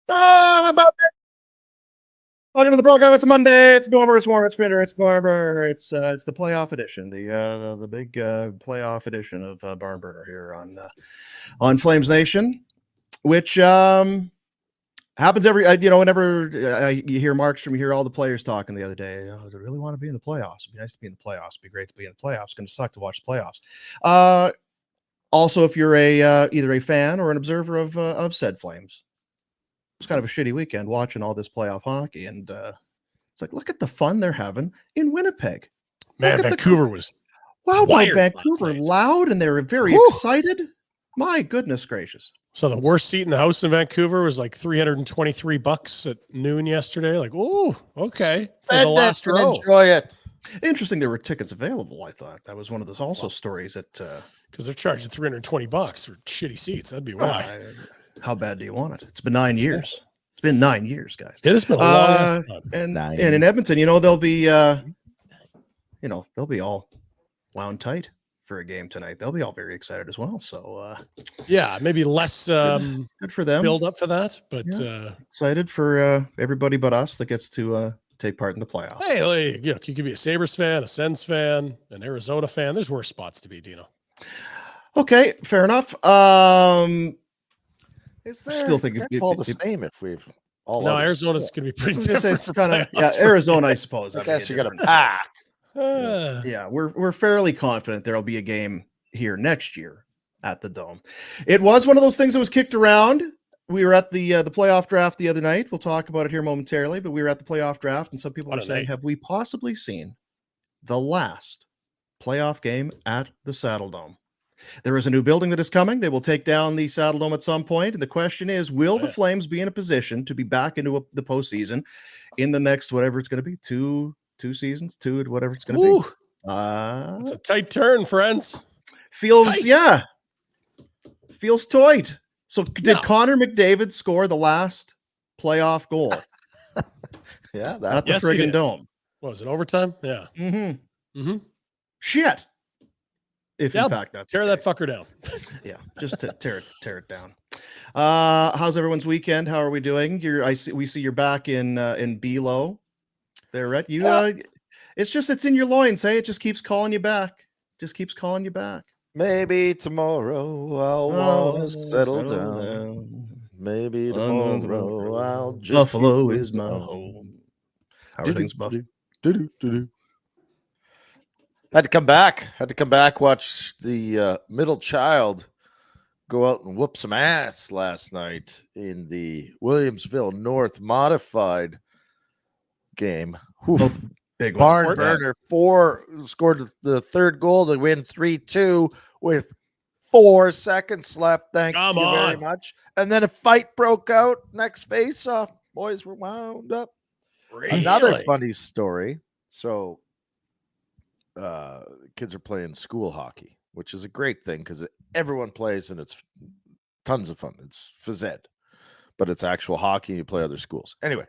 Welcome to the program. It's Monday. It's Gormer. It's Warm. It's Pinder. It's Gormer. It's the playoff edition, the big playoff edition of Barn Burner here on Flames Nation, which happens every whenever you hear Markstrom, you hear all the players talking the other day. Oh, do I really want to be in the playoffs? It'd be nice to be in the playoffs. It'd be great to be in the playoffs. It's going to suck to watch the playoffs. Also, if you're either a fan or an observer of said Flames, it's kind of a shitty weekend watching all this playoff hockey, and it's like, look at the fun they're having in Winnipeg. Man, Vancouver was Vancouver loud, and they were very excited. My goodness gracious! So the worst seat in the house in Vancouver was like $323 at noon yesterday. Like, oh, okay, for the last row. Enjoy it. Interesting, there were tickets available. I thought that was one of those also stories that because they're charging $320 for shitty seats. That'd be why. How bad do you want it? It's been 9 years. It's been 9 years, guys. It has been a long time. And in Edmonton, they'll be they'll be all wound tight for a game tonight. They'll be all very excited as well. So yeah, maybe less good for them. Build up for that, but excited for everybody but us that gets to take part in the playoffs. Hey, you could be a Sabres fan, a Sens fan, an Arizona fan. There's worse spots to be, Dino. Okay, fair enough. Is there still think it's all the same if we've all no Arizona's gonna be pretty different. It's kind of Arizona, I suppose. I guess you got to pack. Yeah, we're fairly confident there'll be a game here next year at the Dome. It was one of those things that was kicked around. We were at the playoff draft the other night. We'll talk about it here momentarily, but we were at the playoff draft, and some people were saying, have we possibly seen the last playoff game at the Saddle Dome? There is a new building that is coming. They will take down the Saddle Dome at some point. And the question is, will the Flames be in a position to be back into the postseason in the next, whatever it's going to be, two seasons, whatever it's going to be? It's a tight turn, friends. Feels tight. So did Connor McDavid score the last playoff goal? Yeah. At the friggin' Dome. What was it, overtime? Yeah. Mm-hmm. Shit. If in fact that's tear that fucker down. Yeah, just to tear it down. How's everyone's weekend? How are we doing? We see you're back in Below. There, Rhett. It's in your loins, hey? It just keeps calling you back. Maybe tomorrow I'll want to settle down. Maybe tomorrow I'll just Buffalo is my home. How are things, Buff? Had to come back, watch the middle child go out and whoop some ass last night in the Williamsville North modified game. Big Barn burner. Scored the third goal to win 3-2 with 4 seconds left. Thank you very much. And then a fight broke out. Next face-off. Boys were wound up. Really? Another funny story. So kids are playing school hockey, which is a great thing because everyone plays and it's tons of fun. It's phys ed, but it's actual hockey and you play other schools. Anyway,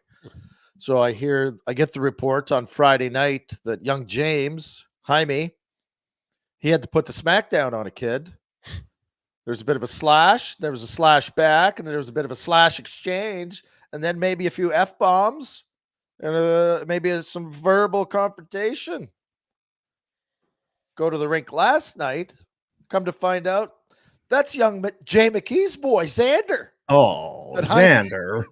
so I get the report on Friday night that young Jaime, he had to put the smackdown on a kid. There's a bit of a slash. There was a slash back, and there was a bit of a slash exchange, and then maybe a few F-bombs and maybe some verbal confrontation. Go to the rink last night. Come to find out, that's young Jay McKee's boy, Xander. Oh, Xander.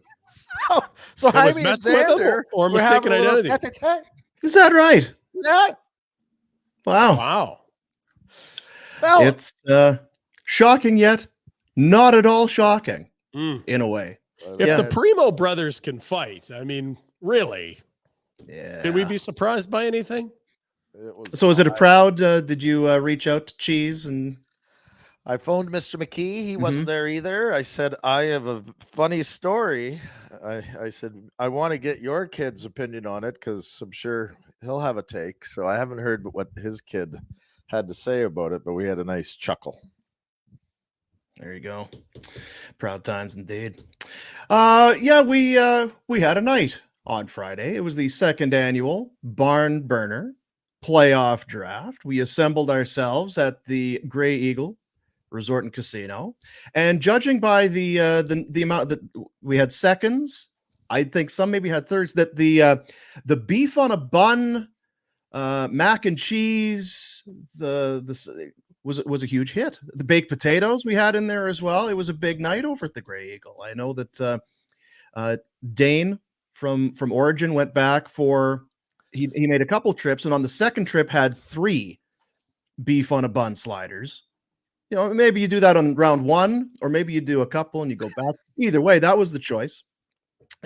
So Jaime and Xander or mistaken identity. Is that right? Yeah. Wow. Well, it's shocking yet not at all shocking in a way. If the Primo brothers can fight, I mean, really? Yeah. Can we be surprised by anything? So is it a proud, did you reach out to Cheese? And I phoned Mr. McKee. He wasn't there either. I said, I have a funny story. I said, I want to get your kid's opinion on it because I'm sure he'll have a take. So I haven't heard what his kid had to say about it, but we had a nice chuckle. There you go. Proud times indeed. Yeah, we had a night on Friday. It was the second annual Barn Burner playoff draft. We assembled ourselves at the Grey Eagle Resort and Casino, and judging by the amount that we had seconds, I think some maybe had thirds. That the beef on a bun, mac and cheese, was a huge hit. The baked potatoes we had in there as well. It was a big night over at the Grey Eagle. I know that Dane from Origin went back for he made a couple trips, and on the second trip had 3 beef on a bun sliders. You know, maybe you do that on round 1, or maybe you do a couple and you go back. Either way, that was the choice.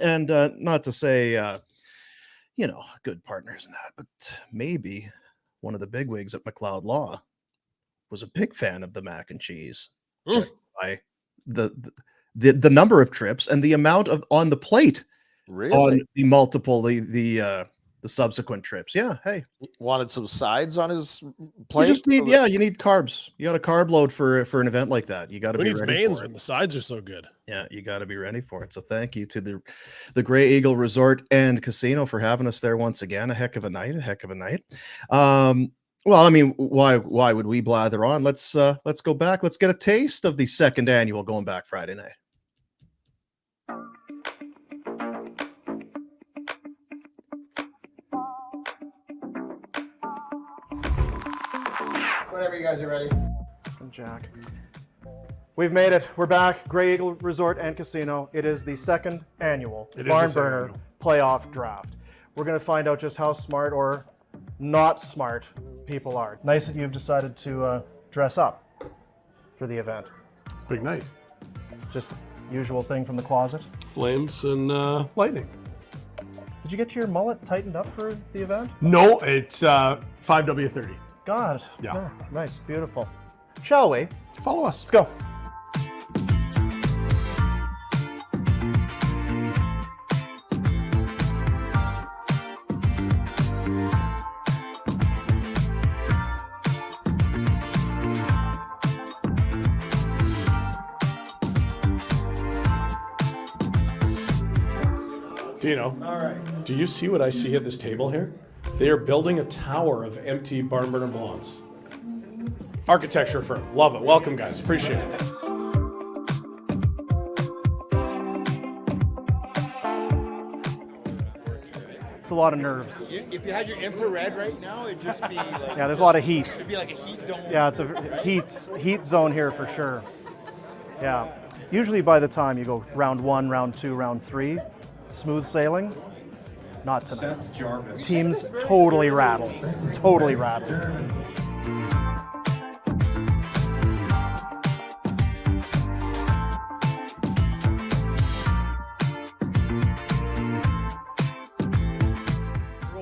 And not to say, good partners in that, but maybe one of the bigwigs at McLeod Law was a big fan of the mac and cheese. By the number of trips and the amount of on the plate, on the multiple the subsequent trips. Yeah. Hey, wanted some sides on his plate. You need carbs. You got a carb load for an event like that. You got to be ready for it. When the sides are so good. Yeah, you got to be ready for it. So thank you to the Grey Eagle Resort and Casino for having us there once again. A heck of a night. Well, I mean, why would we blather on? Let's go back. Let's get a taste of the second annual Going Back Friday night. Whenever you guys are ready. Jack. We've made it. We're back. Grey Eagle Resort and Casino. It is the second annual Barn Burner playoff draft. We're going to find out just how smart or not smart people are. Nice that you've decided to dress up for the event. It's a big night. Just usual thing from the closet. Flames and lightning. Did you get your mullet tightened up for the event? No, it's 5W30. God. Yeah. Nice. Beautiful. Shall we? Follow us. Let's go. Dino, do you see what I see at this table here? They are building a tower of empty barn burner blondes. Architecture firm. Love it. Welcome, guys. Appreciate it. It's a lot of nerves. If you had your infrared right now, it'd just be like... Yeah, there's a lot of heat. It'd be like a heat dome. Yeah, it's a heat zone here for sure. Yeah. Usually by the time you go round 1, round 2, round 3, smooth sailing. Not tonight. Teams totally rattled. Totally rattled.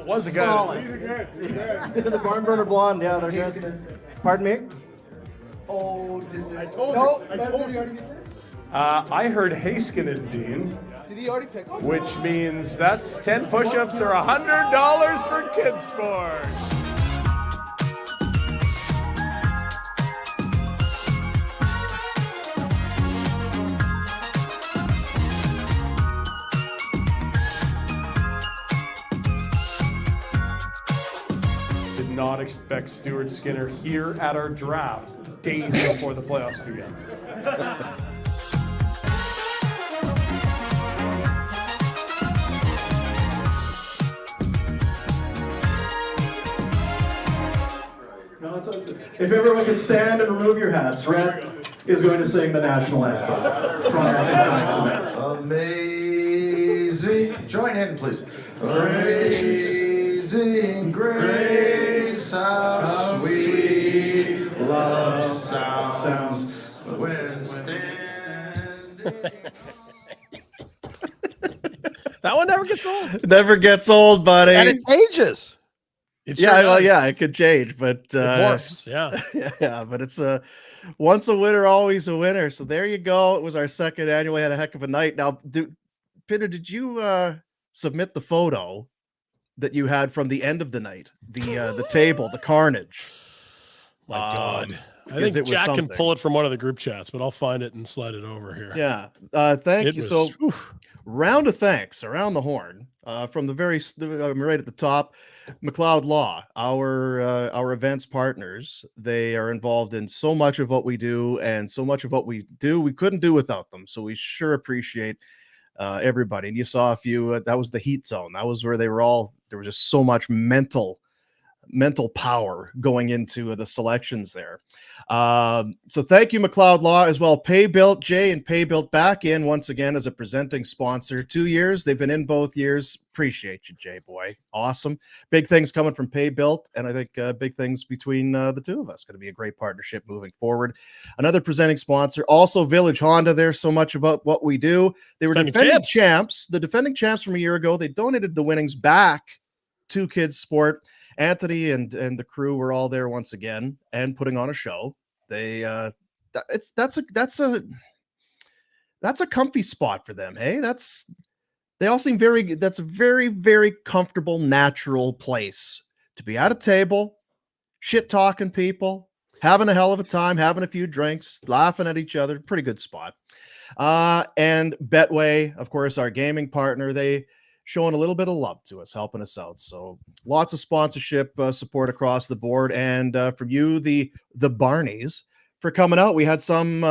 Was a guy. The Barn Burner Blonde, yeah, they're good. Pardon me? I heard Haskinen, Dean. Did he already pick up? Which means that's 10 push-ups or $100 for kids sports. Did not expect Stuart Skinner here at our draft days before the playoffs began. If everyone could stand and remove your hats, Rhett is going to sing the national anthem prior to tonight's event. Amazing. Join in, please. Amazing grace, how sweet love sounds when standing. That one never gets old. Never gets old, buddy. And it changes. It it could change, but it morphs. Yeah. yeah, but it's once a winner, always a winner. So there you go. It was our second annual. We had a heck of a night. Now, Pinder, did you submit the photo that you had from the end of the night? The table, the carnage. My God. I think Jack can pull it from one of the group chats, but I'll find it and slide it over here. Yeah. Thank you. Round of thanks around the horn from the very right at the top. McLeod Law, our events partners, they are involved in so much of what we do, and so much of what we do we couldn't do without them. So we sure appreciate everybody. And you saw a few. That was the Heat Zone. That was where they were all. There was just so much mental power going into the selections there. So thank you, McLeod Law, as well. Paybuilt, Jay and Paybuilt back in once again as a presenting sponsor. 2 years. They've been in both years. Appreciate you, Jay boy. Awesome. Big things coming from Paybuilt, and I think big things between the two of us. Going to be a great partnership moving forward. Another presenting sponsor, also Village Honda. There's so much about what we do. They were defending champs. The defending champs from a year ago. They donated the winnings back to Kids Sport. Anthony and the crew were all there once again and putting on a show. They that's a comfy spot for them. Hey, they all seem that's a very, very comfortable, natural place to be at a table, shit talking people, having a hell of a time, having a few drinks, laughing at each other. Pretty good spot. And Betway, of course, our gaming partner, they showing a little bit of love to us, helping us out. So lots of sponsorship support across the board. And from you, the Barneys, for coming out. We had some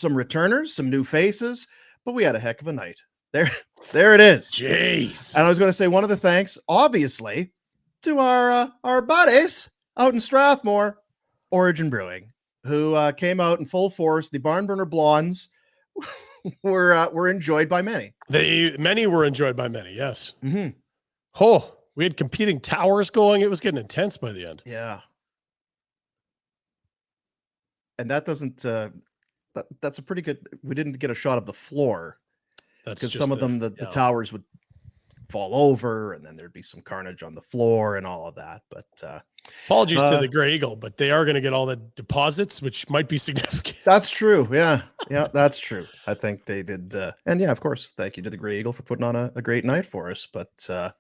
returners, some new faces, but we had a heck of a night. There it is. Jeez. And I was going to say one of the thanks, obviously, to our buddies out in Strathmore, Origin Brewing, who came out in full force. The Barnburner Blondes were enjoyed by many. Many were enjoyed by many. Yes. Mm-hmm. Oh, we had competing towers going. It was getting intense by the end. Yeah. And that doesn't. That's a pretty good. We didn't get a shot of the floor because some of them the towers would fall over, and then thered be some carnage on the floor and all of that. But apologies to the Grey Eagle, but they are going to get all the deposits, which might be significant. That's true. Yeah, that's true. I think they did. And yeah, of course, thank you to the Grey Eagle for putting on a great night for us. But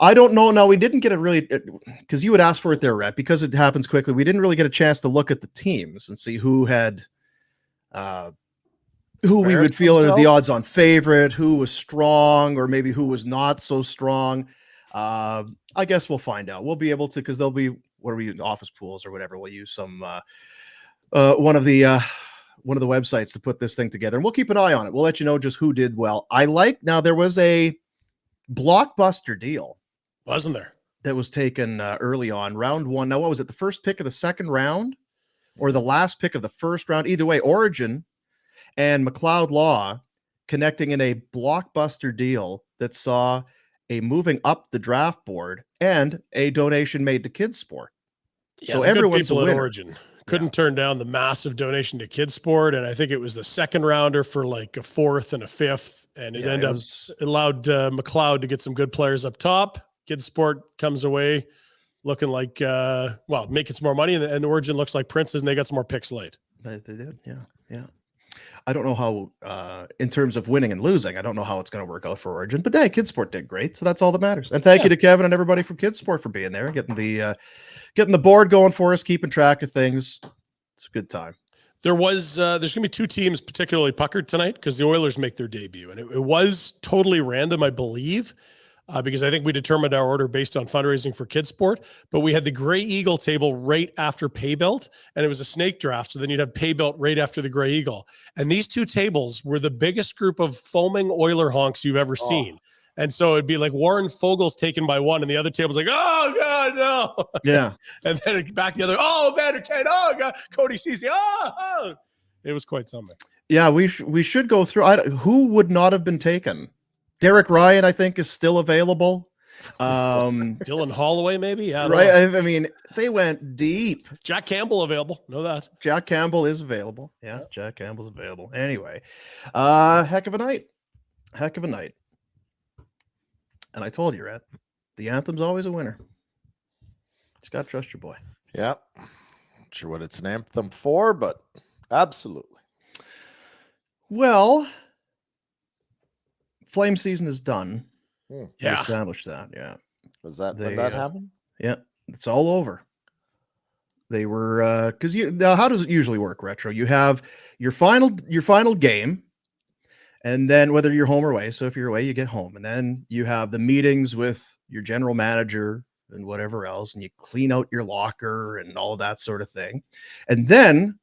I don't know. No, we didn't get a really, because you had asked for it there, Rhett, because it happens quickly. We didn't really get a chance to look at the teams and see who had, who we would feel are the odds on favorite, who was strong, or maybe who was not so strong. I guess we'll find out. We'll be able to, because there'll be, what are we, office pools or whatever. We'll use some, one of the websites to put this thing together, and we'll keep an eye on it. We'll let you know just who did well. Now there was a blockbuster deal. Wasn't there? That was taken early on, round one. Now, what was it? The first pick of the second round or the last pick of the first round? Either way, Origin and McLeod Law connecting in a blockbuster deal that saw a moving up the draft board and a donation made to Kids Sport. Yeah, so everyone's a winner. Origin couldn't turn down the massive donation to Kids Sport, and I think it was the second rounder for like a fourth and a fifth, and it allowed McLeod to get some good players up top. Kids Sport comes away looking like making some more money, and Origin looks like princes, and they got some more picks late. They did, yeah. I don't know how, in terms of winning and losing, I don't know how it's going to work out for Origin, but hey, Kids Sport did great, so that's all that matters. And thank you to Kevin and everybody from Kids Sport for being there, getting the board going for us, keeping track of things. It's a good time. There's going to be two teams particularly puckered tonight because the Oilers make their debut, and it was totally random, I believe. Because I think we determined our order based on fundraising for Kids Sport, but we had the Grey Eagle table right after Paybelt, and it was a snake draft. So then you'd have Paybelt right after the Grey Eagle. And these two tables were the biggest group of foaming Oiler honks you've ever seen. And so it'd be like Warren Fogel's taken by one, and the other table's like, oh, God, no. Yeah. And then back the other, oh, Vander Kane, oh, God, Cody Ceci, oh. It was quite something. Yeah, we should go through. Who would not have been taken? Derek Ryan, I think, is still available. Dylan Holloway, maybe. Yeah, right. I mean, they went deep. Jack Campbell available. Know that. Jack Campbell is available. Yeah, Jack Campbell's available. Anyway, heck of a night. And I told you, Rhett, the anthem's always a winner. Just got to trust your boy. Yeah. Not sure what it's an anthem for, but absolutely. Well, Flame season is done. Yeah. We established that. Yeah. Was that when that happened? Yeah. It's all over. They were because how does it usually work, Retro? You have your final game, And then whether you're home or away, so if you're away, you get home, and then you have the meetings with your general manager and whatever else, and you clean out your locker and all of that sort of thing. And then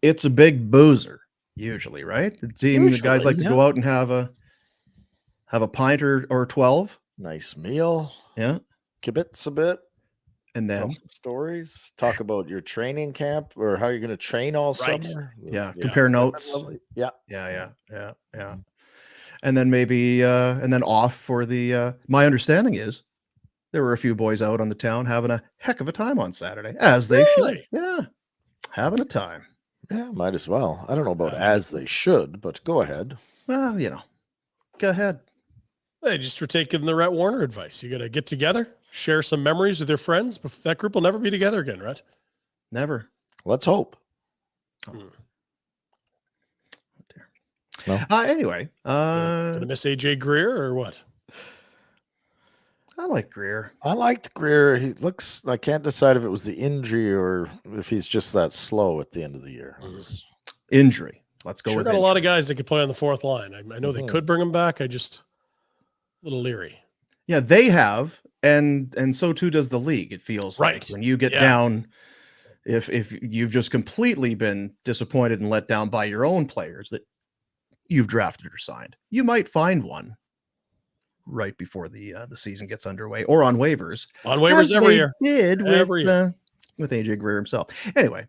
it's a big boozer, usually, right? The guys like to go out and have a pint or 12. Nice meal. Yeah. Kibitz a bit. And Tell then some stories. Talk about your training camp or how you're going to train all summer. yeah, compare notes. Yeah. Yeah. And then maybe and then off for the my understanding is there were a few boys out on the town having a heck of a time on Saturday, as they should. Yeah. Having a time. Yeah, might as well. I don't know about as they should, but go ahead. Well, go ahead. Hey, just for taking the Rhett Warner advice. You got to get together, share some memories with your friends, but that group will never be together again, Rhett. Never. Let's hope. No. Anyway, gonna miss AJ Greer or what? I like Greer. I liked Greer. He looks. I can't decide if it was the injury or if he's just that slow at the end of the year. Injury. Let's go with got injury. a lot of guys that could play on the fourth line. I know they could bring him back. I just a little leery. Yeah, they have, and so too does the league. It feels like when you get down, if you've just completely been disappointed and let down by your own players that you've drafted or signed, you might find one right before the season gets underway or on waivers. On waivers every year. Did with AJ Greer himself. Anyway,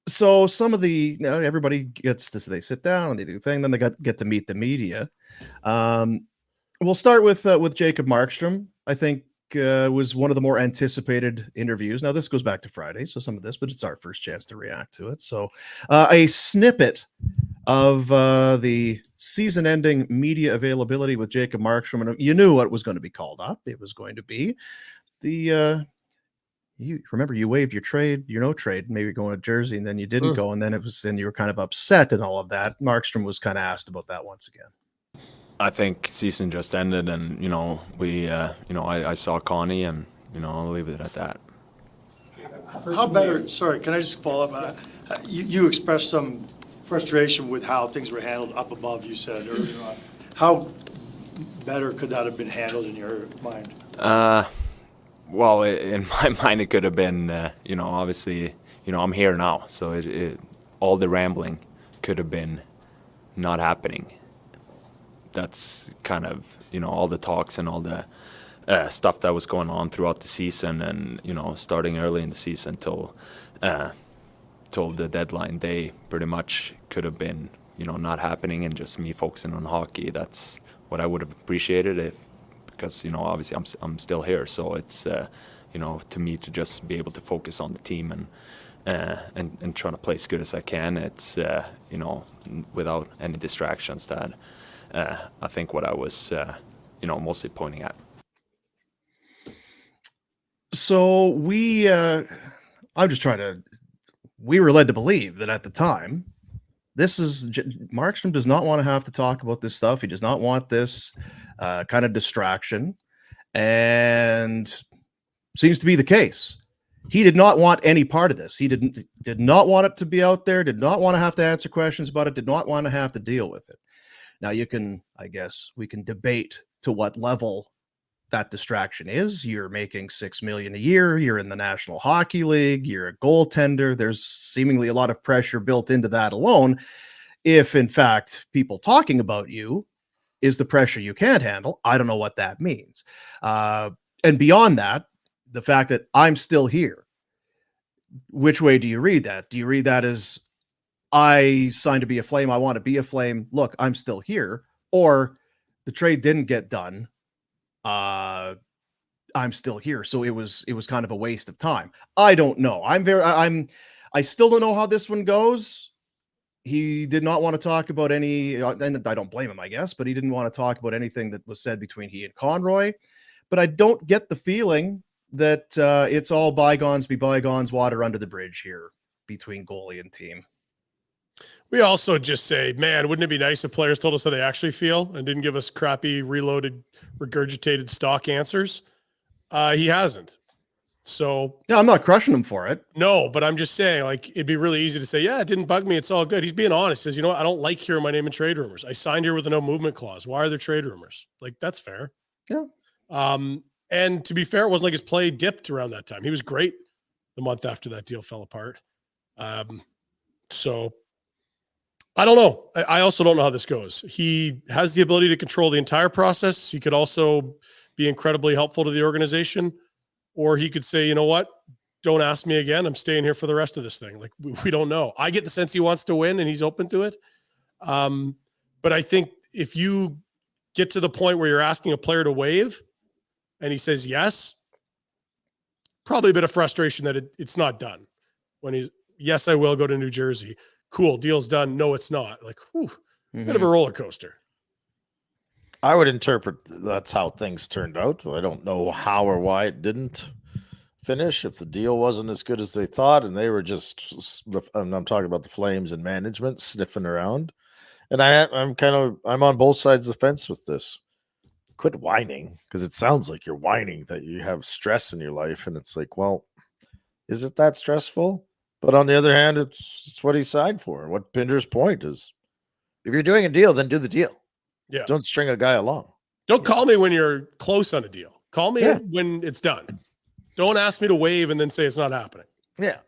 so some of the everybody gets to they sit down and they do the thing, then they get to meet the media. We'll start with Jacob Markstrom. I think was one of the more anticipated interviews. Now this goes back to Friday, so some of this, but it's our first chance to react to it. So a snippet of the season-ending media availability with Jacob Markstrom, and you knew what was going to be called up. It was going to be the you remember you waived your trade, your no trade, maybe going to Jersey, and then you didn't go, and then you were kind of upset and all of that. Markstrom was kind of asked about that once again. I think season just ended, and I saw Connie, and I'll leave it at that. How better? Sorry, can I just follow up? You expressed some frustration with how things were handled up above. You said earlier on. How better could that have been handled in your mind? Well, in my mind, it could have been, obviously, I'm here now, so all the rambling could have been not happening. That's kind of, all the talks and all the stuff that was going on throughout the season and, starting early in the season till the deadline day pretty much could have been, not happening and just me focusing on hockey. That's what I would have appreciated because, obviously I'm still here. So it's, to me to just be able to focus on the team and trying to play as good as I can. It's, without any distractions that I think what I was, mostly pointing at. So we were led to believe that at the time, Markstrom does not want to have to talk about this stuff. He does not want this kind of distraction, and seems to be the case. He did not want any part of this. He did not want it to be out there, did not want to have to answer questions about it, did not want to have to deal with it. Now we can debate to what level that distraction is. You're making $6 million a year. You're in the National Hockey League. You're a goaltender. There's seemingly a lot of pressure built into that alone. If in fact people talking about you is the pressure you can't handle, I don't know what that means. And beyond that, the fact that I'm still here, which way do you read that? Do you read that as I signed to be a Flame, I want to be a Flame, look, I'm still here, or the trade didn't get done, I'm still here, so it was kind of a waste of time? I don't know. I still don't know how this one goes. He did not want to talk about any, and I don't blame him, I guess, but he didn't want to talk about anything that was said between he and Conroy. But I don't get the feeling that it's all bygones be bygones, water under the bridge here between goalie and team. We also just say, man, wouldn't it be nice if players told us how they actually feel and didn't give us crappy, reloaded, regurgitated stock answers? He hasn't. So Yeah, I'm not crushing him for it. no, but I'm just saying, like, it'd be really easy to say, yeah, it didn't bug me. It's all good. He's being honest. Says, you know what? I don't like hearing my name in trade rumors. I signed here with a no movement clause. Why are there trade rumors? Like, that's fair. Yeah. And to be fair, it wasn't like his play dipped around that time. He was great the month after that deal fell apart. So I don't know. I also don't know how this goes. He has the ability to control the entire process. He could also be incredibly helpful to the organization, or he could say, you know what? Don't ask me again. I'm staying here for the rest of this thing. Like, we don't know. I get the sense he wants to win and he's open to it. But I think if you get to the point where you're asking a player to waive and he says yes, probably a bit of frustration that it's not done. When he's, yes, I will go to New Jersey. Cool, deal's done. No, it's not. Like, whew, bit of a roller coaster. I would interpret that's how things turned out. I don't know how or why it didn't finish, if the deal wasn't as good as they thought, and they were just, and I'm talking about the Flames and management sniffing around. And I'm on both sides of the fence with this. Quit whining, because it sounds like you're whining that you have stress in your life, and it's like, well, is it that stressful? But on the other hand, it's what he signed for. What Pinder's point is, if you're doing a deal, then do the deal. Yeah. Don't string a guy along. Don't call me when you're close on a deal. Call me when it's done. Don't ask me to waive and then say it's not happening. Yeah.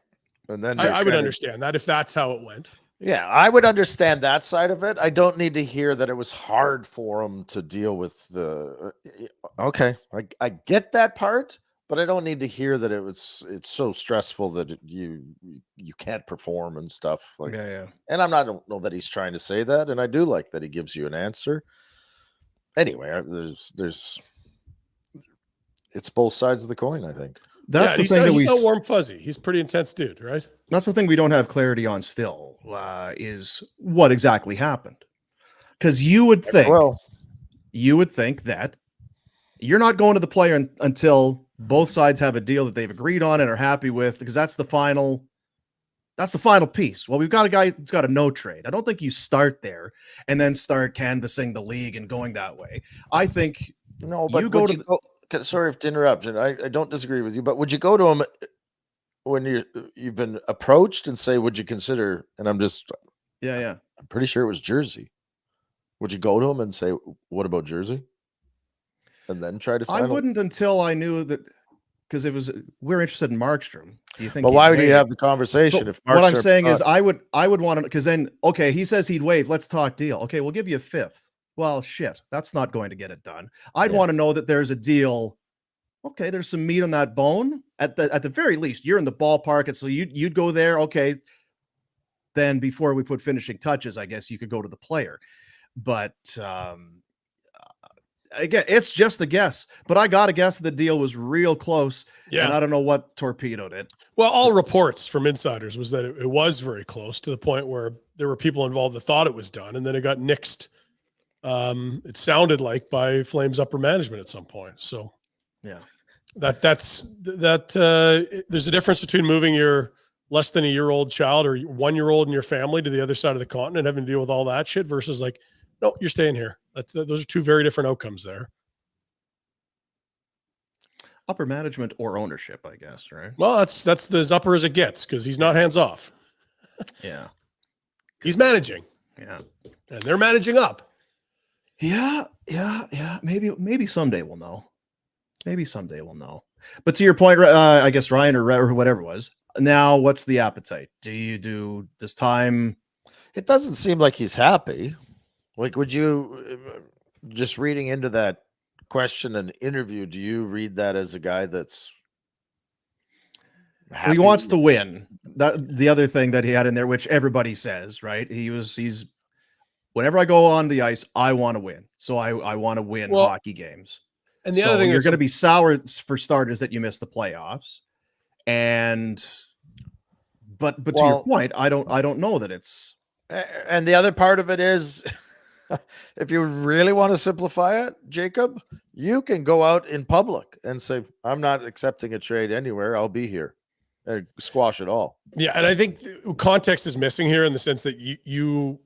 And then I would understand that if that's how it went. Yeah, I would understand that side of it. I don't need to hear that it was hard for him to deal with the. Okay, I get that part, but I don't need to hear that it's so stressful that you can't perform and stuff. Like, Yeah. And I don't know that he's trying to say that, and I do like that he gives you an answer. Anyway, it's both sides of the coin, I think. That's the thing that he's not warm fuzzy. He's a pretty intense dude, right? That's the thing we don't have clarity on still, is what exactly happened. Because you would think that you're not going to the player until both sides have a deal that they've agreed on and are happy with, because that's the final piece. Well, we've got a guy that's got a no trade. I don't think you start there and then start canvassing the league and going that way. I think but you go to sorry to interrupt, and I don't disagree with you, but would you go to him when you've been approached and say, would you consider, and I'm pretty sure it was Jersey. Would you go to him and say, what about Jersey? And then try to I wouldn't until I knew that, because we're interested in Markstrom. Do you think? But why would you have the conversation if what I'm saying is I would want to, because then, okay, he says he'd waive. Let's talk deal. Okay, we'll give you a fifth. Well, shit, that's not going to get it done. I'd want to know that there's a deal. Okay, there's some meat on that bone. At the very least, you're in the ballpark, and so you'd go there. Okay, then before we put finishing touches, I guess you could go to the player. But again, it's just a guess. But I got to guess the deal was real close. Yeah, and I don't know what torpedoed it. Well, all reports from insiders was that it was very close, to the point where there were people involved that thought it was done, and then it got nixed. It sounded like by Flames upper management at some point. So yeah, there's a difference between moving your less than a year-old child or 1-year-old in your family to the other side of the continent, having to deal with all that shit, versus like, no, you're staying here. Those are two very different outcomes there. Upper management or ownership, I guess, right? Well, that's as upper as it gets, because he's not hands off. Yeah, he's managing. Yeah, and they're managing up. Yeah. Maybe someday we'll know. But to your point, I guess Ryan or Rhett or whatever it was. Now, what's the appetite? Do you do this time? It doesn't seem like he's happy. Like, would you, just reading into that question and interview, do you read that as a guy that's happy? He wants to win. That the other thing that he had in there, which everybody says, right? He's. Whenever I go on the ice, I want to win. So I want to win hockey games. And the other thing, you're going to be sour for starters that you missed the playoffs. But to your point, I don't know that it's. And the other part of it is, if you really want to simplify it, Jacob, you can go out in public and say, I'm not accepting a trade anywhere. I'll be here, and squash it all. Yeah. And I think context is missing here, in the sense that you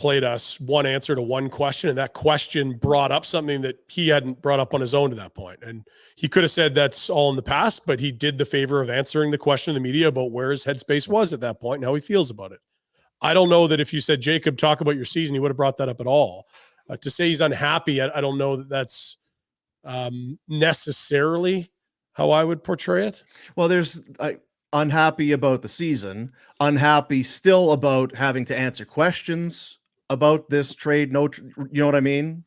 played us one answer to one question, and that question brought up something that he hadn't brought up on his own to that point. And he could have said that's all in the past, but he did the favor of answering the question in the media about where his headspace was at that point and how he feels about it. I don't know that if you said, Jacob, talk about your season, he would have brought that up at all. To say he's unhappy, I don't know that that's necessarily how I would portray it. Well, there's unhappy about the season, unhappy still about having to answer questions about this trade. No, you know what I mean?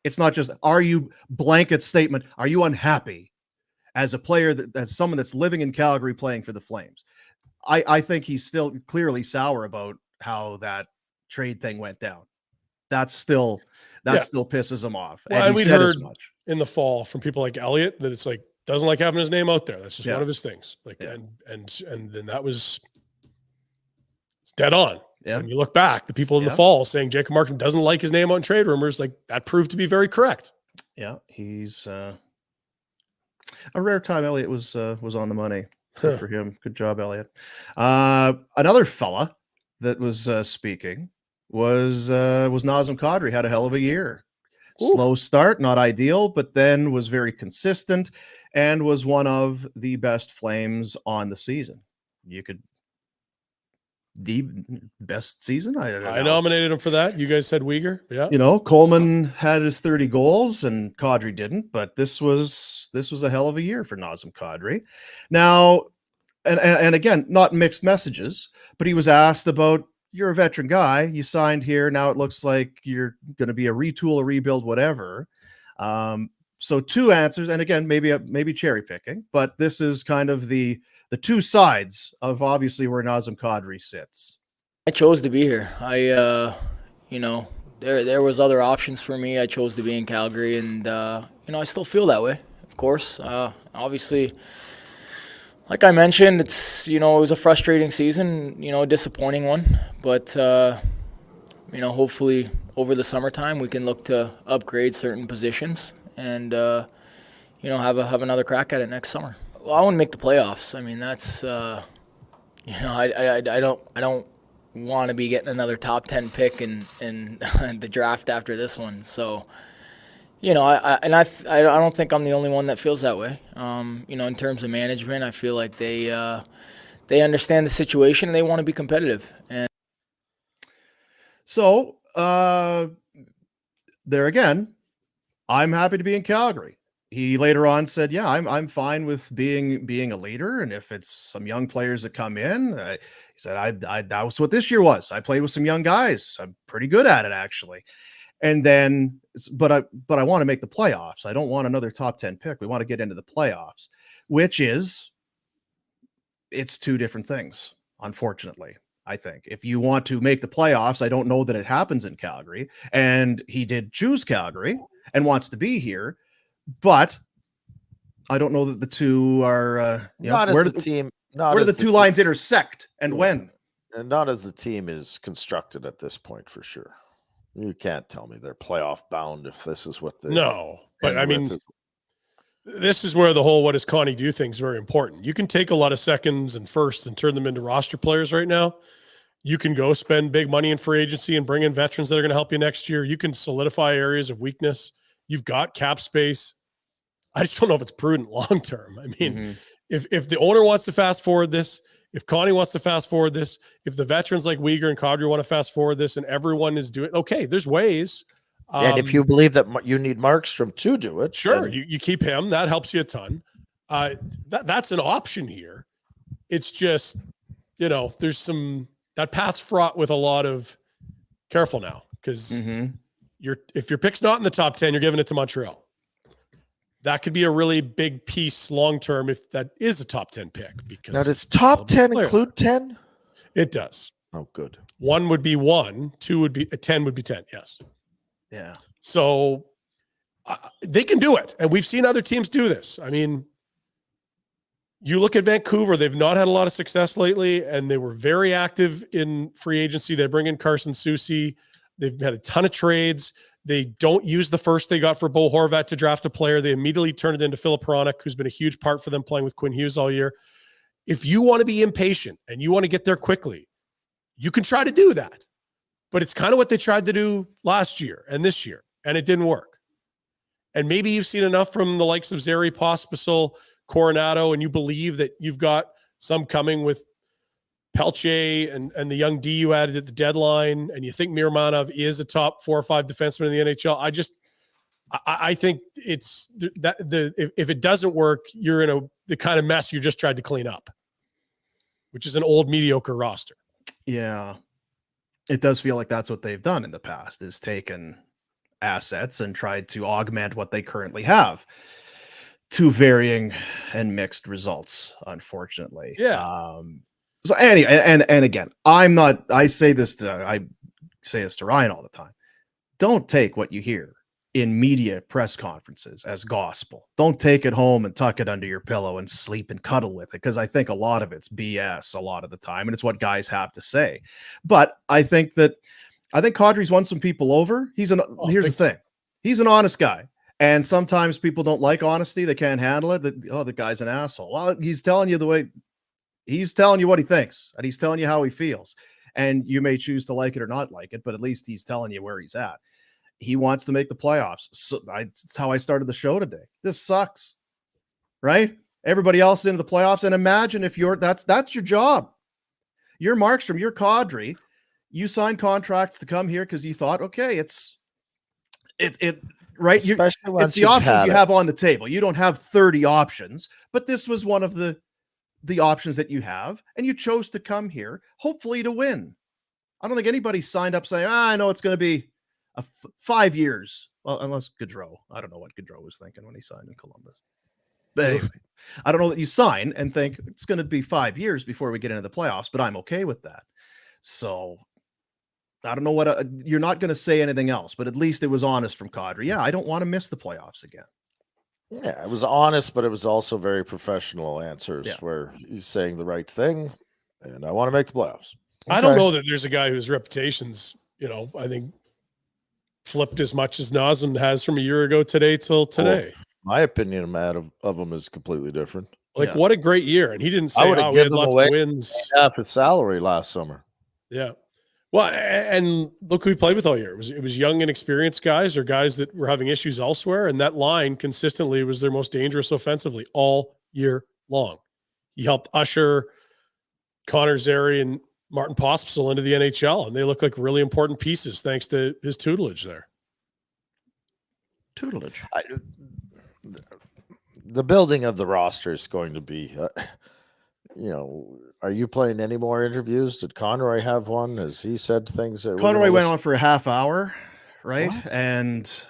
It's not just, are you blanket statement? Are you unhappy as a player as someone that's living in Calgary playing for the Flames? I think he's still clearly sour about how that trade thing went down. That still pisses him off. Well, and we said heard as much in the fall from people like Elliott that it's like, doesn't like having his name out there. That's just Yeah. one of his things. Like, Yeah. and then that was dead on. Yeah. When you look back, the people in the fall saying Jacob Markstrom doesn't like his name on trade rumors, like that proved to be very correct. Yeah, he's a rare time. Elliott was on the money. Good for him. Good job, Elliott. Another fella that was speaking was Nazem Kadri. Had a hell of a year. Ooh. Slow start, not ideal, but then was very consistent and was one of the best Flames on the season. The best season. I nominated him for that. You guys said Uyghur. Yeah. You know, Coleman had his 30 goals and Kadri didn't, but this was a hell of a year for Nazem Kadri. Now, and again, not mixed messages, but he was asked about, you're a veteran guy, you signed here, now it looks like you're going to be a retool, a rebuild, whatever. So two answers, and again, maybe cherry picking, but this is kind of the two sides of obviously where Nazem Kadri sits. I chose to be here. There was other options for me. I chose to be in Calgary, and I still feel that way. Of course, obviously, like I mentioned, it was a frustrating season. A disappointing one, but hopefully over the summertime we can look to upgrade certain positions and have another crack at it next summer. Well, I want to make the playoffs. I mean, that's I don't want to be getting another top 10 pick in the draft after this one. So, I don't think I'm the only one that feels that way. In terms of management, I feel like they understand the situation and they want to be competitive. And so there again, I'm happy to be in Calgary. He later on said, "Yeah, I'm fine with being a leader, and if it's some young players that come in," he said, "That was what this year was. I played with some young guys. I'm pretty good at it, actually." And then, but I want to make the playoffs. I don't want another top 10 pick. We want to get into the playoffs, it's two different things. Unfortunately, I think if you want to make the playoffs, I don't know that it happens in Calgary. And he did choose Calgary and wants to be here. But I don't know that the two are where do the two lines intersect and when? And not as the team is constructed at this point, for sure. You can't tell me they're playoff bound if this is what they. No, but I mean, this is where the whole "what does Connie do" thing is very important. You can take a lot of seconds and firsts and turn them into roster players right now. You can go spend big money in free agency and bring in veterans that are going to help you next year. You can solidify areas of weakness. You've got cap space. I just don't know if it's prudent long term. I mean, if the owner wants to fast forward this, if Connie wants to fast forward this, if the veterans like Uyghur and Kadri want to fast forward this, and everyone is doing okay, there's ways. And if you believe that you need Markstrom to do it, sure, you keep him. That helps you a ton. That's an option here. It's just, there's that path's fraught with a lot of careful now, because if your pick's not in the top 10, you're giving it to Montreal. That could be a really big piece long term if that is a top 10 pick. Because now, does top 10 include 10? It does. Oh, good. 1 would be 1, 2 would be 10 would be 10. Yes. Yeah. So they can do it, and we've seen other teams do this. I mean, you look at Vancouver; they've not had a lot of success lately, and they were very active in free agency. They bring in Carson Soucy. They've had a ton of trades. They don't use the first they got for Bo Horvat to draft a player. They immediately turn it into Philip Hronek, who's been a huge part for them playing with Quinn Hughes all year. If you want to be impatient and you want to get there quickly, you can try to do that. but it's kind of what they tried to do last year and this year, and it didn't work. And maybe you've seen enough from the likes of Zary, Pospisil, Coronado, and you believe that you've got some coming with Pelche and the young D you added at the deadline, and you think Mirmanov is a top 4 or 5 defenseman in the NHL. I think it's that if it doesn't work, you're in the kind of mess you just tried to clean up, which is an old mediocre roster. Yeah. It does feel like that's what they've done in the past, is taken assets and tried to augment what they currently have to varying and mixed results, unfortunately. Yeah. So anyway, and again, I say this to Ryan all the time. Don't take what you hear in media press conferences as gospel. Don't take it home and tuck it under your pillow and sleep and cuddle with it, because I think a lot of it's BS a lot of the time, and it's what guys have to say. But I think Kadri's won some people over. Here's the thing. He's an honest guy. And sometimes people don't like honesty. They can't handle it. The guy's an asshole. Well, he's telling you what he thinks, and he's telling you how he feels. And you may choose to like it or not like it, but at least he's telling you where he's at. He wants to make the playoffs. So that's how I started the show today. This sucks, right? Everybody else is into the playoffs. And imagine if that's your job. You're Markstrom, you're Kadri. You signed contracts to come here because you thought, okay, it's right. It's the options you have on the table. You don't have 30 options, but this was one of the options that you have, and you chose to come here, hopefully to win. I don't think anybody signed up saying, I know it's going to be 5 years. Well, unless Gaudreau. I don't know what Gaudreau was thinking when he signed in Columbus. But anyway, I don't know that you sign and think it's going to be 5 years before we get into the playoffs, but I'm okay with that. So I don't know what you're not going to say anything else, but at least it was honest from Kadri. Yeah, I don't want to miss the playoffs again. Yeah, it was honest, but it was also very professional answers where he's saying the right thing, and I want to make the playoffs. Okay. I don't know that there's a guy whose reputation's, I think, flipped as much as Nazem has from a year ago today till today. My opinion of him is completely different. What a great year. And he didn't say, we had lots of wins. Half his salary last summer. Yeah. Well, and look who he played with all year. It was young and experienced guys, or guys that were having issues elsewhere. And that line consistently was their most dangerous offensively all year long. He helped usher Connor Zary and Martin Pospisil into the NHL, and they look like really important pieces thanks to his tutelage there. Tutelage. The building of the roster is going to be, are you playing any more interviews? Did Conroy have one? Has he said things? Conroy went on for a half hour, right? What? And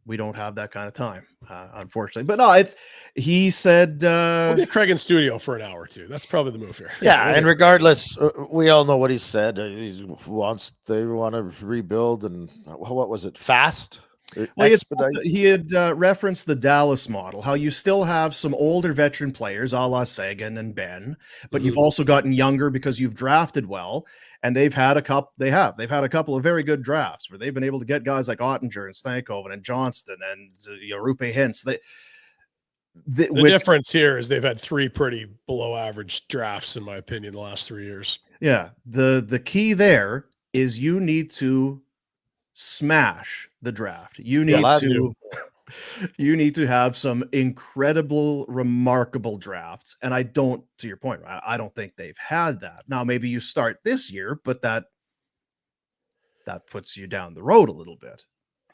we don't have that kind of time, unfortunately. But no, he said we'll get Craig in studio for an hour or two. That's probably the move here. Yeah, and regardless, we all know what he said. They want to rebuild, and what was it? Fast. Well, he had referenced the Dallas model, how you still have some older veteran players, a la Sagan and Ben, but you've also gotten younger because you've drafted well, and they've had a couple of very good drafts where they've been able to get guys like Ottinger and Stankoven and Johnston and Rupe Hintz. The difference here is they've had 3 pretty below average drafts, in my opinion, the last 3 years. Yeah. The key there is you need to smash the draft. You need to have some incredible, remarkable drafts. And to your point, I don't think they've had that. Now, maybe you start this year, but that puts you down the road a little bit.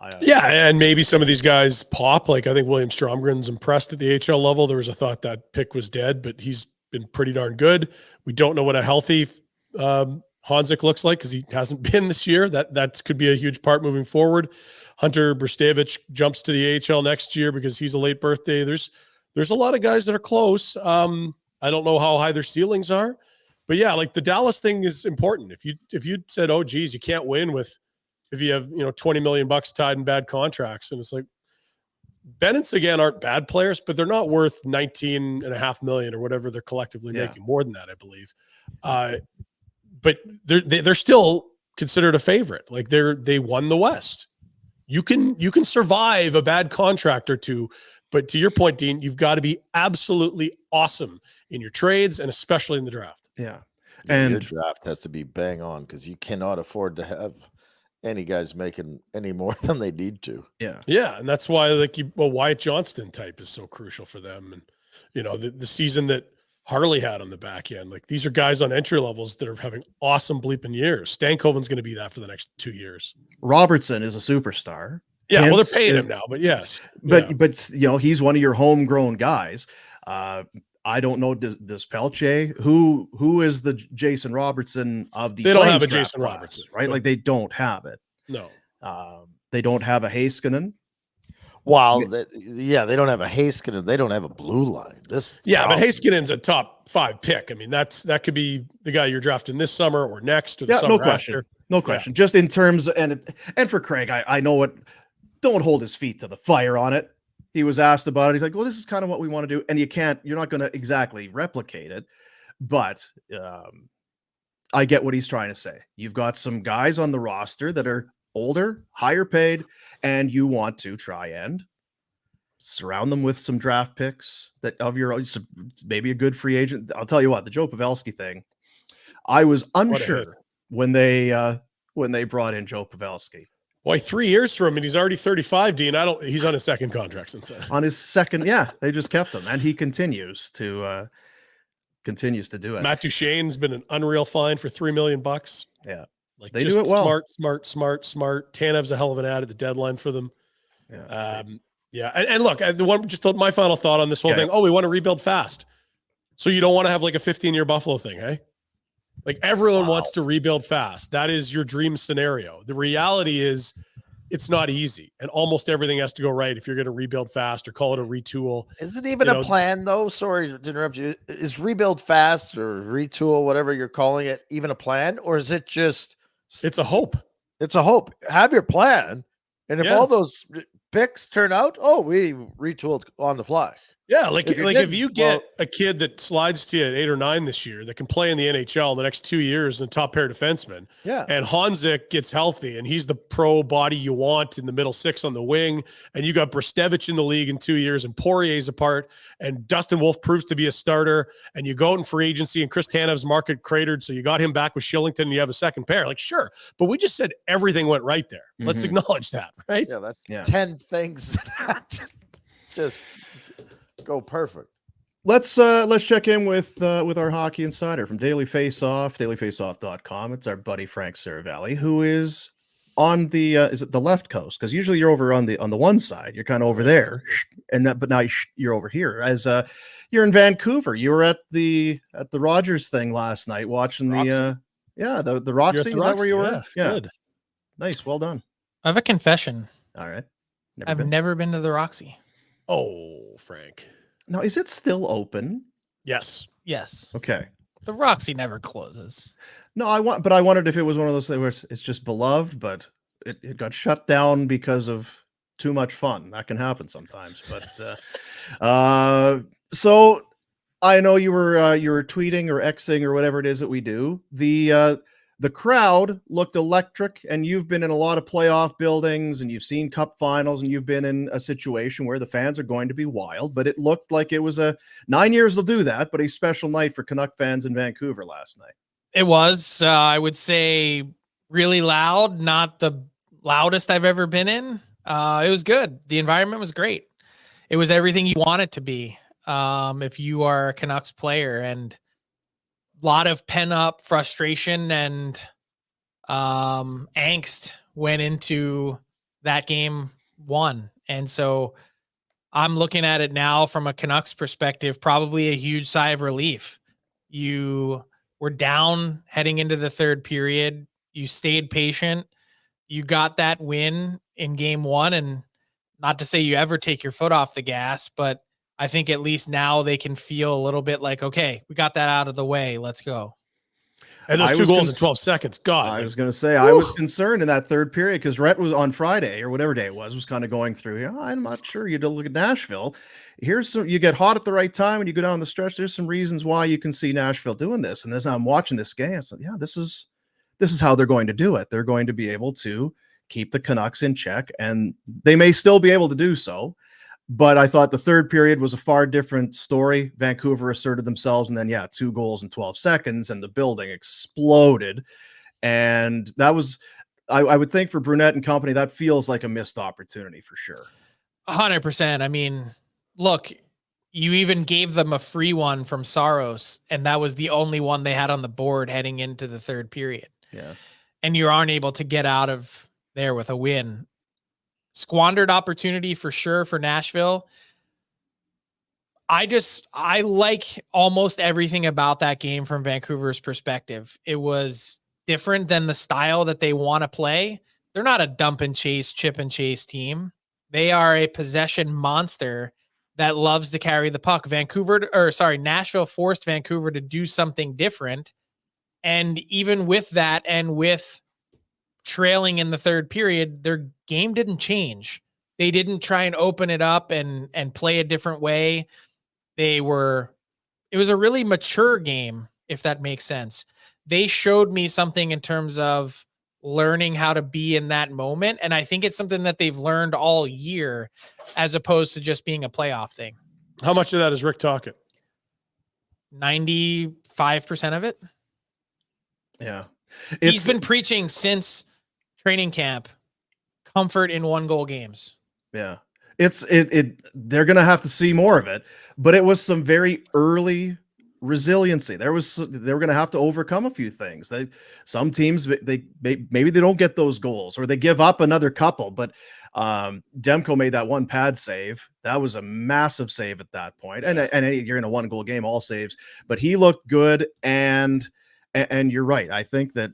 And maybe some of these guys pop. Like I think William Stromgren's impressed at the HL level. There was a thought that pick was dead, but he's been pretty darn good. We don't know what a healthy Hanzik looks like because he hasn't been this year. That could be a huge part moving forward. Hunter Brstevich jumps to the AHL next year because he's a late birthday. There's a lot of guys that are close. I don't know how high their ceilings are, but yeah, like the Dallas thing is important. If you said, oh geez, you can't win if you have $20 million tied in bad contracts, and it's like Ben and Sagan aren't bad players, but they're not worth $19.5 million or whatever they're collectively making. More than that, I believe. But they're still considered a favorite. Like they won the West. You can survive a bad contract or two, but to your point, Dean, you've got to be absolutely awesome in your trades and especially in the draft. Yeah. Yeah, your And draft has to be bang on because you cannot afford to have any guys making any more than they need to. yeah, Yeah, and that's why Wyatt Johnston type is so crucial for them. And the season that Harley had on the back end, like these are guys on entry levels that are having awesome bleeping years. Stankoven's going to be that for the next 2 years. Robertson is a superstar. Yeah, well, Hintz they're paying is- him now, but yes, but yeah. he's one of your homegrown guys. I don't know. Does Pelche, who is the Jason Robertson of the? They don't Flames have a draft Jason class, Robertson, right? but- Like they don't have it. No. They don't have a Heiskanen. Well, they don't have a Heiskanen. They don't have a blue line. But Heiskanen's a top 5 pick. I mean, that could be the guy you're drafting this summer or next or the summer no question. after. No question. Just in terms and for Craig, I know what. Don't hold his feet to the fire on it. He was asked about it. He's like, well, this is kind of what we want to do. And you're not going to exactly replicate it, but I get what he's trying to say. You've got some guys on the roster that are older, higher paid, and you want to try and surround them with some draft picks that of your own, maybe a good free agent. I'll tell you what, the Joe Pavelski thing, I was unsure when they brought in Joe Pavelski. Boy, 3 years for him, and he's already 35, Dean. He's on his second contract since then. On his second, they just kept him, and he continues to do it. Matt Duchene's been an unreal find for $3 million. Yeah, like they do it well. Smart. Tanev's a hell of an ad at the deadline for them. Yeah, and look, my final thought on this whole thing. Oh, we want to rebuild fast, so you don't want to have like a 15-year Buffalo thing, hey? Like everyone wants to rebuild fast. That is your dream scenario. The reality is it's not easy, and almost everything has to go right if you're going to rebuild fast or call it a retool. Is it even a plan, though? Sorry to interrupt you. Is rebuild fast or retool, whatever you're calling it, even a plan? Or is it just... It's a hope. It's a hope. Have your plan. And if all those picks turn out, we retooled on the fly. Yeah, if you get a kid that slides to you at 8 or 9 this year that can play in the NHL in the next 2 years and top pair defenseman, and Hanzik gets healthy and he's the pro body you want in the middle six on the wing, and you got Brestevich in the league in 2 years and Poirier's apart, and Dustin Wolf proves to be a starter, and you go out in free agency and Chris Tanev's market cratered, so you got him back with Shillington and you have a second pair. Like, sure, but we just said everything went right there. Mm-hmm. Let's acknowledge that, right? Yeah, that's 10 things that just go perfect. Let's check in with our hockey insider from Daily Faceoff, dailyfaceoff.com. It's our buddy Frank Seravalli, who is on the is it the left coast? Because usually you're over on the one side, you're kind of over there, but now you're over here. As you're in Vancouver, you were at the Rogers thing last night, watching the Roxy. Is that where you were? Yeah, good. Nice, well done. I have a confession. All right, I've never been to the Roxy. Oh, Frank. Now, is it still open? Yes. Okay. The Roxy never closes. No, I wondered if it was one of those things where it's just beloved, but it got shut down because of too much fun. That can happen sometimes. But so I know you were tweeting or Xing or whatever it is that we do. The crowd looked electric, and you've been in a lot of playoff buildings and you've seen cup finals and you've been in a situation where the fans are going to be wild, but it looked like it was 9 years they'll do that, but a special night for Canuck fans in Vancouver last night. It was, I would say, really loud, not the loudest I've ever been in. It was good. The environment was great. It was everything you want it to be if you are a Canucks player, and lot of pent-up frustration and angst went into that game one. And so I'm looking at it now from a Canucks perspective, probably a huge sigh of relief. You were down heading into the third period. You stayed patient. You got that win in game one. And not to say you ever take your foot off the gas, but I think at least now they can feel a little bit like, okay, we got that out of the way. Let's go. And those 2 goals in 12 seconds. God, I was going to say, I was concerned in that third period because Rhett was on Friday or whatever day it was kind of going through. I'm not sure. You look at Nashville. You get hot at the right time and you go down the stretch. There's some reasons why you can see Nashville doing this. And as I'm watching this game, I said, this is how they're going to do it. They're going to be able to keep the Canucks in check, and they may still be able to do so. But I thought the third period was a far different story. Vancouver asserted themselves, and then 2 goals in 12 seconds, and the building exploded. And that was, I would think for Brunette and company, that feels like a missed opportunity for sure. 100%. I mean, look, you even gave them a free one from Saros, and that was the only one they had on the board heading into the third period. Yeah. And you aren't able to get out of there with a win. Squandered opportunity for sure for Nashville. I like almost everything about that game from Vancouver's perspective. It was different than the style that they want to play. They're not a dump and chase, chip and chase team. They are a possession monster that loves to carry the puck. Nashville forced Vancouver to do something different. And even with that, and with trailing in the third period, their game didn't change. They didn't try and open it up and play a different way. It was a really mature game, if that makes sense. They showed me something in terms of learning how to be in that moment. And I think it's something that they've learned all year as opposed to just being a playoff thing. How much of that is Rick Tocchet? 95% of it. Yeah. He's been preaching since training camp, comfort in 1-goal games. Yeah. They're going to have to see more of it, but it was some very early resiliency. They were going to have to overcome a few things. Some teams, maybe they don't get those goals, or they give up another couple, but Demko made that one pad save. That was a massive save at that point. And you're in a 1-goal game, all saves, but he looked good. And you're right. I think that,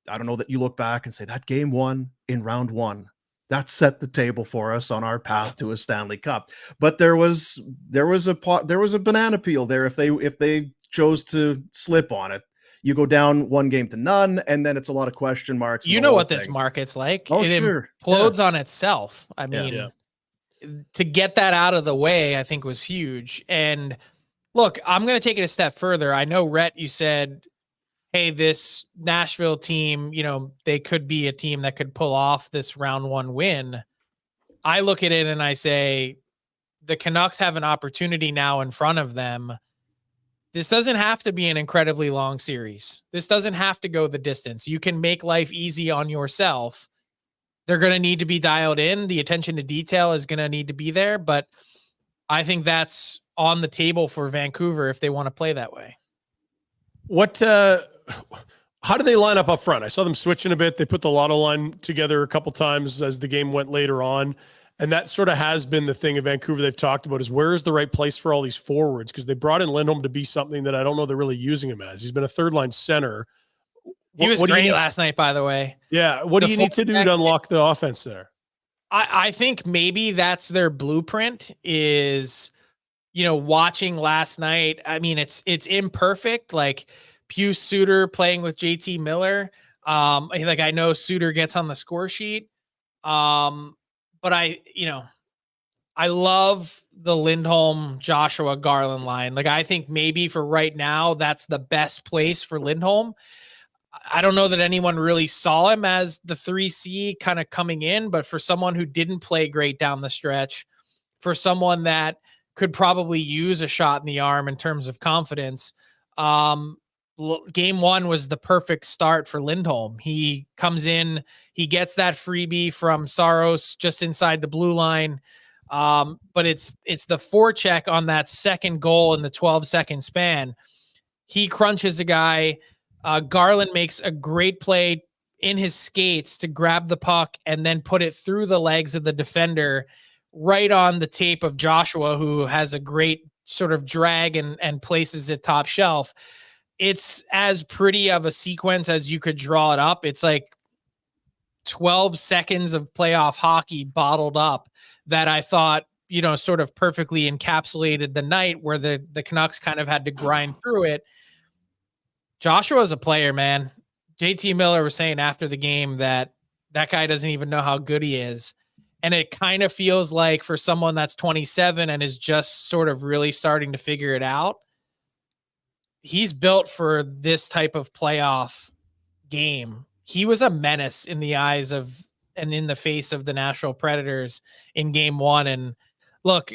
I don't know that you look back and say that game 1 in round 1, that set the table for us on our path to a Stanley Cup. But there was a banana peel there if they chose to slip on it. You go down 1-0, and then it's a lot of question marks. You know what this market's like. Oh, it sure. implodes on itself. I mean, to get that out of the way, I think was huge. And look, I'm going to take it a step further. I know, Rhett, you said, hey, this Nashville team, they could be a team that could pull off this round 1 win. I look at it and I say, the Canucks have an opportunity now in front of them. This doesn't have to be an incredibly long series. This doesn't have to go the distance. You can make life easy on yourself. They're going to need to be dialed in. The attention to detail is going to need to be there, but I think that's on the table for Vancouver if they want to play that way. How do they line up front? I saw them switching a bit. They put the Lotto line together a couple times as the game went later on. And that sort of has been the thing in Vancouver they've talked about, is where is the right place for all these forwards? Because they brought in Lindholm to be something that I don't know they're really using him as. He's been a third-line center. He was great last night, by the way. Yeah. What do you need to do to unlock the offense there? I think maybe that's their blueprint is, watching last night. I mean, it's imperfect. Like Pius Suter playing with JT Miller. I know Suter gets on the score sheet. But I love the Lindholm, Joshua, Garland line. Like, I think maybe for right now, that's the best place for Lindholm. I don't know that anyone really saw him as the 3C kind of coming in, but for someone who didn't play great down the stretch, for someone that could probably use a shot in the arm in terms of confidence, game 1 was the perfect start for Lindholm. He comes in, he gets that freebie from Saros just inside the blue line. But it's the forecheck on that second goal in the 12-second span. He crunches a guy. Garland makes a great play in his skates to grab the puck and then put it through the legs of the defender right on the tape of Joshua, who has a great sort of drag and places it top shelf. It's as pretty of a sequence as you could draw it up. It's like 12 seconds of playoff hockey bottled up that I thought, sort of perfectly encapsulated the night where the Canucks kind of had to grind through it. Joshua's a player, man. JT Miller was saying after the game that guy doesn't even know how good he is. And it kind of feels like for someone that's 27 and is just sort of really starting to figure it out, he's built for this type of playoff game. He was a menace in the eyes of and in the face of the Nashville Predators in game 1. And look,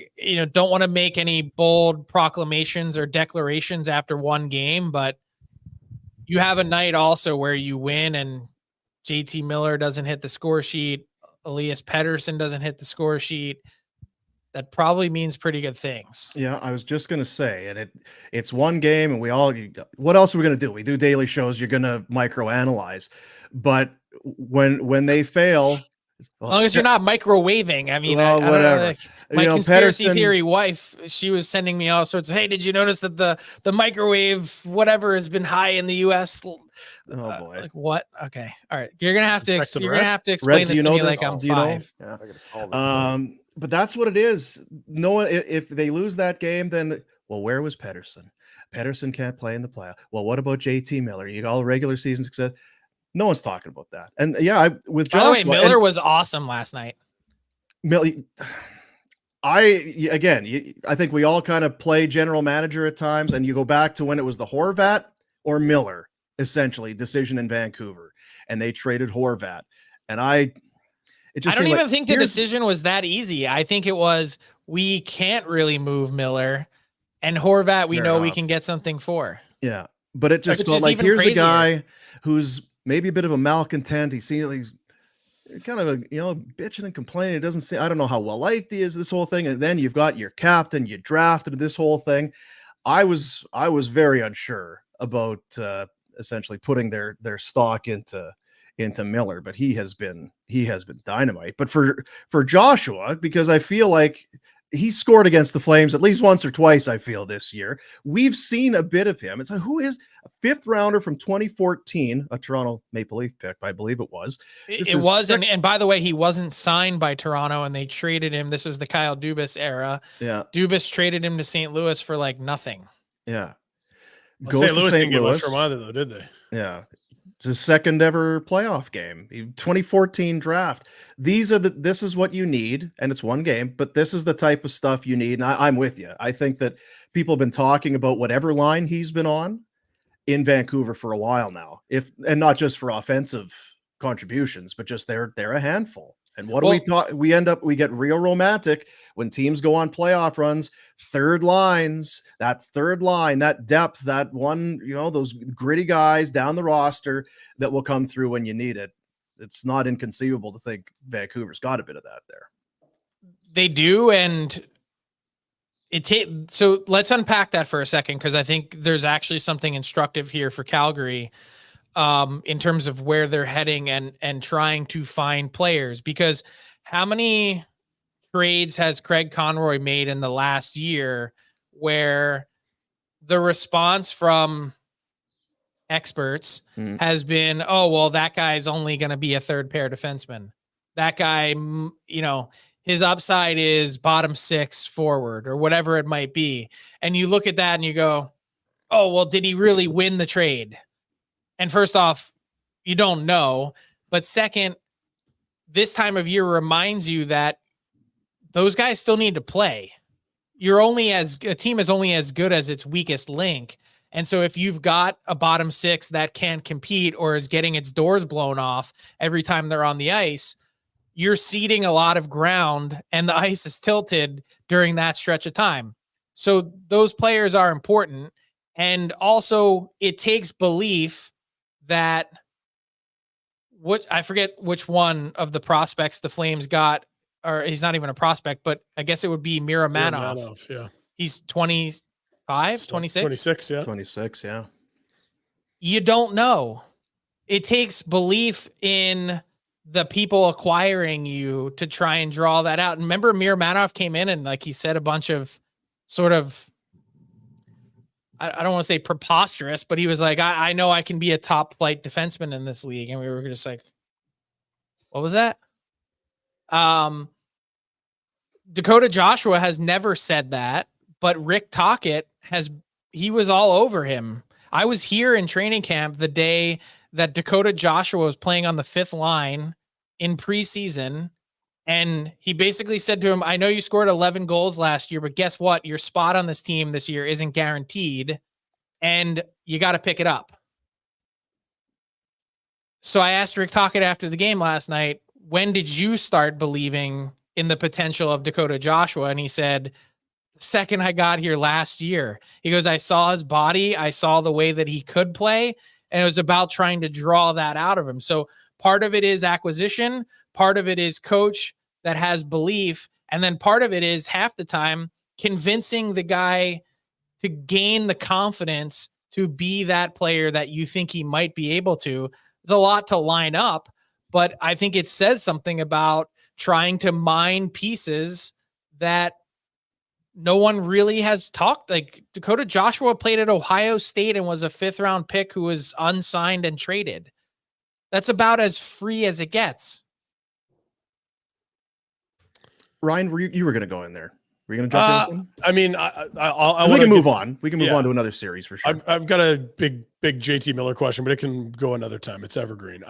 don't want to make any bold proclamations or declarations after one game, but you have a night also where you win and JT Miller doesn't hit the score sheet. Elias Pettersson doesn't hit the score sheet. That probably means pretty good things. Yeah, I was just gonna say, and it's one game, and what else are we gonna do? We do daily shows. You're gonna microanalyze, but when they fail, As long as you're not microwaving. I mean, well, I don't know, whatever. like, my conspiracy Pettersson- theory wife, she was sending me all sorts of, hey, did you notice that the microwave whatever has been high in the US? Oh boy. Like what? Okay. All right. You're gonna have to Respect to you're Rhett. gonna have to explain Rhett, do this you to know me like this? I'm Do you know? 5. Yeah. I gotta call this. But that's what it is. No one, if they lose that game, then well, where was Pettersson? Pettersson can't play in the playoff. Well, what about JT Miller? You got all regular season success. No one's talking about that. And yeah, with By the way, Joshua, Miller was awesome last night. I think we all kind of play general manager at times, and you go back to when it was the Horvat or Miller, essentially, decision in Vancouver, and they traded Horvat. And I don't even think the here's- decision was that easy. I think it was we can't really move Miller, and Horvat we Fair know we enough. can get something for. Yeah, but it just Which felt is like even here's crazier. a guy who's maybe a bit of a malcontent. He's kind of a bitching and complaining. It doesn't seem, I don't know how well liked he is, this whole thing. And then you've got your captain, you drafted this whole thing. I was very unsure about essentially putting their stock into Miller, but he has been dynamite. But for Joshua, because I feel like he scored against the Flames at least once or twice, I feel, this year. We've seen a bit of him. It's like, who is a 5th rounder from 2014, a Toronto Maple Leaf pick, I believe it was. It was, and by the way, he wasn't signed by Toronto, and they traded him. This was the Kyle Dubas era. Yeah. Dubas traded him to St. Louis for like nothing. Yeah. Well, Goes St. to Louis St. didn't get much Louis. from either, though, did they? Yeah. It's his second ever playoff game. 2014 draft. This is what you need, and it's one game, but this is the type of stuff you need. And I'm with you. I think that people have been talking about whatever line he's been on in Vancouver for a while now. And not just for offensive contributions, but just they're a handful. And what do we talk? We get real romantic when teams go on playoff runs. Third lines, that third line, that depth, that one, those gritty guys down the roster that will come through when you need it. It's not inconceivable to think Vancouver's got a bit of that there. They do, and so let's unpack that for a second, because I think there's actually something instructive here for Calgary in terms of where they're heading and trying to find players. Because how many trades has Craig Conroy made in the last year where the response from experts has been, oh, well, that guy's only going to be a third pair defenseman. That guy, his upside is bottom 6 forward or whatever it might be. And you look at that and you go, oh, well, did he really win the trade? And first off, you don't know. But second, this time of year reminds you that those guys still need to play. A team is only as good as its weakest link. And so if you've got a bottom 6 that can't compete or is getting its doors blown off every time they're on the ice, you're ceding a lot of ground and the ice is tilted during that stretch of time. So those players are important. And also it takes belief that I forget which one of the prospects the Flames got, or he's not even a prospect, but I guess it would be Miramanov. Yeah. He's 25, 26? 26, yeah. 26, yeah. You don't know. It takes belief in the people acquiring you to try and draw that out. And remember, Miramanov came in and he said a bunch of sort of, I don't want to say preposterous, but he was like, I know I can be a top flight defenseman in this league. And we were just like, what was that? Dakota Joshua has never said that, but Rick Tocchet he was all over him. I was here in training camp the day that Dakota Joshua was playing on the 5th line in preseason. And he basically said to him, I know you scored 11 goals last year, but guess what? Your spot on this team this year isn't guaranteed, and you got to pick it up. So I asked Rick Tocchet after the game last night, when did you start believing in the potential of Dakota Joshua. And he said, the second I got here last year, he goes, I saw his body. I saw the way that he could play. And it was about trying to draw that out of him. So part of it is acquisition. Part of it is coach that has belief. And then part of it is half the time convincing the guy to gain the confidence to be that player that you think he might be able to. There's a lot to line up, but I think it says something about trying to mine pieces that no one really has talked. Like Dakota Joshua played at Ohio State and was a 5th round pick who was unsigned and traded. That's about as free as it gets. Ryan, you were going to go in there. Were you going to jump in? I mean, We can move on. We can move on to another series for sure. I've got a big JT Miller question, but it can go another time. It's evergreen.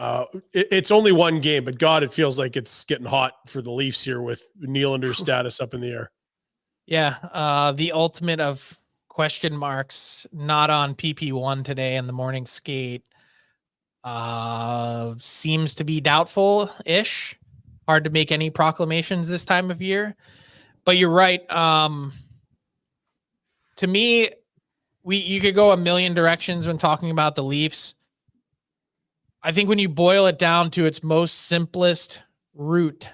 It's only one game, but God, it feels like it's getting hot for the Leafs here with Nylander's status up in the air. Yeah, the ultimate of question marks, not on PP1 today in the morning skate. Seems to be doubtful-ish. Hard to make any proclamations this time of year. But you're right. To me, you could go a million directions when talking about the Leafs. I think when you boil it down to its most simplest root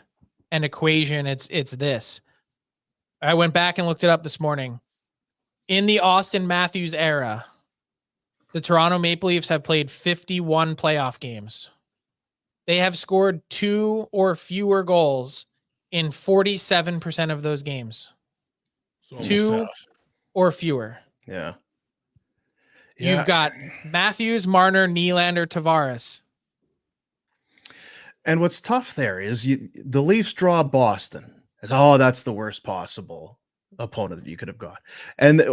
and equation, it's this. I went back and looked it up this morning. In the Austin Matthews era, the Toronto Maple Leafs have played 51 playoff games. They have scored 2 or fewer goals in 47% of those games. 2 or fewer. Yeah. You've got Matthews, Marner, Nylander, Tavares. And what's tough there is the Leafs draw Boston. Oh, that's the worst possible opponent that you could have got.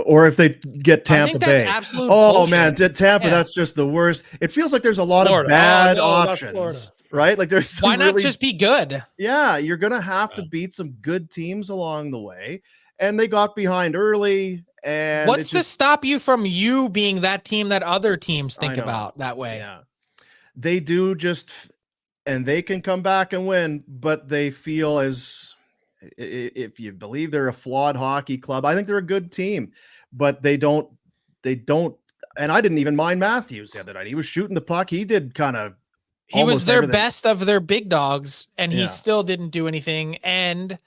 Or if they get Tampa Bay. Absolute bullshit. Man, Tampa, that's just the worst. It feels like there's a lot of bad options. Right? Like there's why not just be good? Yeah, you're gonna have to beat some good teams along the way. And they got behind early. And what's to stop you from being that team that other teams think about that way? Yeah. They do and they can come back and win, but they feel as if you believe they're a flawed hockey club. I think they're a good team, but they don't, and I didn't even mind Matthews the other night. He was shooting the puck. He did he was their best of their big dogs, and he still didn't do anything. And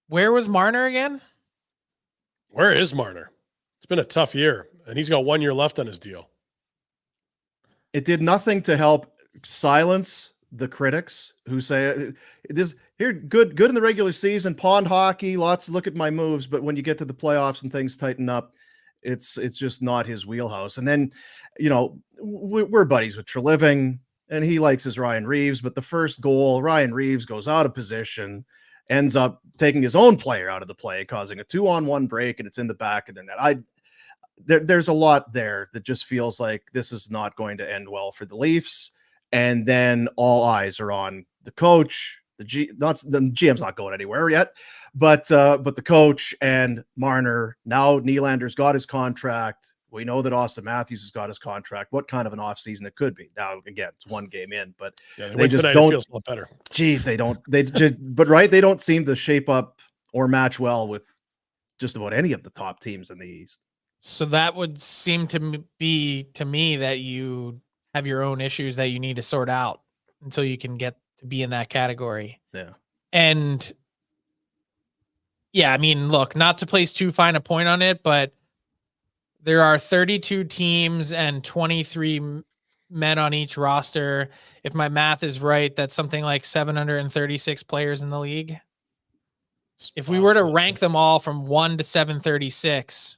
where was Marner again? Where is Marner? It's been a tough year, and he's got 1 year left on his deal. It did nothing to help silence the critics who say this here good in the regular season, pond hockey, lots look at my moves, but when you get to the playoffs and things tighten up, it's just not his wheelhouse. And then, we're buddies with Treliving, and he likes his Ryan Reeves, but the first goal, Ryan Reeves goes out of position, ends up taking his own player out of the play, causing a 2-on-1 break, and it's in the back of their net. There's a lot there that just feels like this is not going to end well for the Leafs. And then all eyes are on the coach, the GM's not going anywhere yet, but the coach and Marner. Now Nylander's got his contract. We know that Austin Matthews has got his contract. What kind of an offseason it could be. Now, again, it's one game in, but they just don't. It feels a lot better. Geez, they don't. They just, but right, they don't seem to shape up or match well with just about any of the top teams in the East. So that would seem to be to me that you have your own issues that you need to sort out until you can get to be in that category. Yeah. And yeah, I mean, look, not to place too fine a point on it, but there are 32 teams and 23 men on each roster. If my math is right, that's something like 736 players in the league. If we were to rank them all from 1 to 736,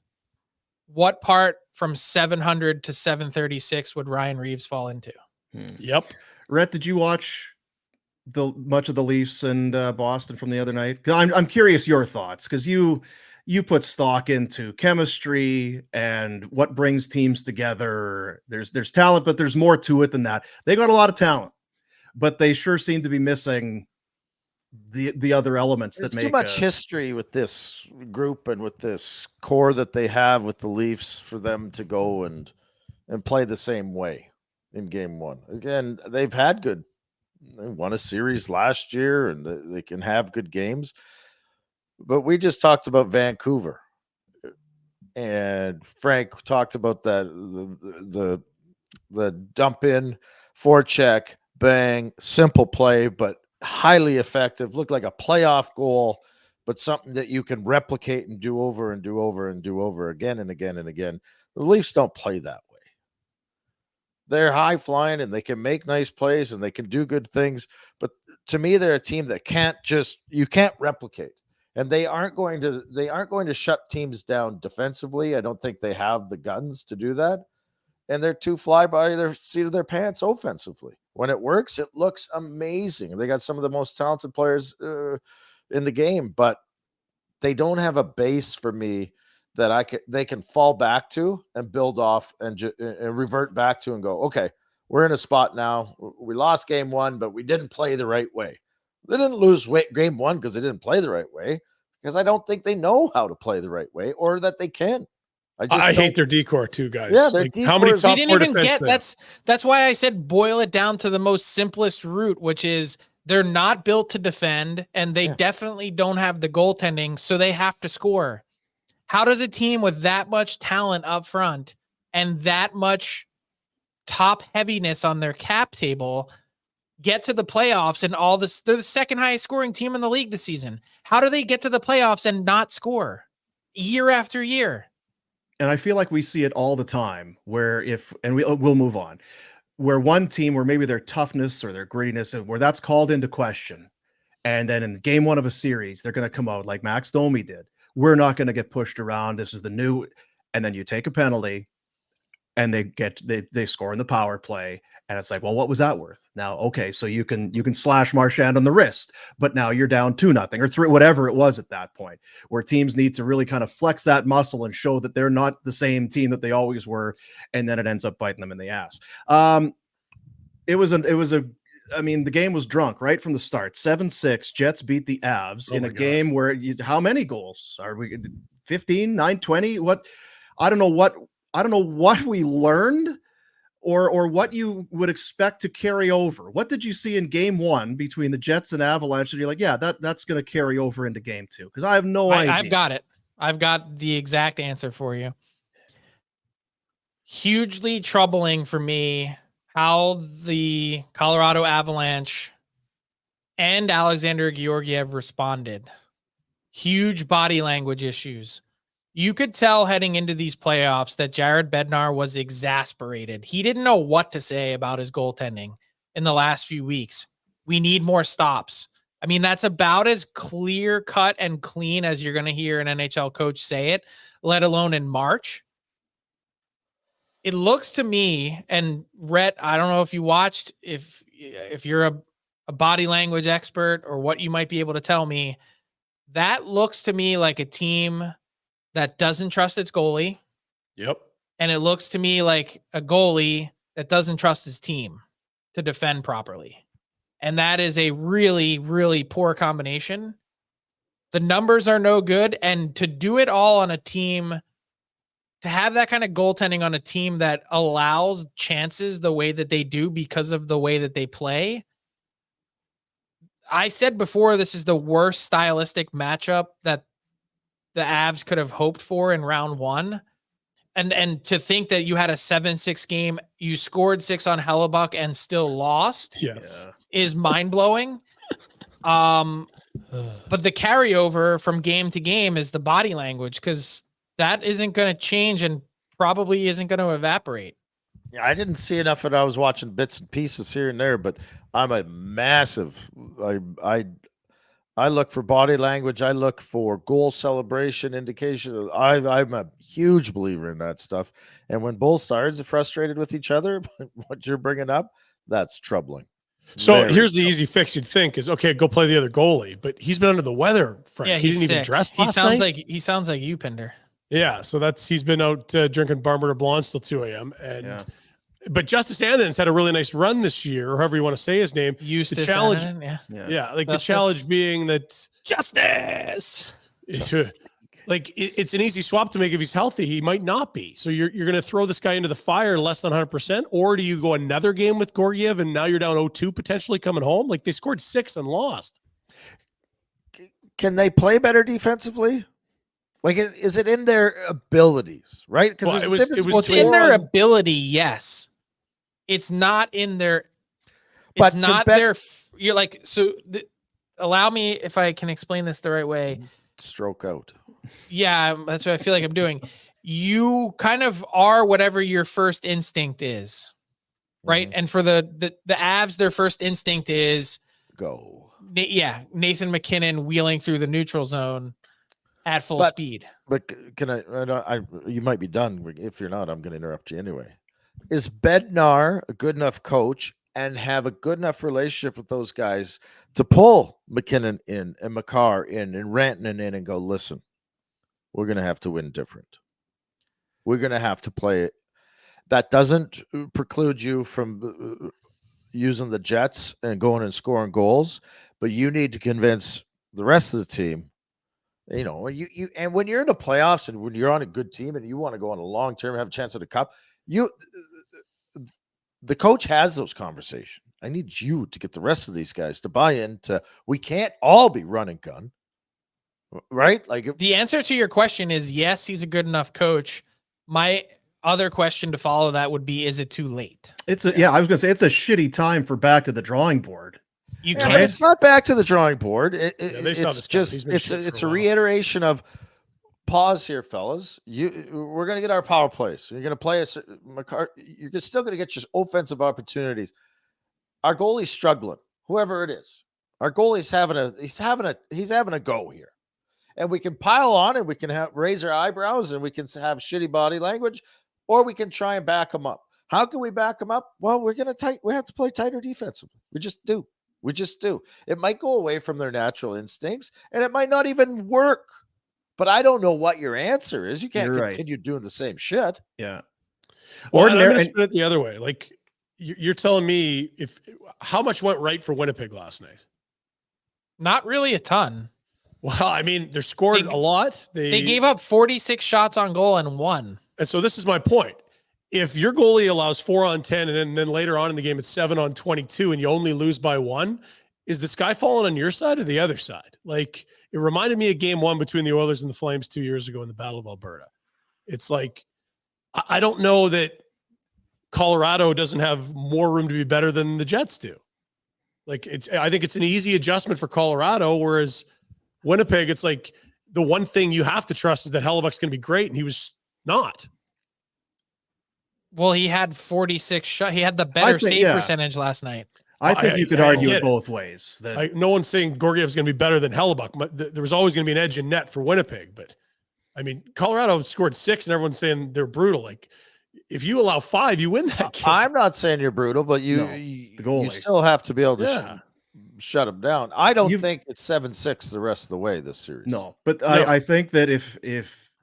what part from 700 to 736 would Ryan Reeves fall into? Yep. Rhett, did you watch much of the Leafs and Boston from the other night? 'Cause I'm curious your thoughts, because you put stock into chemistry and what brings teams together. There's talent, but there's more to it than that. They got a lot of talent, but they sure seem to be missing the other elements that make too much history with this group and with this core that they have with the Leafs for them to go and play the same way in game one. Again, they've had good They won a series last year, and they can have good games. But we just talked about Vancouver, and Frank talked about that the dump in, forecheck, bang, simple play, but highly effective. Looked like a playoff goal, but something that you can replicate and do over and do over and do over again and again and again. The Leafs don't play that way. They're high flying and they can make nice plays and they can do good things. But to me, they're a team that you can't replicate. And they aren't going to shut teams down defensively. I don't think they have the guns to do that. And they're too fly by their seat of their pants offensively. When it works, it looks amazing. They got some of the most talented players in the game, but they don't have a base for me that they can fall back to and build off and revert back to and go, okay, we're in a spot now. We lost game 1, but we didn't play the right way. They didn't lose game 1 because they didn't play the right way, because I don't think they know how to play the right way or that they can. I hate their decor too, guys. Yeah, their like, how many decor is- top We didn't four even defense get that's why I said boil it down to the most simplest route, which is they're not built to defend and they definitely don't have the goaltending, so they have to score. How does a team with that much talent up front and that much top heaviness on their cap table get to the playoffs and all this? They're the second highest scoring team in the league this season. How do they get to the playoffs and not score year after year? And I feel like we see it all the time where we'll move on, where one team, where maybe their toughness or their grittiness, where that's called into question. And then in game 1 of a series, they're going to come out like Max Domi did. We're not going to get pushed around. This is the new, and then you take a penalty and they score in the power play. And it's like, well, what was that worth? Now, okay, so you can slash Marchand on the wrist, but now you're down 2-0 or 3, whatever it was at that point, where teams need to really kind of flex that muscle and show that they're not the same team that they always were, and then it ends up biting them in the ass. The game was drunk right from the start. 7-6, Jets beat the Avs in a game where how many goals are we? 15, 9, 20? What? I don't know what we learned or what you would expect to carry over. What did you see in game 1 between the Jets and Avalanche? And you're like, yeah, that's going to carry over into game 2. Because I have no idea. I've got it. I've got the exact answer for you. Hugely troubling for me how the Colorado Avalanche and Alexander Georgiev responded. Huge body language issues. You could tell heading into these playoffs that Jared Bednar was exasperated. He didn't know what to say about his goaltending in the last few weeks. We need more stops. I mean, that's about as clear cut and clean as you're going to hear an NHL coach say it, let alone in March. It looks to me, and Rhett, I don't know if you watched, if you're a body language expert or what you might be able to tell me, that looks to me like a team that doesn't trust its goalie. Yep. And it looks to me like a goalie that doesn't trust his team to defend properly. And that is a really, really poor combination. The numbers are no good. And to do it all on a team, to have that kind of goaltending on a team that allows chances the way that they do because of the way that they play. I said before, this is the worst stylistic matchup that the Avs could have hoped for in round 1. And to think that you had a 7-6 game, you scored 6 on Hellebuck and still lost is mind-blowing. But the carryover from game to game is the body language, because that isn't going to change and probably isn't going to evaporate. Yeah, I didn't see enough of it. I was watching bits and pieces here and there, but I'm a massive I look for body language. I look for goal celebration indication. I'm a huge believer in that stuff. And when both sides are frustrated with each other, what you're bringing up, that's troubling. So Very here's the troubling. easy fix you'd think is, okay, go play the other goalie. But he's been under the weather, Frank. Yeah, he he's didn't even sick. dress He last sounds night. like he sounds like you, Pinder. Yeah, so he's been out drinking Barnburner Blonde till 2 a.m. But Justice Anandon's had a really nice run this year, or however you want to say his name. Eustace the challenge, Anandon, yeah, like the challenge being that Justice. like it's an easy swap to make if he's healthy. He might not be. So you're going to throw this guy into the fire less than 100%, or do you go another game with Georgiev and now you're down 0-2 potentially coming home? Like they scored 6 and lost. Can they play better defensively? Like, is it in their abilities, right? Because Well, it was in their ability, yes. It's not in their. It's But not their. You're like so. Allow me if I can explain this the right way. Stroke out. Yeah, that's what I feel like I'm doing. You kind of are whatever your first instinct is, right? And for the Avs, their first instinct is go. Nathan McKinnon wheeling through the neutral zone at full speed. But can I you might be done. If you're not, I'm going to interrupt you anyway. Is Bednar a good enough coach and have a good enough relationship with those guys to pull McKinnon in and McCarr in and Rantanen in and go, listen, we're going to have to win different. We're going to have to play it. That doesn't preclude you from using the Jets and going and scoring goals, but you need to convince the rest of the team. You know, you and when you're in the playoffs and when you're on a good team and you want to go on a long term, have a chance at the cup, the coach has those conversations. I need you to get the rest of these guys to buy into. We can't all be run and gun, right? Like the answer to your question is yes, he's a good enough coach. My other question to follow that would be: is it too late? I was going to say it's a shitty time for back to the drawing board. You but can't. it's not back to the drawing board. It's just it's a reiteration of pause here, fellas. We're going to get our power plays. You're going to play us. You're still going to get your offensive opportunities. Our goalie's struggling. Whoever it is, our goalie's he's having a go here, and we can pile on and we can raise our eyebrows and we can have shitty body language, or we can try and back them up. How can we back them up? Well, we have to play tighter defensively. We just do. It might go away from their natural instincts, and it might not even work. But I don't know what your answer is. You can't continue doing the same shit. Yeah. Well, I'm going to spin it the other way. Like you're telling me how much went right for Winnipeg last night? Not really a ton. Well, I mean, they scored a lot. They gave up 46 shots on goal and won. And so this is my point. If your goalie allows 4 on 10 and then later on in the game it's 7 on 22 and you only lose by 1, is the sky falling on your side or the other side? Like it reminded me of game 1 between the Oilers and the Flames 2 years ago in the Battle of Alberta. It's like, I don't know that Colorado doesn't have more room to be better than the Jets do. Like I think it's an easy adjustment for Colorado, whereas Winnipeg, it's like the one thing you have to trust is that Hellebuck's going to be great, and he was not. Well, he had 46 shots. He had the better save percentage last night. I think you could argue it both ways. No one's saying Georgiev's going to be better than Hellebuck. There was always going to be an edge in net for Winnipeg. But, I mean, Colorado scored 6, and everyone's saying they're brutal. Like, if you allow 5, you win that game. I'm not saying you're brutal, but you still have to be able to shut them down. I don't think it's 7-6 the rest of the way this series. No, but I think that if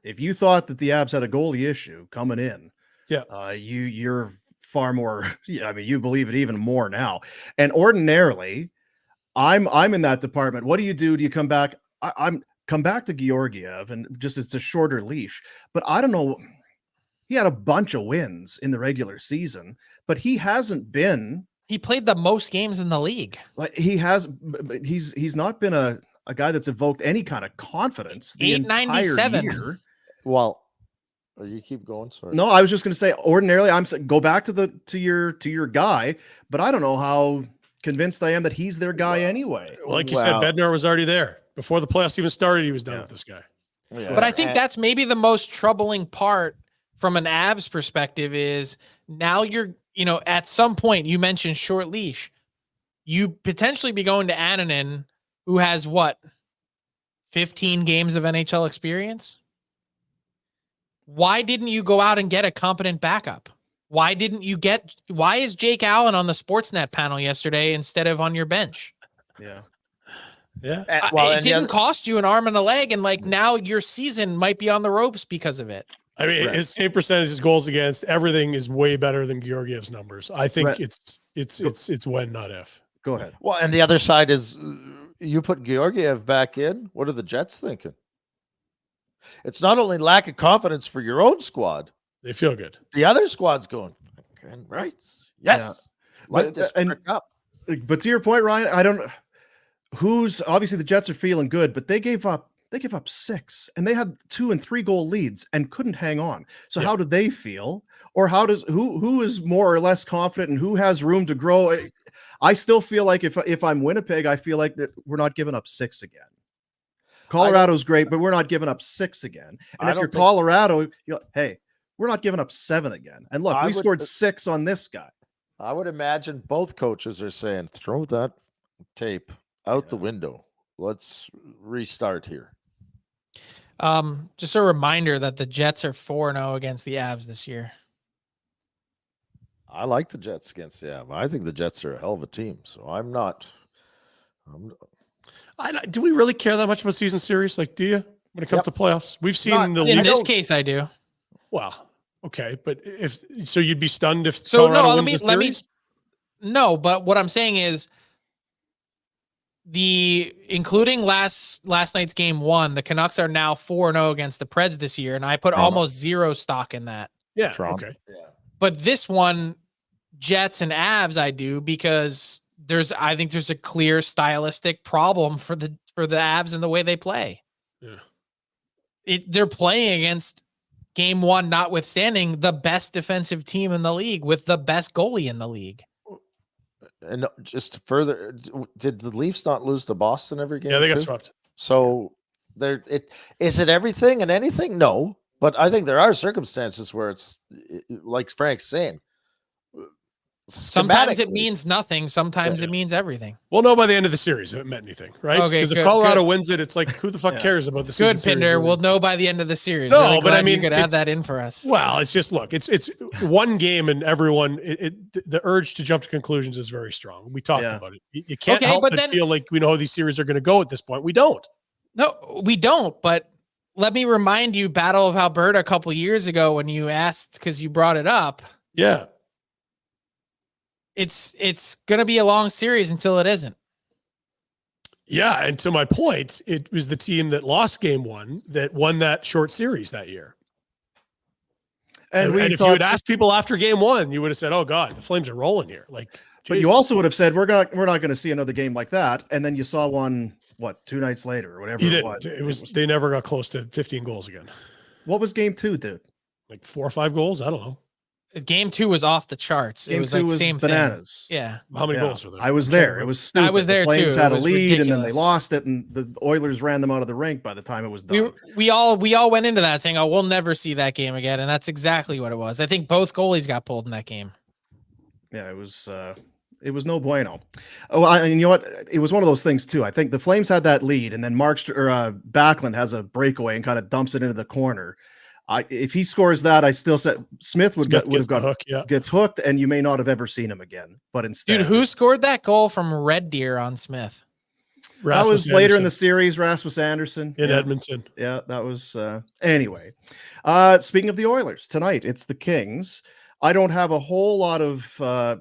you thought that the Avs had a goalie issue coming in, you're far more. I mean, you believe it even more now. And ordinarily, I'm in that department. What do you do? Do you come back? I'm come back to Georgiev, and just it's a shorter leash. But I don't know. He had a bunch of wins in the regular season, but he hasn't been. He played the most games in the league. Like he's not been a guy that's evoked any kind of confidence the entire year. Well, you keep going. Sorry. No, I was just going to say. Ordinarily, I'm saying go back to your guy, but I don't know how convinced I am that he's their guy anyway. Well, like you said, Bednar was already there before the playoffs even started. He was done with this guy. Yeah. But I think that's maybe the most troubling part from an Avs perspective is now you're, at some point you mentioned short leash. You potentially be going to Annunen, who has 15 games of NHL experience. Why didn't you go out and get a competent backup? Why is Jake Allen on the Sportsnet panel yesterday instead of on your bench? Yeah. Yeah. It didn't cost you an arm and a leg. And now your season might be on the ropes because of it. I mean, his save percentage, his goals against, everything is way better than Georgiev's numbers. I think it's when, not if. Go ahead. Well, and the other side is you put Georgiev back in. What are the Jets thinking? It's not only lack of confidence for your own squad. They feel good. The other squad's going, right? Yes. Light But, this and- prick up. But to your point, Ryan, I don't. Who's obviously the Jets are feeling good, but they gave up 6, and they had 2 and 3 goal leads and couldn't hang on. So how do they feel? Or how does who is more or less confident and who has room to grow? I still feel like if I'm Winnipeg, I feel like that we're not giving up 6 again. Colorado's great, but we're not giving up 6 again. And if you're Colorado, you're like, hey, we're not giving up 7 again. And look, we scored 6 on this guy. I would imagine both coaches are saying, throw that tape out the window. Let's restart here. Just a reminder that the Jets are 4-0 against the Avs this year. I like the Jets against the Avs. I think the Jets are a hell of a team. So I'm not. Do we really care that much about season series? Like, do you? When it comes to playoffs, we've seen the In Leafs. this case, I do. Well, okay, but if so, you'd be stunned if So Colorado no, wins the let me. series? No, but what I'm saying is, including last night's game 1, the Canucks are now 4-0 against the Preds this year, and I put almost 0 stock in that. Yeah, Trump. okay. But this one, Jets and Avs, I do, because I think there's a clear stylistic problem for the Avs and the way they play. Yeah. They're playing against, game 1 notwithstanding, the best defensive team in the league with the best goalie in the league. And just further, did the Leafs not lose to Boston every game? Yeah, they got too? swept. So is it everything and anything? No, but I think there are circumstances where it's like Frank's saying. Sometimes it schematically- means nothing. Sometimes it means everything. We'll know by the end of the series if it meant anything, right? Okay, Because if good, Colorado good. wins it, it's like, who the fuck cares about the Good, season series? Pinder. We'll know by the end of the series. No, Really but I glad mean, you could add it's- that in for us. Well, it's just look, it's one game, and everyone, the urge to jump to conclusions is very strong. We talked about it. You can't Okay, help but but then- feel like we know how these series are going to go at this point. We don't. No, we don't. But let me remind you, Battle of Alberta a couple years ago, when you asked, because you brought it up. Yeah. It's going to be a long series until it isn't. Yeah, and to my point, it was the team that lost game 1 that won that short series that year. And if you had asked people after game 1, you would have said, "Oh God, the Flames are rolling here." Like, But you also would have said we're not going to see another game like that, and then you saw one 2 nights later or whatever you it didn't. was. It was they never got close to 15 goals again. What was game 2, dude? Like 4 or 5 goals. I don't know. Game 2 was off the charts. Game It was 2 like was same bananas. thing. Yeah. How many Yeah. goals were there? I was there. It was stupid. I was there the Flames too. had It a was lead, and then they ridiculous. lost it, and the Oilers ran them out of the rink by the time it was done. We all went into that saying, "Oh, we'll never see that game again," and that's exactly what it was. I think both goalies got pulled in that game. Yeah, it was no bueno. Oh, and you know what? It was one of those things too. I think the Flames had that lead, and then Backlund has a breakaway and kind of dumps it into the corner. If he scores that, I still said Smith would have got hook. Yeah, gets hooked, and you may not have ever seen him again. But instead, Dude, who scored that goal from Red Deer on Smith? that was later in the series. Rasmus Anderson in Edmonton. Yeah, that was anyway. Speaking of the Oilers tonight, it's the Kings. I don't have a whole lot of.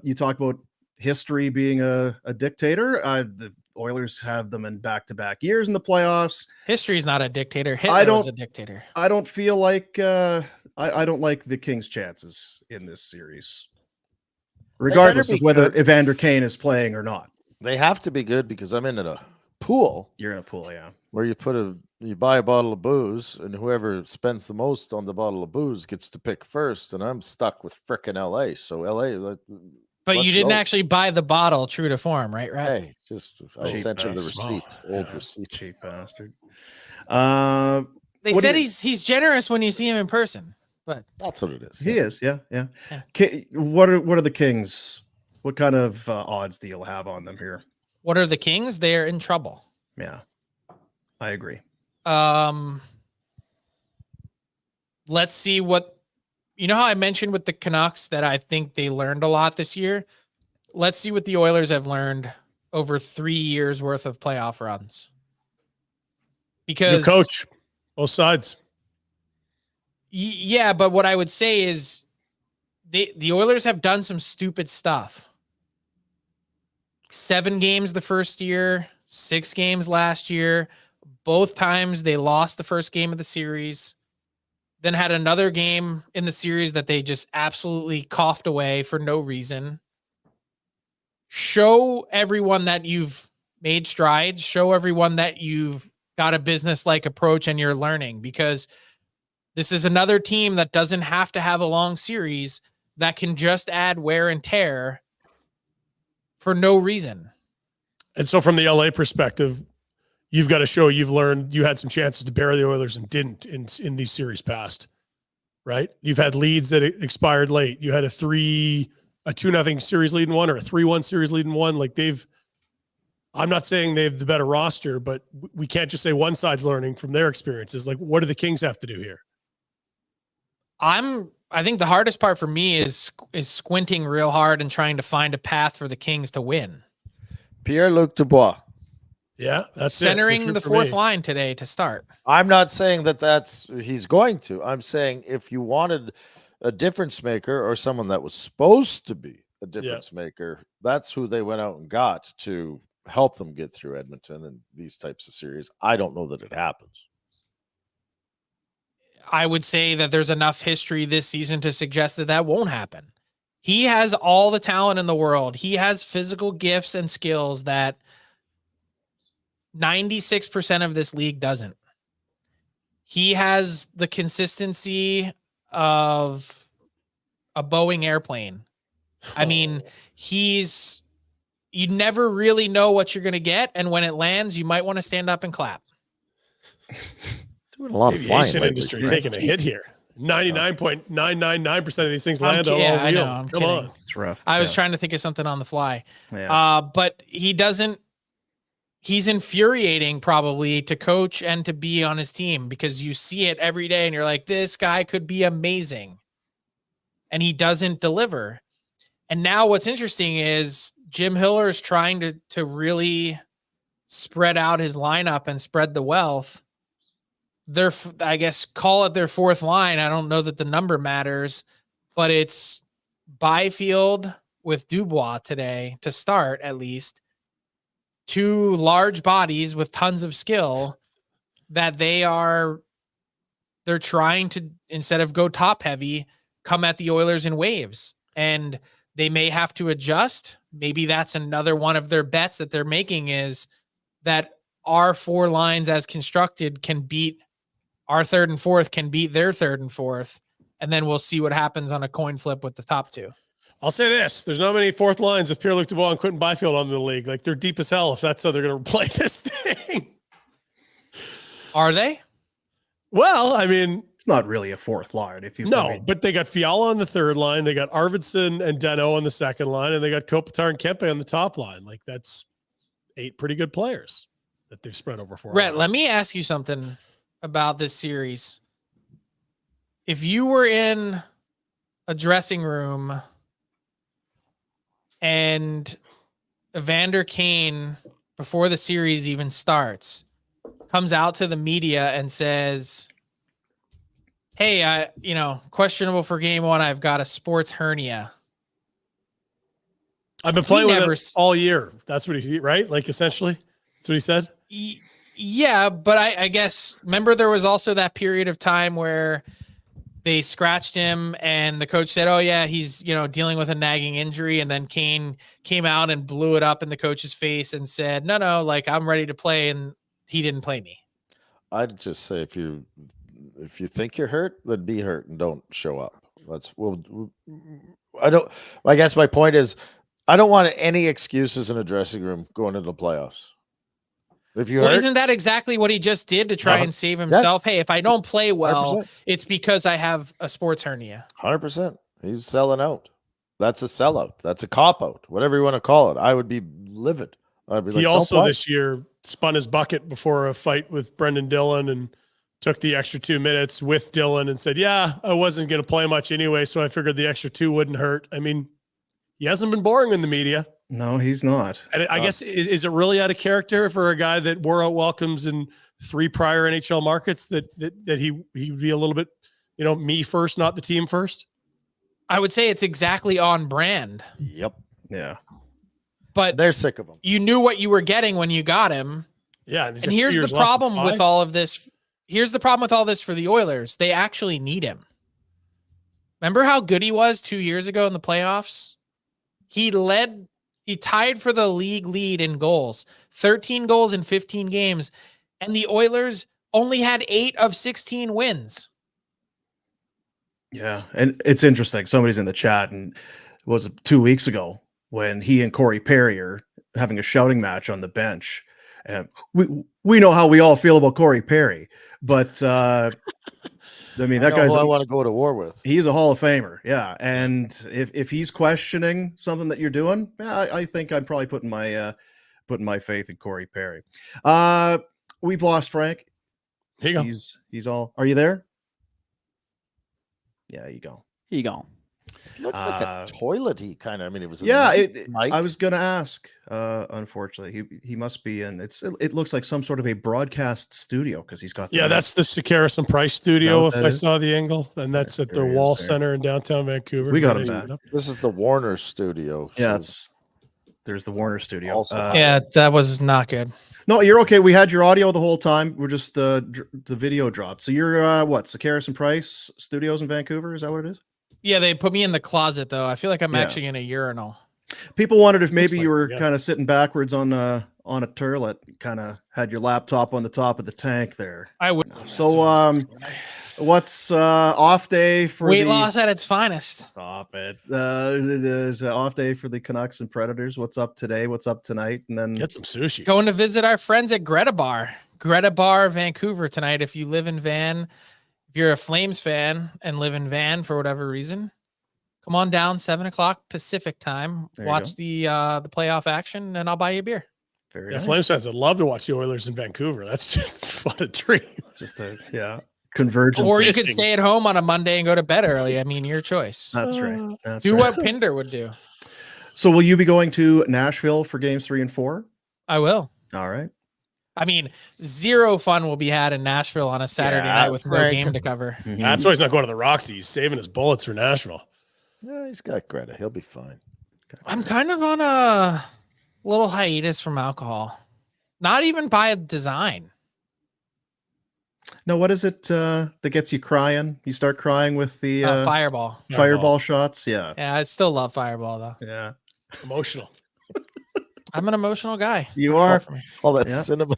You talk about history being a dictator. The Oilers have them in back-to-back years in the playoffs. History's not a dictator. Hitler was a dictator. I don't feel like I don't like the Kings' chances in this series, regardless of whether Evander Kane is playing or not. They have to be good because I'm in a pool. You're in a pool, yeah. Where you buy a bottle of booze, and whoever spends the most on the bottle of booze gets to pick first, and I'm stuck with frickin' LA. So LA. But you didn't actually buy the bottle, true to form, right? Hey, I Cheap sent you the bastard. receipt. Old receipt. Cheap bastard. They said he's generous when you see him in person, but that's what it is. He is, yeah. What are the Kings? What kind of odds do you have on them here? What are the Kings? They are in trouble. Yeah, I agree. Let's see what. You know how I mentioned with the Canucks that I think they learned a lot this year? Let's see what the Oilers have learned over 3 years worth of playoff runs. Because New coach, both sides. Yeah, but what I would say is the Oilers have done some stupid stuff. 7 games the first year, 6 games last year, Both times they lost the first game of the series, then had another game in the series that they just absolutely coughed away for no reason. Show everyone that you've made strides. Show everyone that you've got a business-like approach and you're learning, because this is another team that doesn't have to have a long series, that can just add wear and tear for no reason. And so from the LA perspective, you've got to show you've learned. You had some chances to bury the Oilers and didn't in these series past, right? You've had leads that expired late. You had a 2-0 series lead in one, or a 3-1 series lead in one. Like I'm not saying they have the better roster, but we can't just say one side's learning from their experiences. Like, what do the Kings have to do here? I think the hardest part for me is squinting real hard and trying to find a path for the Kings to win. Pierre-Luc Dubois. Yeah, that's centering the fourth line today to start. I'm not saying that's he's going to. I'm saying if you wanted a difference maker or someone that was supposed to be a difference maker, that's who they went out and got to help them get through Edmonton and these types of series. I don't know that it happens. I would say that there's enough history this season to suggest that won't happen. He has all the talent in the world. He has physical gifts and skills that 96% of this league doesn't. He has the consistency of a Boeing airplane. I mean, you never really know what you're going to get. And when it lands, you might want to stand up and clap. Doing a lot of flying industry taking a hit here. 99.999% of these things land on all I know, wheels. I'm Come kidding. on. It's rough. I was trying to think of something on the fly. Yeah. But he's infuriating probably to coach and to be on his team, because you see it every day and you're like, this guy could be amazing. And he doesn't deliver. And now what's interesting is Jim Hiller is trying to really spread out his lineup and spread the wealth. I guess, call it their fourth line. I don't know that the number matters, but it's Byfield with Dubois today to start, at least. Two large bodies with tons of skill that they're trying to, instead of go top heavy, come at the Oilers in waves. And they may have to adjust. Maybe that's another one of their bets that they're making, is that our four lines as constructed can beat our third and fourth, can beat their third and fourth. And then we'll see what happens on a coin flip with the top two. I'll say this. There's not many fourth lines with Pierre-Luc Dubois and Quentin Byfield on the league. Like, they're deep as hell if that's how they're going to play this thing. Are they? Well, I mean, it's not really a fourth line. But they got Fiala on the third line. They got Arvidsson and Deno on the second line, and they got Kopitar and Kempe on the top line. Like, that's 8 pretty good players that they've spread over 4 Rhett, let me ask you something about this series. If you were in a dressing room and Evander Kane, before the series even starts, comes out to the media and says, hey, questionable for game 1. I've got a sports hernia. I've been playing with it all year. That's what he, right? Like, essentially, that's what he said. Yeah, but I guess, remember there was also that period of time where they scratched him and the coach said, oh yeah, he's, dealing with a nagging injury. And then Kane came out and blew it up in the coach's face and said, no, like, I'm ready to play. And he didn't play me. I'd just say, if you think you're hurt, then be hurt and don't show up. I guess my point is, I don't want any excuses in a dressing room going into the playoffs. Isn't that exactly what he just did to try and save himself? Yes. Hey, if I don't play well, 100%. It's because I have a sports hernia. 100%. He's selling out. That's a sellout. That's a cop-out. Whatever you want to call it. I would be livid. I'd be he also this year spun his bucket before a fight with Brendan Dillon and took the extra 2 minutes with Dillon and said, yeah, I wasn't going to play much anyway, so I figured the extra 2 wouldn't hurt. I mean, he hasn't been boring in the media. No, he's not. And I guess, is it really out of character for a guy that wore out welcomes in 3 prior NHL markets that he'd be a little bit, me first, not the team first? I would say it's exactly on brand. Yep. Yeah. But they're sick of him. You knew what you were getting when you got him. Yeah, And here's the problem with all of this. Here's the problem with all this for the Oilers. They actually need him. Remember how good he was 2 years ago in the playoffs? He tied for the league lead in goals, 13 goals in 15 games, and the Oilers only had 8 of 16 wins. Yeah, and it's interesting. Somebody's in the chat, and was it 2 weeks ago when he and Corey Perry are having a shouting match on the bench, and we know how we all feel about Corey Perry, but I mean that guy's I want to go to war with. He's a Hall of Famer, yeah. And if he's questioning something that you're doing, I think I'm probably putting my faith in Corey Perry. We've lost Frank. Here you go. He's all. Are you there? Yeah, you go. Here you go. It looked like a toilet-y kind of. I mean, it was. I was gonna ask. Unfortunately, he must be in. It looks like some sort of a broadcast studio because he's got. That's the Sakaris and Price studio. If I saw the angle, and that's at the Wall Center in downtown Vancouver. We got him back. This is the Warner studio. Yeah, there's the Warner studio. Also, yeah, that was not good. No, you're okay. We had your audio the whole time. We're just the video dropped. So you're what? Sakaris and Price Studios in Vancouver? Is that what it is? Yeah, they put me in the closet though. I feel like I'm actually in a urinal. People wondered if maybe you were kind of sitting backwards on a toilet, kind of had your laptop on the top of the tank there. I would. So what's off day for weight loss at its finest? Stop it. There's an off day for the Canucks and Predators. What's up today? What's up tonight? And then get some sushi. Going to visit our friends at Greta Bar, Vancouver tonight. If you live in Van, if you're a Flames fan and live in Van for whatever reason, come on down 7:00 Pacific time. Watch the playoff action, and I'll buy you a beer. Very nice. Flames fans, I'd love to watch the Oilers in Vancouver. That's just what a dream. Just convergence. Or you could stay at home on a Monday and go to bed early. I mean, your choice. That's right. Do what Pinder would do. So will you be going to Nashville for games 3 and 4? I will. All right. I mean, zero fun will be had in Nashville on a Saturday night with no game to cover. Mm-hmm. That's why he's not going to the Roxy. He's saving his bullets for Nashville. Yeah, he's got Greta. He'll be fine. I'm kind of on a little hiatus from alcohol. Not even by design. No, what is it that gets you crying? You start crying with the Fireball shots? Yeah. Yeah, I still love Fireball, though. Yeah. Emotional. I'm an emotional guy. You are. All that cinema.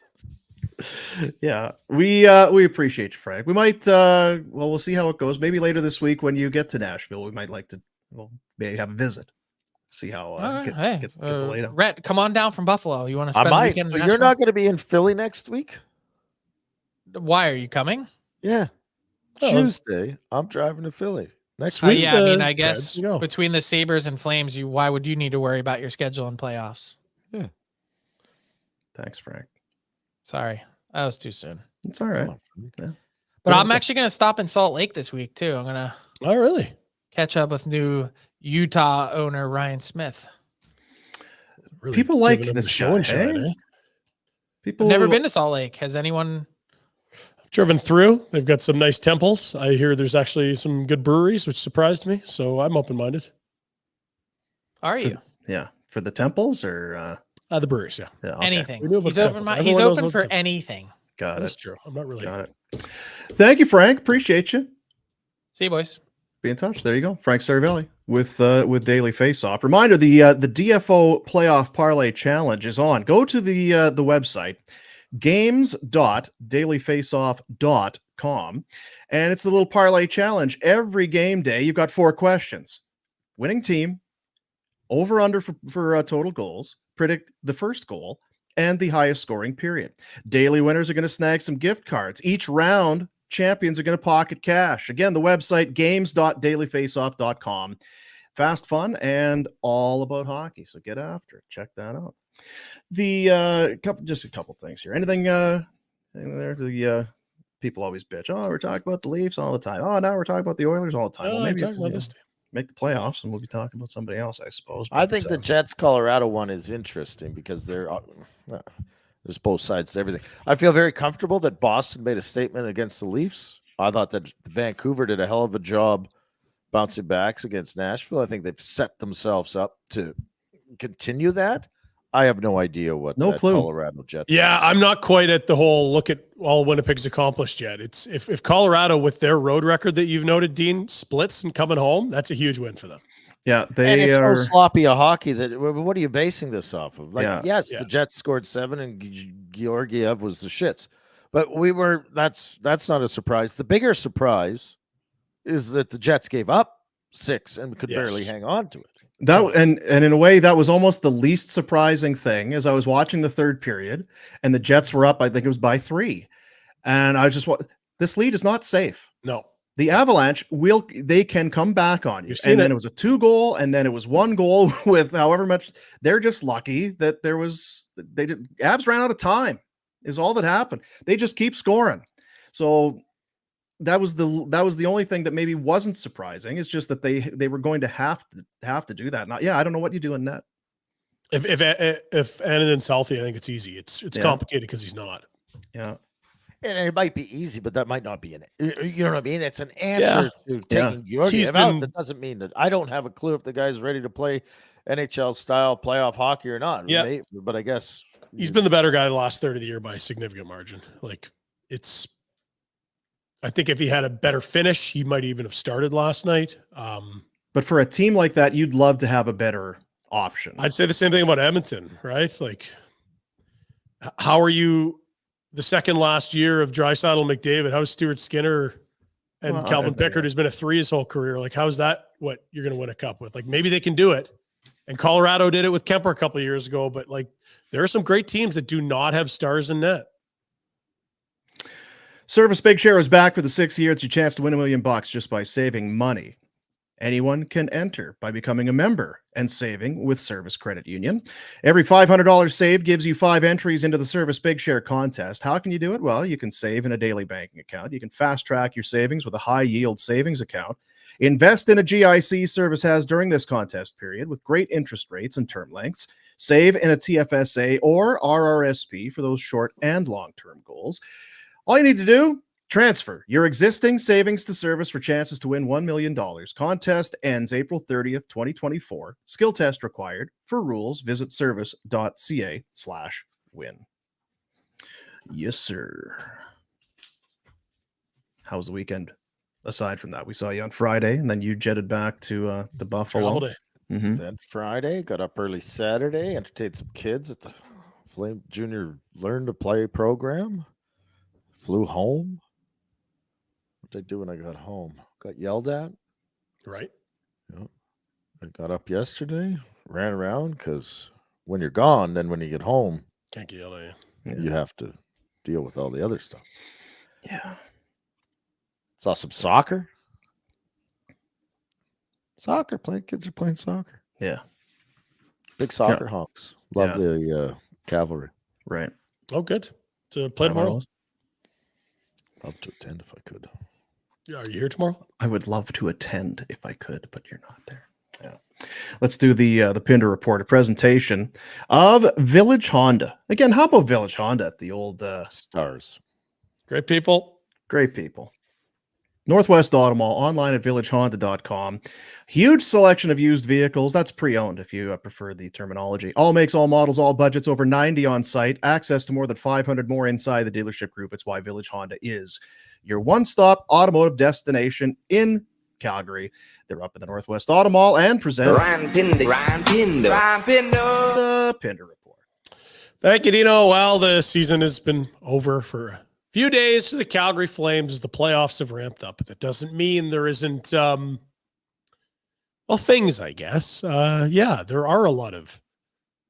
Yeah, we appreciate you, Frank. We might we'll see how it goes. Maybe later this week when you get to Nashville, we might like to maybe have a visit. See how get the layout. Rhett, come on down from Buffalo. You want to spend I might. the weekend So in you're Nashville? not going to be in Philly next week? Why are you coming? Yeah. Tuesday, I'm driving to Philly. Next week. Yeah, I mean, I guess between the Sabres and Flames, why would you need to worry about your schedule and playoffs? Yeah. Thanks, Frank. Sorry, that was too soon. It's all right. Yeah. But I'm actually going to stop in Salt Lake this week too. I'm going to. Oh, really? Catch up with new Utah owner Ryan Smith. Really people like this show. People have never been to Salt Lake. Has anyone? I've driven through. They've got some nice temples. I hear there's actually some good breweries, which surprised me. So I'm open-minded. Are you? For the temples or the breweries? Yeah. Okay. Anything. He's open for anything. Got it. That's true. I'm not really. Got it. Thank you, Frank. Appreciate you. See you, boys. Be in touch. There you go. Frank Seravalli with Daily Faceoff. Reminder, the DFO Playoff Parlay Challenge is on. Go to the website, games.dailyfaceoff.com, and it's the little parlay challenge. Every game day, you've got 4 questions. Winning team, over under for total goals, predict the first goal, and the highest scoring period. Daily winners are going to snag some gift cards. Each round, champions are going to pocket cash. Again, the website, games.dailyfaceoff.com. Fast, fun, and all about hockey. So get after it. Check that out. Just a couple things here. Anything there? The people always bitch. Oh, we're talking about the Leafs all the time. Oh, now we're talking about the Oilers all the time. Well, maybe about this team. Make the playoffs, and we'll be talking about somebody else, I suppose. I think the Jets Colorado one is interesting because there's both sides to everything. I feel very comfortable that Boston made a statement against the Leafs. I thought that Vancouver did a hell of a job bouncing backs against Nashville. I think they've set themselves up to continue that. I have no idea what No that clue. Colorado Jets. Yeah, I'm not quite at the whole look at all Winnipeg's accomplished yet. It's if Colorado, with their road record that you've noted, Dean, splits and coming home, that's a huge win for them. Yeah, And they it's are. so sloppy a hockey that what are you basing this off of? Like, Yeah. yes, Yeah. the Jets scored 7 and Georgiev was the shits, but that's not a surprise. The bigger surprise is that the Jets gave up 6 and could barely Yes. hang on to it. That and in a way that was almost the least surprising thing as I was watching the third period and the Jets were up, I think it was by 3. And I just this lead is not safe. No. The Avalanche they can come back on you. You've seen And then it. it was a 2-goal and then it was 1 goal with however much. They're just lucky that Avs ran out of time is all that happened. They just keep scoring. So that was the only thing that maybe wasn't surprising. It's just that they were going to have to do that. Not, I don't know what you do in net. If Annanden's healthy, I think it's easy. It's Yeah. complicated because he's not. Yeah. And it might be easy, but that might not be in it. You know what I mean? It's an answer to taking Georgiev out. That doesn't mean that I don't have a clue if the guy's ready to play NHL style playoff hockey or not. Yeah. But I guess He's been the better guy the last third of the year by a significant margin. Like I think if he had a better finish, he might even have started last night. But for a team like that, you'd love to have a better option. I'd say the same thing about Edmonton, right? Like, how are you the second last year of Draisaitl, McDavid? How's Stuart Skinner and Calvin Pickard, who's been a 3 his whole career? Like, how's that what you're going to win a cup with? Like, maybe they can do it. And Colorado did it with Kemper a couple of years ago, but like, there are some great teams that do not have stars in net. Service Big Share is back for the 6th year. It's your chance to win $1 million just by saving money. Anyone can enter by becoming a member and saving with Service Credit Union. Every $500 saved gives you 5 entries into the Service Big Share contest. How can you do it? Well, you can save in a daily banking account. You can fast track your savings with a high yield savings account. Invest in a GIC Service has during this contest period with great interest rates and term lengths. Save in a TFSA or RRSP for those short and long-term goals. All you need to do, transfer your existing savings to Service for chances to win $1 million. Contest ends April 30th, 2024. Skill test required. For rules, visit service.ca/win. Yes, sir. How's the weekend? Aside from that, we saw you on Friday, and then you jetted back to Buffalo. Travel day. Mm-hmm. Then Friday, got up early Saturday, entertained some kids at the Flame Junior Learn to Play program. Flew home. What did I do when I got home? Got yelled at. Right. Yeah. I got up yesterday, ran around because when you're gone, then when you get home, Can't get yelled at you have to deal with all the other stuff. Yeah. Saw some soccer. Kids are playing soccer. Yeah. Big soccer honks. Love the cavalry. Right. Oh, good. To play tomorrow. Love to attend if I could. Yeah, are you here tomorrow? I would love to attend if I could, but you're not there. Yeah. Let's do the Pinder Report, a presentation of Village Honda. Again, how about Village Honda at the old Stars? Great people. Great people. Northwest Auto Mall, online at villagehonda.com. Huge selection of used vehicles. That's pre-owned if you prefer the terminology. All makes, all models, all budgets, over 90 on site. Access to more than 500 more inside the dealership group. It's why Village Honda is your one-stop automotive destination in Calgary. They're up in the Northwest Auto Mall and present the Pinder Report. Thank you, Dino. Well, the season has been over for a few days for the Calgary Flames as the playoffs have ramped up, but that doesn't mean there isn't, things, I guess. There are a lot of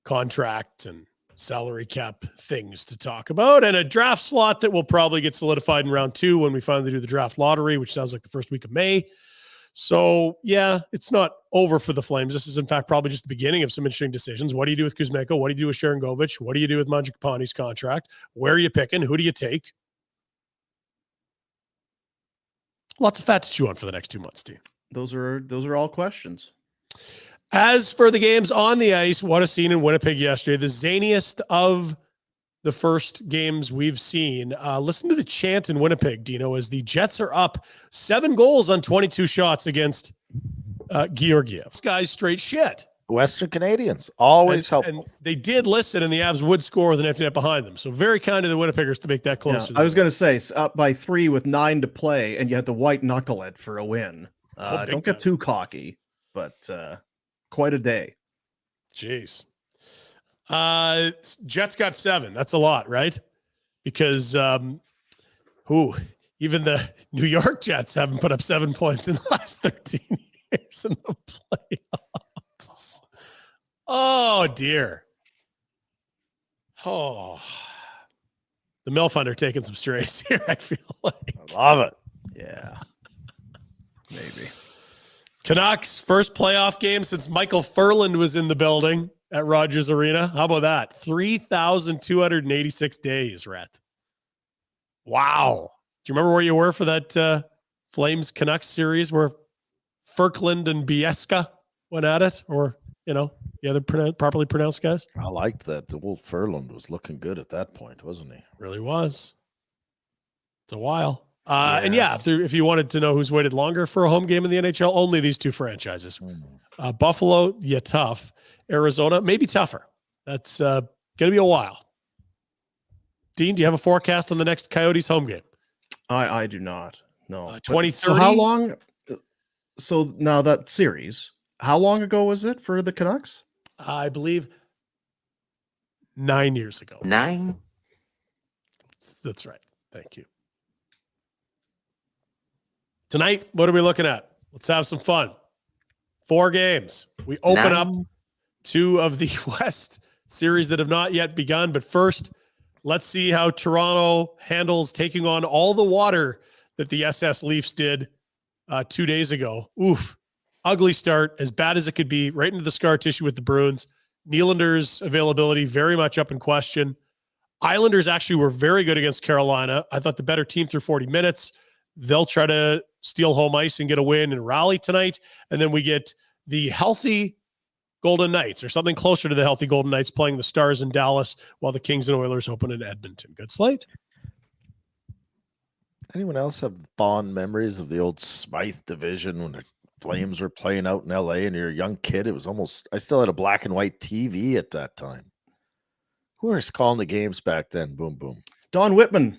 contract and salary cap things to talk about, and a draft slot that will probably get solidified in round 2 when we finally do the draft lottery, which sounds like the first week of May. So, it's not over for the Flames. This is, in fact, probably just the beginning of some interesting decisions. What do you do with Kuzmenko? What do you do with Sharangovich? What do you do with Mangiapane's contract? Where are you picking? Who do you take? Lots of fat to chew on for the next 2 months, Steve. Those are all questions. As for the games on the ice, what a scene in Winnipeg yesterday. The zaniest of the first games we've seen. Listen to the chant in Winnipeg, Dino, as the Jets are up 7 goals on 22 shots against Georgiev. This guy's straight shit. Western Canadians, always helpful. And they did listen, and the Avs would score with an empty net behind them. So very kind of the Winnipeggers to make that closer. I was going to say, up by 3 with 9 to play, and you had to white knuckle it for a win. Don't get too cocky, but quite a day. Jeez. Jets got 7. That's a lot, right? Because even the New York Jets haven't put up 7 points in the last 13 years in the playoffs. Oh, dear. Oh. The MILF Hunter taking some strays here, I feel like. I love it. Yeah. Maybe. Canucks, first playoff game since Michael Furland was in the building at Rogers Arena. How about that? 3,286 days, Rhett. Wow. Do you remember where you were for that Flames Canucks series where Ferkland and Bieska went at it? Or, the other properly pronounced guys? I liked that. The Wolf Furland was looking good at that point, wasn't he? Really was. It's a while. And if you wanted to know who's waited longer for a home game in the NHL, only these two franchises. Buffalo, tough. Arizona, maybe tougher. That's going to be a while. Dean, do you have a forecast on the next Coyotes home game? I do not. No. 2030. So how long? So now that series, how long ago was it for the Canucks? I believe 9 years ago. 9? That's right. Thank you. Tonight, what are we looking at? Let's have some fun. 4 games. We open up 2 of the West series that have not yet begun. But first, let's see how Toronto handles taking on all the water that the SS Leafs did 2 days ago. Oof. Ugly start, as bad as it could be, right into the scar tissue with the Bruins. Nylander's availability very much up in question. Islanders actually were very good against Carolina. I thought the better team through 40 minutes. They'll try to steal home ice and get a win and rally tonight. And then we get the healthy Golden Knights, or something closer to the healthy Golden Knights, playing the Stars in Dallas while the Kings and Oilers open in Edmonton. Good slate. Anyone else have fond memories of the old Smythe division when the Flames were playing out in LA and you're a young kid? It was almost, I still had a black and white TV at that time. Who was calling the games back then? Boom, boom. Don Whitman.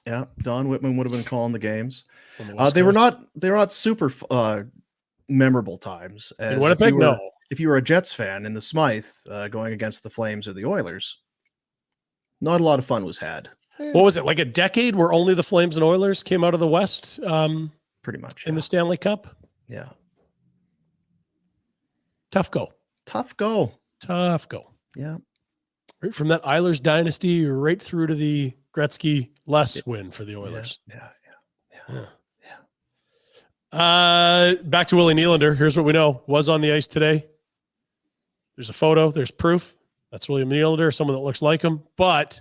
Yeah, Don Whitman would have been calling the games. They were not super memorable times. In Winnipeg, no. If you were a Jets fan in the Smythe going against the Flames or the Oilers, not a lot of fun was had. What was it, like a decade where only the Flames and Oilers came out of the West? Pretty much. In the Stanley Cup? Yeah. Tough go. Yeah. Right from that Eilers dynasty right through to the Gretzky-less win for the Oilers. Yeah. Back to Willie Nylander. Here's what we know. Was on the ice today. There's a photo. There's proof. That's William Nylander, someone that looks like him. But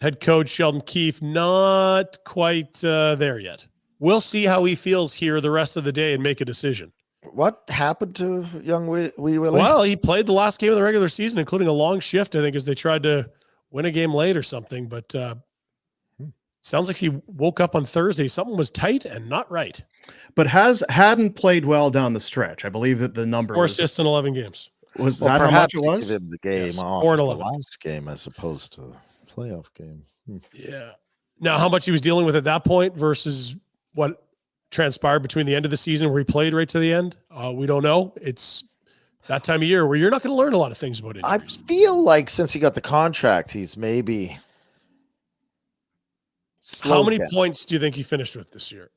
head coach Sheldon Keefe, not quite there yet. We'll see how he feels here the rest of the day and make a decision. What happened to young Wee Willie? Well, he played the last game of the regular season, including a long shift, I think, as they tried to win a game late or something. But sounds like he woke up on Thursday. Something was tight and not right. But hadn't played well down the stretch. I believe that the number 4 assists in 11 games. Was that how much it was? Give him the game off 4 and the 11. last game as opposed to the playoff game. Yeah. Now, how much he was dealing with at that point versus what transpired between the end of the season where he played right to the end, we don't know. It's that time of year where you're not going to learn a lot of things about injuries. I feel like since he got the contract, he's maybe How many points do you think he finished with this year?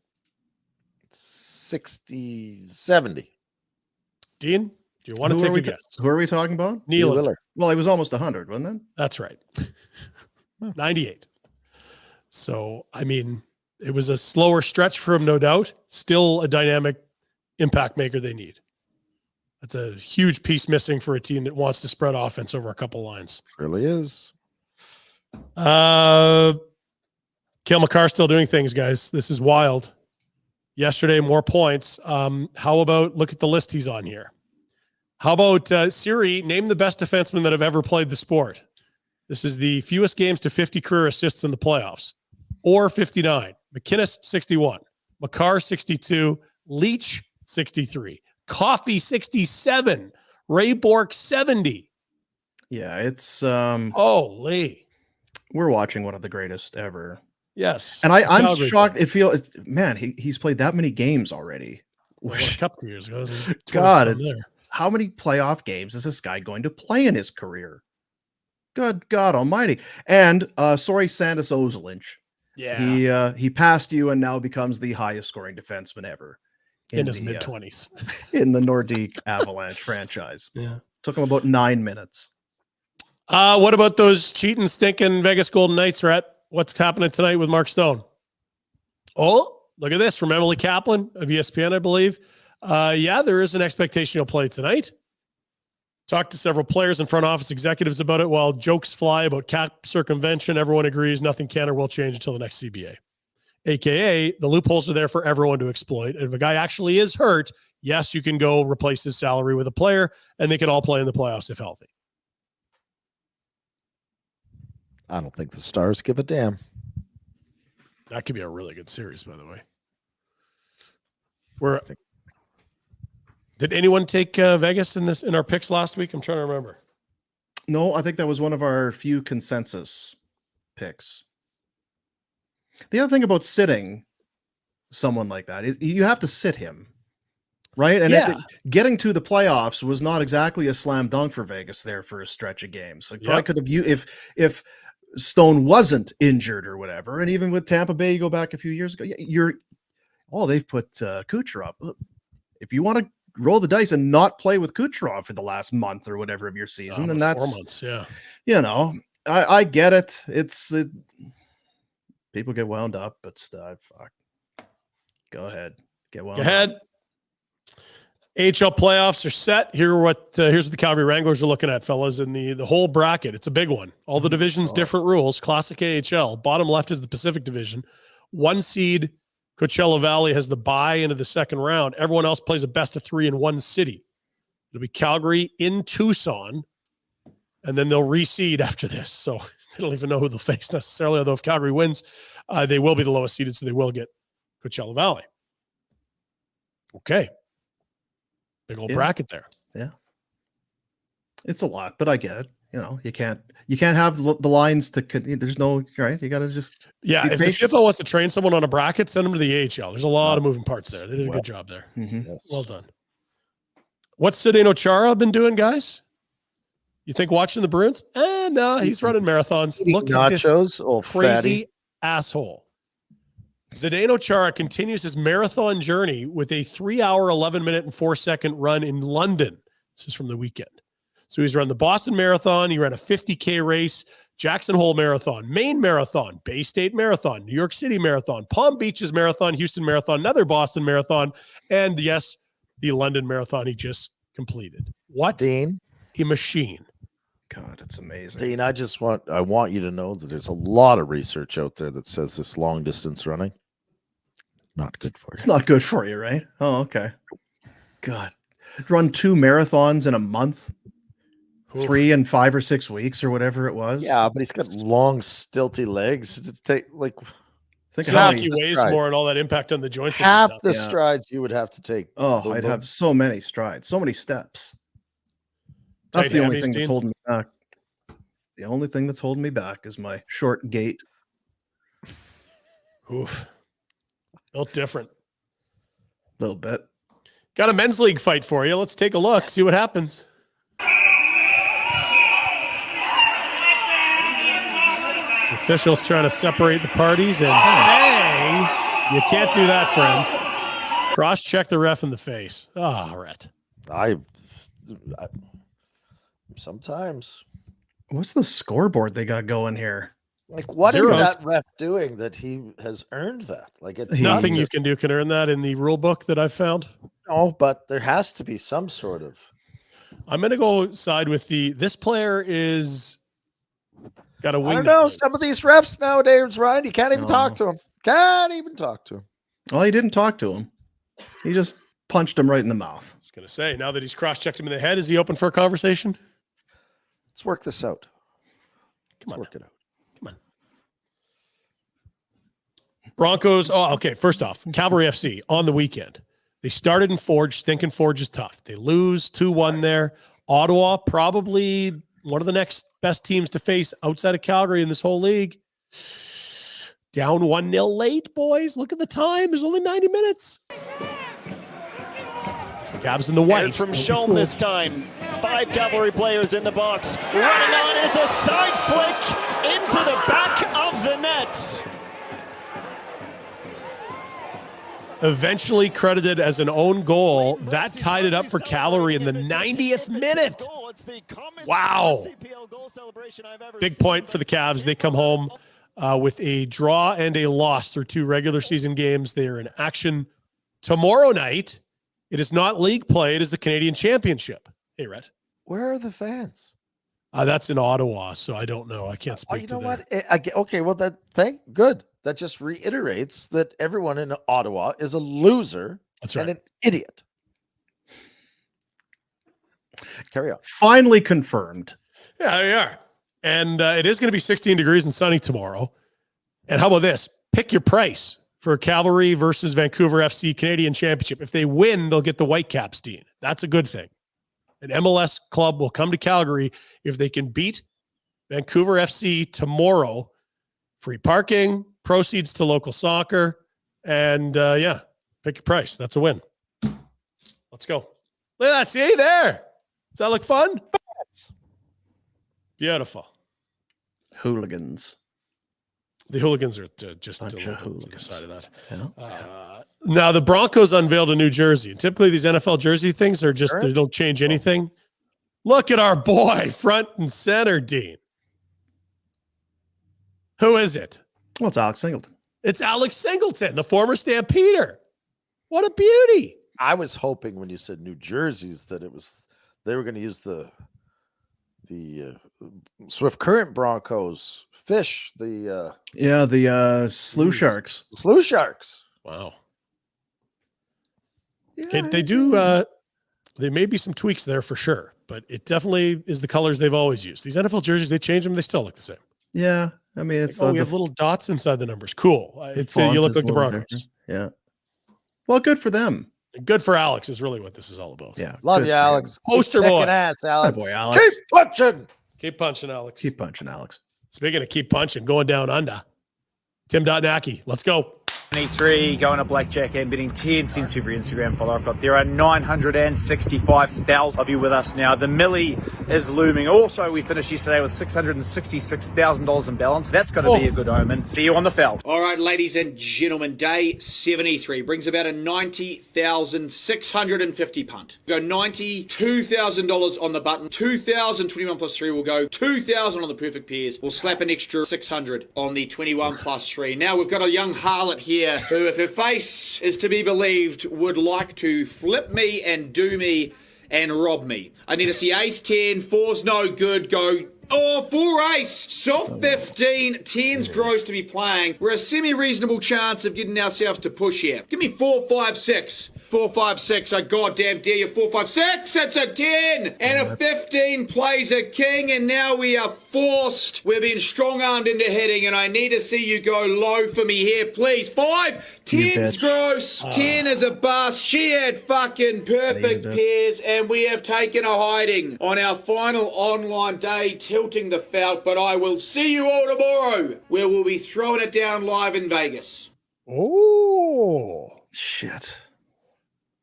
60, 70. Dean, do you want to take a guess? Who are we talking about? Nylander. Well, he was almost 100, wasn't it? That's right. 98. So, I mean, it was a slower stretch for him, no doubt. Still a dynamic impact maker they need. That's a huge piece missing for a team that wants to spread offense over a couple lines. Really is. Cale Makar still doing things, guys. This is wild. Yesterday, more points. How about look at the list he's on here? How about Siri, name the best defenseman that have ever played the sport? This is the fewest games to 50 career assists in the playoffs. Or 59. McInnes, 61. Makar, 62. Leach, 63. Coffee 67. Ray Bork 70. Yeah, it's Holy. we're watching one of the greatest ever. Yes. And I'm Calgary shocked. team. It feels, man, he's played that many games already. Well, what, a couple of years ago. It was 20 God, some it's, there. how many playoff games is this guy going to play in his career? Good God Almighty! And sorry, Sandis Ozolinch. Yeah. He passed you and now becomes the highest scoring defenseman ever In his the, mid-20s. in the Nordique Avalanche franchise. Yeah. Took him about 9 minutes. What about those cheating, stinking Vegas Golden Knights, Rhett? What's happening tonight with Mark Stone? Oh, look at this from Emily Kaplan of ESPN, I believe. Yeah, there is an expectation he'll play tonight. Talked to several players and front office executives about it. While jokes fly about cap circumvention, everyone agrees nothing can or will change until the next CBA. AKA, the loopholes are there for everyone to exploit. And if a guy actually is hurt, yes, you can go replace his salary with a player, and they can all play in the playoffs if healthy. I don't think the Stars give a damn. That could be a really good series, by the way. Did anyone take Vegas in our picks last week? I'm trying to remember. No, I think that was one of our few consensus picks. The other thing about sitting someone like that is you have to sit him, right? And getting to the playoffs was not exactly a slam dunk for Vegas there for a stretch of games. Like probably could have if Stone wasn't injured or whatever, and even with Tampa Bay, you go back a few years ago, they've put Kucherov. If you want to roll the dice and not play with Kucherov for the last month or whatever of your season, then that's 4 months. Yeah, I get it. People get wound up, but fuck. Go ahead, get wound up. AHL playoffs are set. Here's what the Calgary Wranglers are looking at, fellas, in the whole bracket. It's a big one. All the divisions, different rules. Classic AHL. Bottom left is the Pacific Division. 1 seed Coachella Valley has the bye into the second round. Everyone else plays a best of 3 in one city. It'll be Calgary in Tucson, and then they'll reseed after this. So they don't even know who they'll face necessarily, although if Calgary wins, they will be the lowest seeded, so they will get Coachella Valley. Okay. Big old bracket there. Yeah. It's a lot, but I get it. You can't have the lines to, there's no, right? You got to just. Yeah. If the CFL wants to train someone on a bracket, send them to the AHL. There's a lot of moving parts there. They did a good job there. Mm-hmm. Well done. What's Zdeno Chara been doing, guys? You think watching the Bruins? No, he's running marathons. Look at this crazy asshole. Zdeno Chara continues his marathon journey with a 3 hour, 11 minute and 4 second run in London. This is from the weekend. So he's run the Boston Marathon. He ran a 50K race, Jackson Hole Marathon, Maine Marathon, Bay State Marathon, New York City Marathon, Palm Beaches Marathon, Houston Marathon, another Boston Marathon, and yes, the London Marathon he just completed. What Dean? A machine. God, it's amazing. Dean, I want you to know that there's a lot of research out there that says this long distance running not good for you. It's not good for you, right? Oh, okay. God, run 2 marathons in a month, 3 in 5 or 6 weeks or whatever it was. Yeah, but he's got long, stilty legs. To take think how he weighs more and all that impact on the joints. Half the strides you would have to take. Oh, I'd have so many strides, so many steps. That's the only thing that's holding me back. The only thing that's holding me back is my short gait. Oof. Built different. A little bit. Got a men's league fight for you. Let's take a look, see what happens. The officials trying to separate the parties, and bang! You can't do that, friend. Cross-check the ref in the face. Rhett. Sometimes. What's the scoreboard they got going here? What is that ref doing that he has earned that? It's nothing you can do can earn that in the rule book that I've found. No, but there has to be some sort of. I'm going to go side with this player is got a wing. I don't know. Some of these refs nowadays, Ryan, you can't even talk to him. Can't even talk to him. Well, he didn't talk to him. He just punched him right in the mouth. I was going to say, now that he's cross-checked him in the head, is he open for a conversation? Let's work this out. Let's work it out. Come on. Broncos. Oh, okay. First off, Cavalry FC on the weekend. They started in Forge, thinking Forge is tough. They lose 2-1 there. Ottawa, probably one of the next best teams to face outside of Calgary in this whole league. Down 1-0 late, boys. Look at the time. There's only 90 minutes. Cavs in the white. And from Schoen this time. 5 Cavalry players in the box. Running on. It's a side flick into the back of the net. Eventually credited as an own goal. That tied it up for Cavalry in the 90th minute. Wow. Big point for the Cavs. They come home with a draw and a loss through 2 regular season games. They are in action tomorrow night. It is not league play. It is the Canadian Championship. Hey, Rhett. Where are the fans? That's in Ottawa, so I don't know. I can't speak to that. Okay, well, good. That just reiterates that everyone in Ottawa is a loser and an idiot. Carry on. Finally confirmed. Yeah, they are. And it is going to be 16 degrees and sunny tomorrow. And how about this? Pick your price for Cavalry versus Vancouver FC Canadian Championship. If they win, they'll get the Whitecaps, Dean. That's a good thing. An MLS club will come to Calgary if they can beat Vancouver FC tomorrow. Free parking, proceeds to local soccer, and pick your price. That's a win. Let's go. Look at that. See there. Does that look fun? Beautiful. Hooligans. The hooligans are just a little bit to the side of that. Yeah. Now, the Broncos unveiled a new jersey. And typically, these NFL jersey things are just, they don't change anything. Look at our boy, front and center, Dean. Who is it? Well, it's Alex Singleton. It's Alex Singleton, the former Stampeder. What a beauty. I was hoping when you said New Jerseys that they were going to use the Swift Current Broncos fish, the Slew Sharks. Slew Sharks. Wow. Yeah, they do. There may be some tweaks there for sure, but it definitely is the colors they've always used. These NFL jerseys, they change them, they still look the same. Yeah, I mean, it's we have little dots inside the numbers. Cool. It's you look like the Broncos. Different. Yeah. Well, good for them. Good for Alex is really what this is all about. Yeah. Love you, Alex. Poster boy. Ass, Alex. Good boy, Alex. Keep punching. Keep punching, Alex. Keep punching, Alex. Speaking of keep punching, going down under. Tim Dotnacki, let's go. 23 going to blackjack and betting 10 cents for every Instagram follow I've got. There are 965,000 of you with us now. The Millie is looming. Also, we finished yesterday with $666,000 in balance. That's going to be a good omen. See you on the feld. All right, ladies and gentlemen, day 73 brings about a $90,650 punt. We'll go $92,000 on the button. 2,000 21 plus 3 will go 2,000 on the perfect pairs. We'll slap an extra 600 on the 21 plus 3. Now we've got a young harlot here who, if her face is to be believed, would like to flip me and do me and rob me. I need to see ace 10, 4's no good, go, 4 ace, soft 15, 10's gross to be playing. We're a semi-reasonable chance of getting ourselves to push here. Give me 4, 5, 6. 4, 5, 6, I goddamn dare you. 4, 5, 6, it's a 10. And a 15 plays a king, and now we are forced. We're being strong-armed into hitting, and I need to see you go low for me here, please. 5, 10's gross. 10 is a bust. She had fucking perfect pairs, and we have taken a hiding on our final online day, tilting the felt. But I will see you all tomorrow, where we'll be throwing it down live in Vegas. Oh, shit.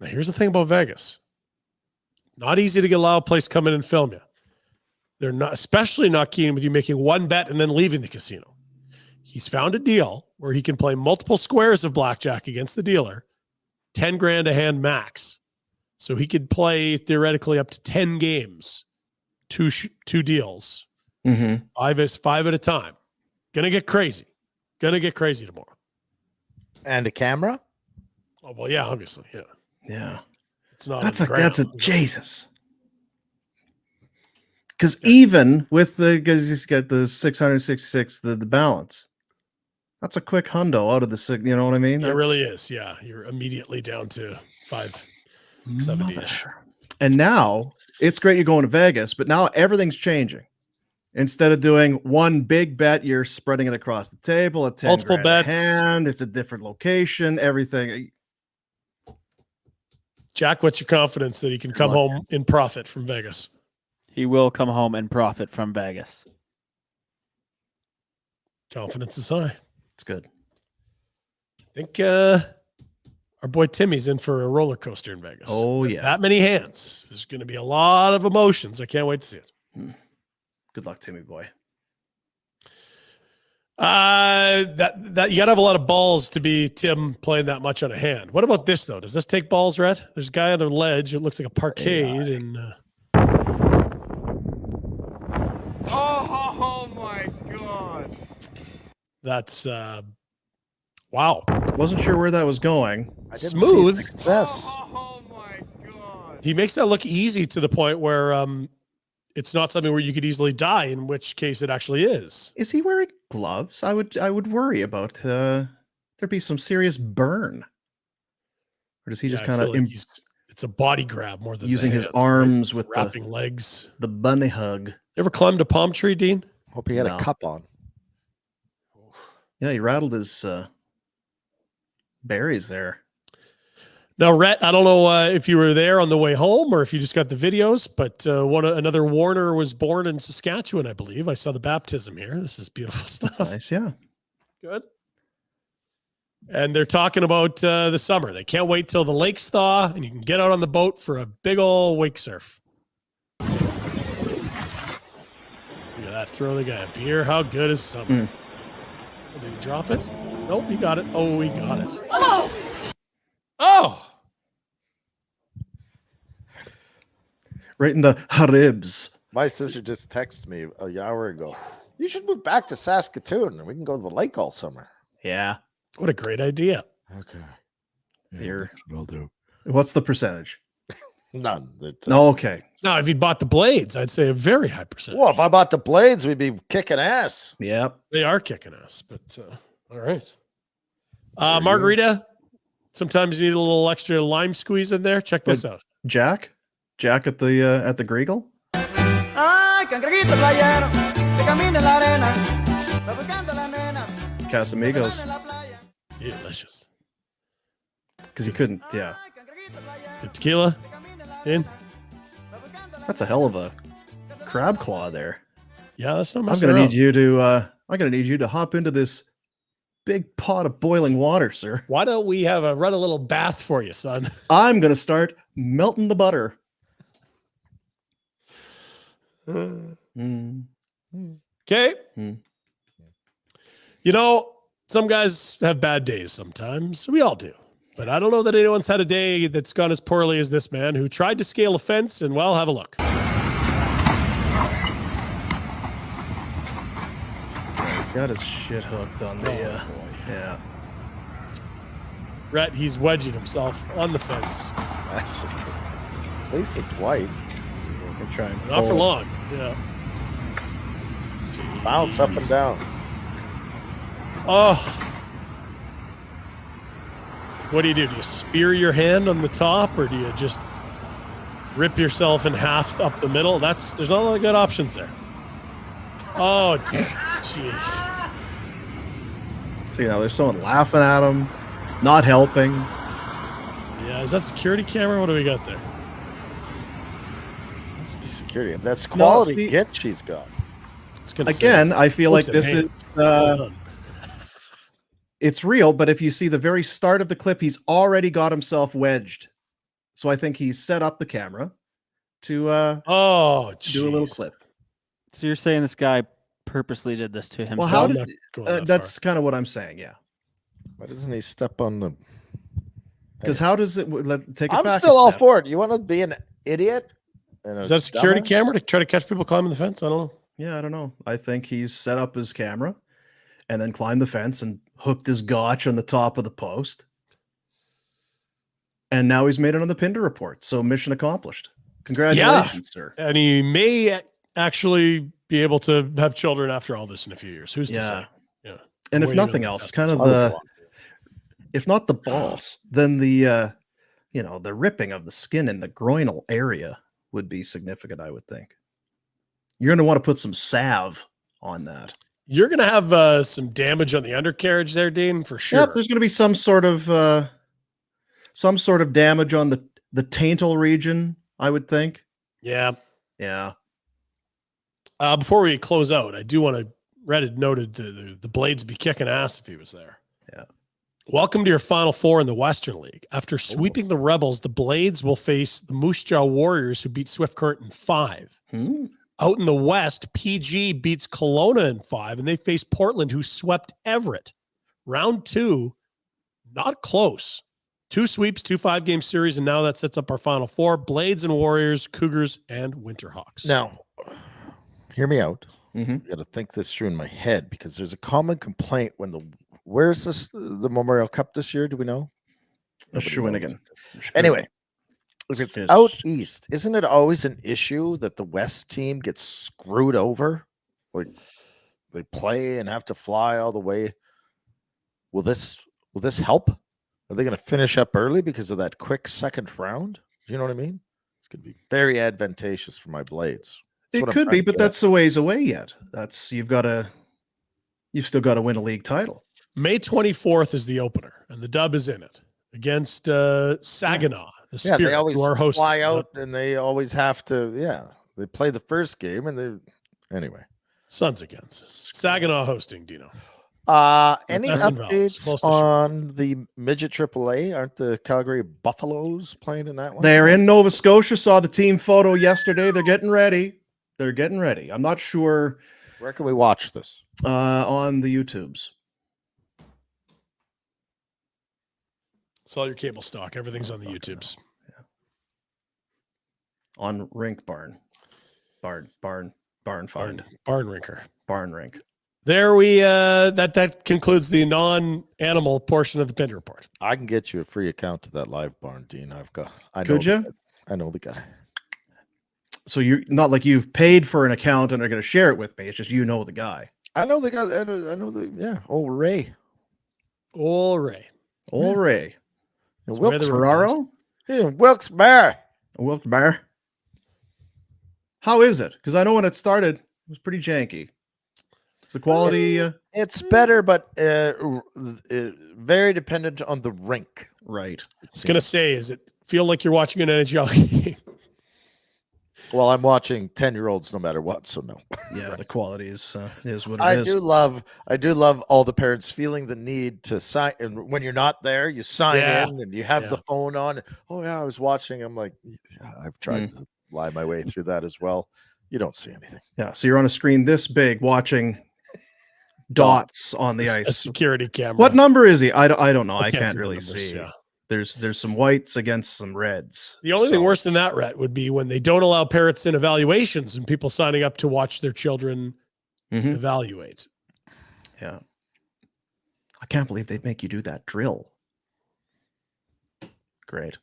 Now, here's the thing about Vegas. Not easy to get a loud place come in and film you. They're not, especially not keen with you making one bet and then leaving the casino. He's found a deal where he can play multiple squares of blackjack against the dealer, 10 grand a hand max. So he could play theoretically up to 10 games, two deals, 5 at a time. Gonna get crazy. Gonna get crazy tomorrow. And a camera? Oh, well, yeah, obviously, yeah. Yeah, it's not. That's a Jesus. Because even with because he's got the 666, the balance, that's a quick hundo out of the you know what I mean? It really is. Yeah, you're immediately down to 570. And now it's great you're going to Vegas, but now everything's changing. Instead of doing one big bet, you're spreading it across the table. At 10 multiple grand bets, a hand. It's a different location. Everything. Jack, what's your confidence that he can come home in profit from Vegas? He will come home and profit from Vegas. Confidence is high. It's good. I think our boy Timmy's in for a roller coaster in Vegas. Oh, yeah. That many hands. There's going to be a lot of emotions. I can't wait to see it. Good luck, Timmy boy. That you got to have a lot of balls to be Tim playing that much on a hand. What about this, though? Does this take balls, Rhett? There's a guy on a ledge. It looks like a parkade. And Oh my God. that's wow. Wasn't sure where that was going. I didn't Smooth. see success. Oh my God. He makes that look easy to the point where it's not something where you could easily die, in which case it actually is. Is he wearing gloves? I would worry about there'd be some serious burn. Or does he just I kind feel of like it's a body grab more than using the his hands, right? arms with wrapping legs? the bunny hug? You ever climbed a palm tree, Dean? Hope he had No. a cup on. Yeah, he rattled his berries there. Now, Rhett, I don't know if you were there on the way home or if you just got the videos, but another Warner was born in Saskatchewan, I believe. I saw the baptism here. This is beautiful stuff. That's nice, yeah. Good. And they're talking about the summer. They can't wait till the lakes thaw and you can get out on the boat for a big old wake surf. Look at that. Throw the guy a beer. How good is summer? Did he drop it? Nope, he got it. Oh, he got it. Oh! Right in the ribs. My sister just texted me an hour ago. You should move back to Saskatoon and we can go to the lake all summer. Yeah. What a great idea. Okay. Here. That's what I'll do. What's the percentage? None. No, okay. Now, if you'd bought the blades, I'd say a very high percentage. Well, if I bought the blades, we'd be kicking ass. Yep. They are kicking ass, but all right. Margarita, sometimes you need a little extra lime squeeze in there. Check this out. Jack at the Greagle. Casamigos. Delicious. Because you couldn't, yeah. Good tequila. In. That's a hell of a crab claw there. Yeah, that's not I'm messing gonna around. need you to hop into this big pot of boiling water, sir. Why don't we run a little bath for you, son? I'm gonna start melting the butter. Okay. You know, some guys have bad days sometimes. We all do. But I don't know that anyone's had a day that's gone as poorly as this man who tried to scale a fence and, well, have a look. He's got his shit hooked on the yeah. Rhett, he's wedging himself on the fence. That's, at least it's white. I'm trying. Not for long. Yeah. Just bounce up and down. Oh. What do? You spear your hand on the top, or do you just rip yourself in half up the middle? There's not a lot of good options there. Oh, jeez. See, now there's someone laughing at him, not helping. Yeah, is that security camera? What do we got there? Must be security. That's quality hit she's got. Again, I feel like this is it's real, but if you see the very start of the clip, he's already got himself wedged. So I think he's set up the camera to do a little clip. So you're saying this guy purposely did this to himself? Well, how did that's kind of what I'm saying, yeah. Why doesn't he step on the? Because how does it take it I'm back? still all for it. You want to be an idiot? Is that a security camera to try to catch people climbing the fence? I don't know. Yeah, I don't know. I think he's set up his camera and then climbed the fence and hooked his gotch on the top of the post. And now he's made it on the Pinder Report. So mission accomplished. Congratulations, sir. And he may actually be able to have children after all this in a few years. Who's to say? Yeah. And if nothing else, kind of if not the balls, then the the ripping of the skin in the groinal area would be significant, I would think. You're going to want to put some salve on that. You're going to have some damage on the undercarriage there, Dean, for sure. Yep, there's going to be some sort of damage on the Taintal region, I would think. Yeah. Yeah. Before we close out, I do want to. Rhett had noted the Blades be kicking ass if he was there. Yeah. Welcome to your Final Four in the Western League. After sweeping the Rebels, the Blades will face the Moose Jaw Warriors, who beat Swift Current in 5. Out in the West, PG beats Kelowna in 5, and they face Portland, who swept Everett. Round 2, not close. 2 sweeps, 2 5-game series, and now that sets up our Final Four. Blades and Warriors, Cougars, and Winterhawks. Now, hear me out. Mm-hmm. I got to think this through in my head because there's a common complaint when where's the Memorial Cup this year? Do we know? Shawinigan. Anyway, if it's out east, isn't it always an issue that the West team gets screwed over? Like they play and have to fly all the way. Will this help? Are they going to finish up early because of that quick second round? Do you know what I mean? It's going to be very advantageous for my Blades. It could be, but that's a ways away yet. You've still got to win a league title. May 24th is the opener, and the Dub is in it against Saginaw. The Spirit, they always who are hosting. fly out, and they always have to. Yeah, they play the first game, and anyway. Suns against Saginaw hosting. Dino. Any updates on the midget AAA? Aren't the Calgary Buffaloes playing in that one? They're in Nova Scotia. Saw the team photo yesterday. They're getting ready. I'm not sure. Where can we watch this? On the YouTubes. It's all your cable stock. Everything's on the YouTubes. Yeah. On Rink Barn. Barn Find. Barn Rinker. Barn Rink. There we that concludes the non-animal portion of the Pinder Report. I can get you a free account to that live barn, Dean. Could you? I know the guy. So you're not like you've paid for an account and are going to share it with me. It's just you know the guy. I know the guy. I know old Ray. Old Ray. Wilkes Ferraro? Yeah, Wilkes-Barre. Wilkes-Barre. How is it? Because I know when it started, it was pretty janky. Is the quality? It's better, but very dependent on the rink. Right. I was going to say, does it feel like you're watching an NHL game? Well, I'm watching 10-year-olds no matter what, so no. Yeah, the quality is what it is. I do love all the parents feeling the need to sign, and when you're not there, you sign in and you have the phone on. Oh yeah, I was watching. I'm like, yeah, I've tried to lie my way through that as well. You don't see anything. Yeah, so you're on a screen this big watching dots on the ice. A security camera. What number is he? I don't know. I can't see really numbers, see. yeah. There's some whites against some reds. The only thing worse than that, Rhett, would be when they don't allow parents in evaluations and people signing up to watch their children evaluate. Yeah. I can't believe they'd make you do that drill. Great.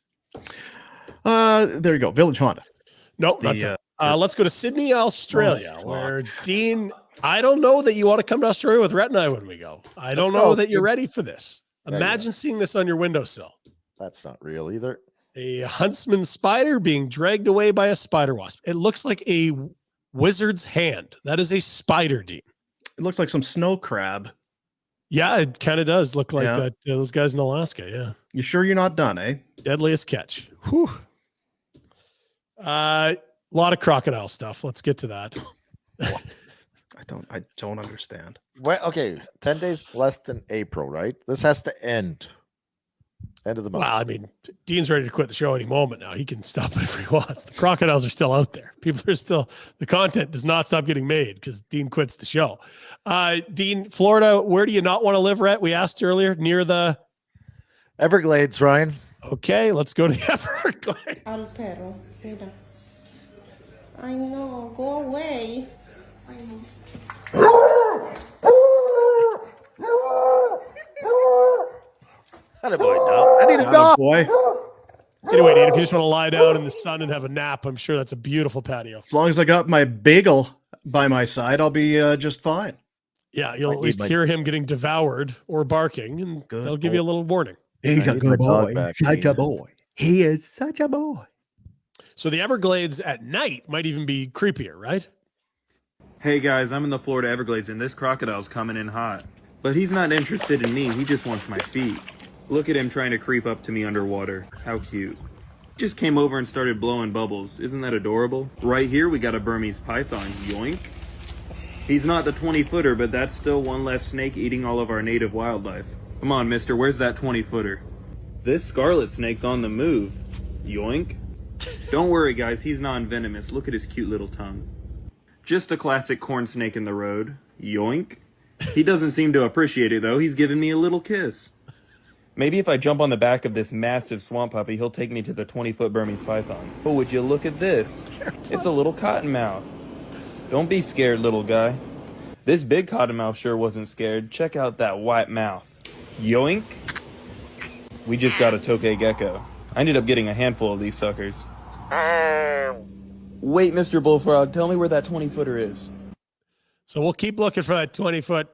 There you go. Village Honda. No, not done. Let's go to Sydney, Australia, where Dean, I don't know that you want to come to Australia with Rhett and I when we go. I don't know that you're ready for this. Imagine seeing this on your windowsill. That's not real either. A huntsman spider being dragged away by a spider wasp. It looks like a wizard's hand. That is a spider, Dean. It looks like some snow crab. Yeah, it kind of does look like that. Those guys in Alaska. Yeah. You sure you're not done, eh? Deadliest catch. Whew. A lot of crocodile stuff. Let's get to that. I don't understand. Well, okay, 10 days left in April, right? This has to end. End of the month. Well, I mean, Dean's ready to quit the show any moment now. He can stop whenever he wants. The crocodiles are still out there. The content does not stop getting made because Dean quits the show. Dean, Florida, where do you not want to live, Rhett? We asked earlier, near the Everglades, Ryan. Okay, let's go to the Everglades. Perro, mira. I know, go away. I know. I need a dog. Boy. Anyway, Dean, if you just want to lie down in the sun and have a nap, I'm sure that's a beautiful patio. As long as I got my bagel by my side, I'll be just fine. Yeah, you'll at least hear him getting devoured or barking, and that'll give you a little warning. He's a good boy. Such a boy. He is such a boy. So the Everglades at night might even be creepier, right? Hey guys, I'm in the Florida Everglades and this crocodile's coming in hot. But he's not interested in me, he just wants my feet. Look at him trying to creep up to me underwater. How cute. Just came over and started blowing bubbles. Isn't that adorable? Right here, we got a Burmese python. Yoink. He's not the 20-footer, but that's still one less snake eating all of our native wildlife. Come on, mister, where's that 20-footer? This scarlet snake's on the move. Yoink. Don't worry, guys, he's non-venomous. Look at his cute little tongue. Just a classic corn snake in the road. Yoink. He doesn't seem to appreciate it, though. He's giving me a little kiss. Maybe if I jump on the back of this massive swamp puppy, he'll take me to the 20-foot Burmese python. Oh, would you look at this? It's a little cottonmouth. Don't be scared, little guy. This big cottonmouth sure wasn't scared. Check out that white mouth. Yoink. We just got a tokay gecko. I ended up getting a handful of these suckers. Wait, Mr. Bullfrog, tell me where that 20-footer is. So we'll keep looking for that 20-foot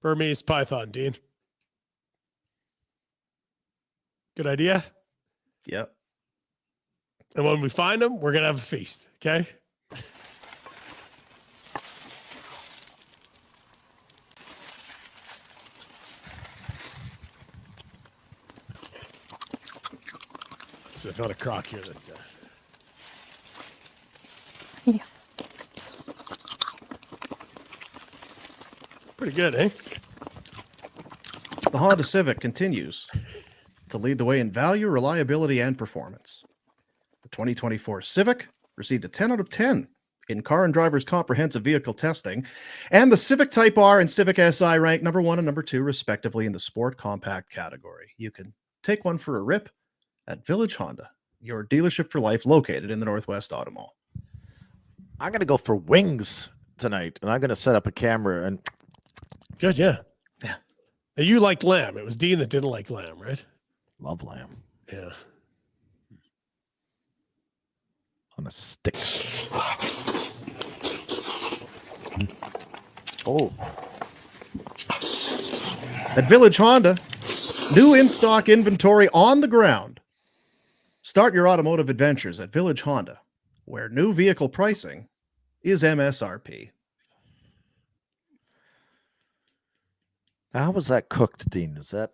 Burmese python, Dean. Good idea? Yep. And when we find them, we're going to have a feast, okay? So I found a crock here that... Yeah. Pretty good, eh? The Honda Civic continues to lead the way in value, reliability, and performance. The 2024 Civic received a 10 out of 10 in Car and Driver's comprehensive vehicle testing, and the Civic Type R and Civic Si ranked number 1 and number 2, respectively, in the Sport Compact category. You can take one for a rip at Village Honda, your dealership for life located in the Northwest Auto Mall. I'm going to go for wings tonight, and I'm going to set up a camera. And Good, yeah. Yeah. Now, you liked lamb. It was Dean that didn't like lamb, right? Love lamb. Yeah. On a stick. Oh. At Village Honda, new in-stock inventory on the ground. Start your automotive adventures at Village Honda, where new vehicle pricing is MSRP. How was that cooked, Dean? Is that...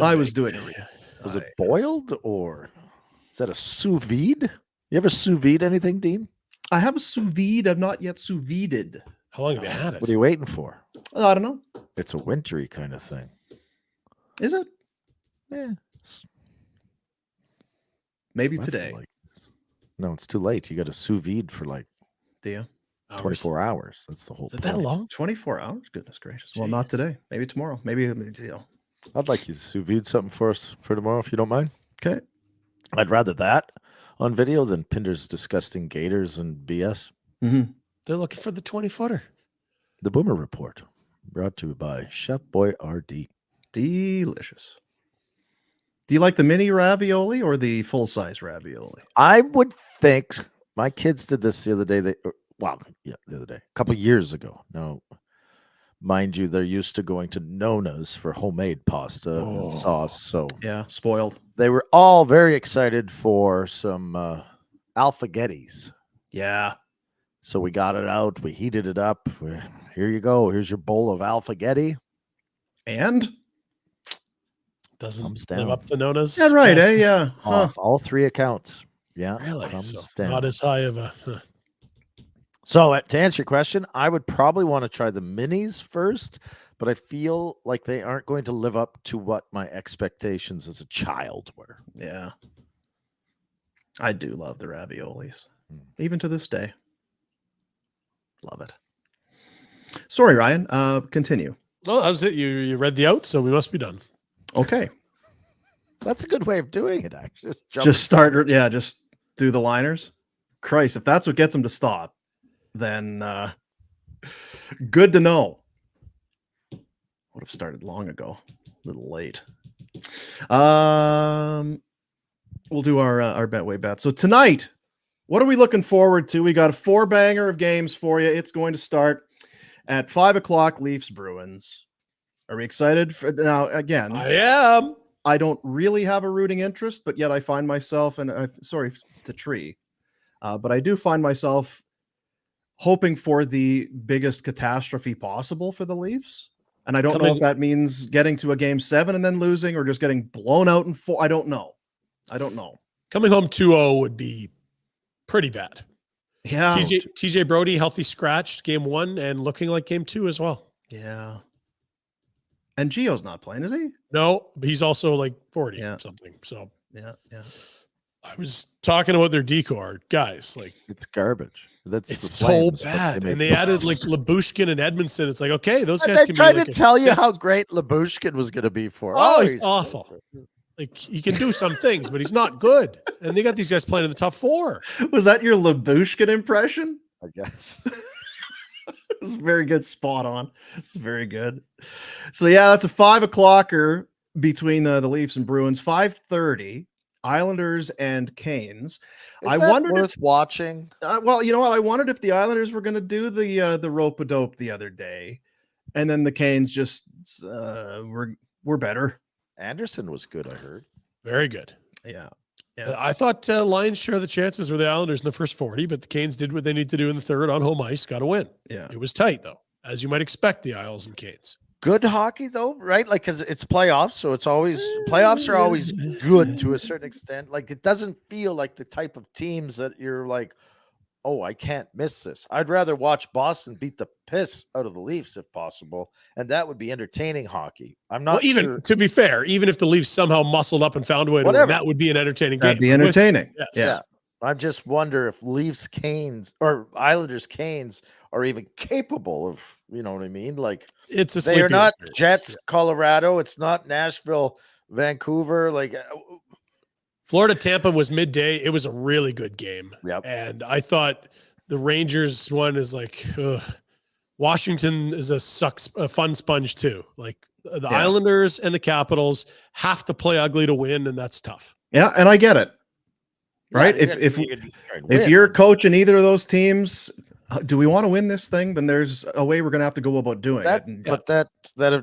I was doing it. Was it boiled, or is that a sous vide? You ever sous vide anything, Dean? I have a sous vide. I've not yet sous vided. How long have you had it? What are you waiting for? I don't know. It's a wintry kind of thing. Is it? Yeah. Maybe I feel today. like- No, it's too late. You got to sous vide for like Do you? 24 hours. That's the whole Is it point. that long? 24 hours? Goodness gracious. Well, not today. Maybe tomorrow. Maybe, you know. I'd like you to sous vide something for us for tomorrow, if you don't mind. Okay. I'd rather that on video than Pinder's disgusting gators and BS. Mm-hmm. They're looking for the 20-footer. The Boomer Report, brought to you by Chef Boy RD. Delicious. Do you like the mini ravioli or the full-size ravioli? I would think my kids did this the other day. The other day, a couple years ago. Now, mind you, they're used to going to Nona's for homemade pasta and sauce. So Yeah, spoiled. they were all very excited for some alphagettis. Yeah. So we got it out. We heated it up. Here you go. Here's your bowl of alphagetti. And? Doesn't Thumbs live down. up to Nona's. Yeah, right, eh? Yeah. On all three accounts. Yeah. Really? thumbs So down. not as high of a... So to answer your question, I would probably want to try the minis first, but I feel like they aren't going to live up to what my expectations as a child were. Yeah. I do love the raviolis. Even to this day. Love it. Sorry, Ryan. Continue. Well, that was it. You read the out, so we must be done. Okay. That's a good way of doing it, actually. Just start, just do the liners. Christ, if that's what gets them to stop, then good to know. Would have started long ago. A little late. We'll do our Betway bet. So tonight, what are we looking forward to? We got a 4-banger of games for you. It's going to start at 5 o'clock. Leafs Bruins. Are we excited for now? Again, I am. I don't really have a rooting interest, but yet I find myself, and sorry to Tree, but I do find myself hoping for the biggest catastrophe possible for the Leafs. And I don't know if that means getting to a game 7 and then losing, or just getting blown out in 4. I don't know. I don't know. Coming home 2-0 would be pretty bad. Yeah. TJ Brody, healthy scratch, game 1, and looking like game 2 as well. Yeah. And Gio's not playing, is he? No, but he's also like 40 or something. So yeah. I was talking about their decor, guys. Like it's garbage. It's so bad. And they added like Labushkin and Edmondson. It's like, okay, those guys they can tried be like to tell you how great Labushkin was going to be for. Oh, he's awful. Like he can do some things, but he's not good. And they got these guys playing in the top 4. Was that your Labushkin impression? I guess. It was very good. Spot on. It was very good. So yeah, that's a 5 o'clocker between the Leafs and Bruins. 5:30, Islanders and Canes. I wondered worth watching. Well, you know what? I wondered if the Islanders were going to do the rope-a-dope the other day, and then the Canes just were better. Anderson was good, I heard. Very good. Yeah. I thought Lions share the chances with the Islanders in the first 40, but the Canes did what they need to do in the third on home ice. Got to win. Yeah. It was tight, though, as you might expect the Isles and Canes. Good hockey, though, right? Like, because it's playoffs, so it's always playoffs are always good to a certain extent. Like, it doesn't feel like the type of teams that you're like, oh, I can't miss this. I'd rather watch Boston beat the piss out of the Leafs if possible, and that would be entertaining hockey. I'm not even sure. To be fair, even if the Leafs somehow muscled up and found a way to win, that would be an entertaining game. That'd be entertaining. Yes. Yeah. I just wonder if Leafs Canes or Islanders Canes are even capable of, you know what I mean? Like, it's a they are sleeping not experience. Jets, Colorado. It's not Nashville, Vancouver. Like, Florida Tampa was midday. It was a really good game. Yep. And I thought the Rangers one is like, Washington is a fun sponge too. Like the Islanders and the Capitals have to play ugly to win, and that's tough. Yeah, and I get it. Right? Yeah, if you're coaching either of those teams, do we want to win this thing? Then there's a way we're going to have to go about doing it. But that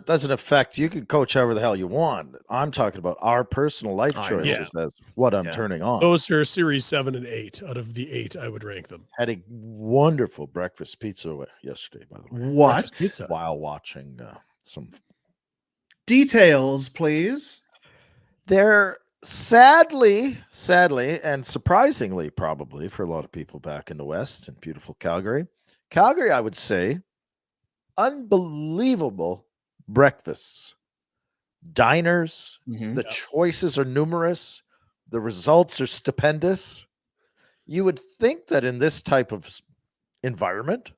doesn't affect. You can coach however the hell you want. I'm talking about our personal life choices. That's what I'm turning on. Those are series 7 and 8 out of the 8. I would rank them. Had a wonderful breakfast pizza yesterday, by the way. What? Pizza. While watching some details, please. They're sadly, and surprisingly, probably for a lot of people back in the West in beautiful Calgary, I would say, unbelievable breakfasts, diners. The choices are numerous. The results are stupendous. You would think that in this type of environment,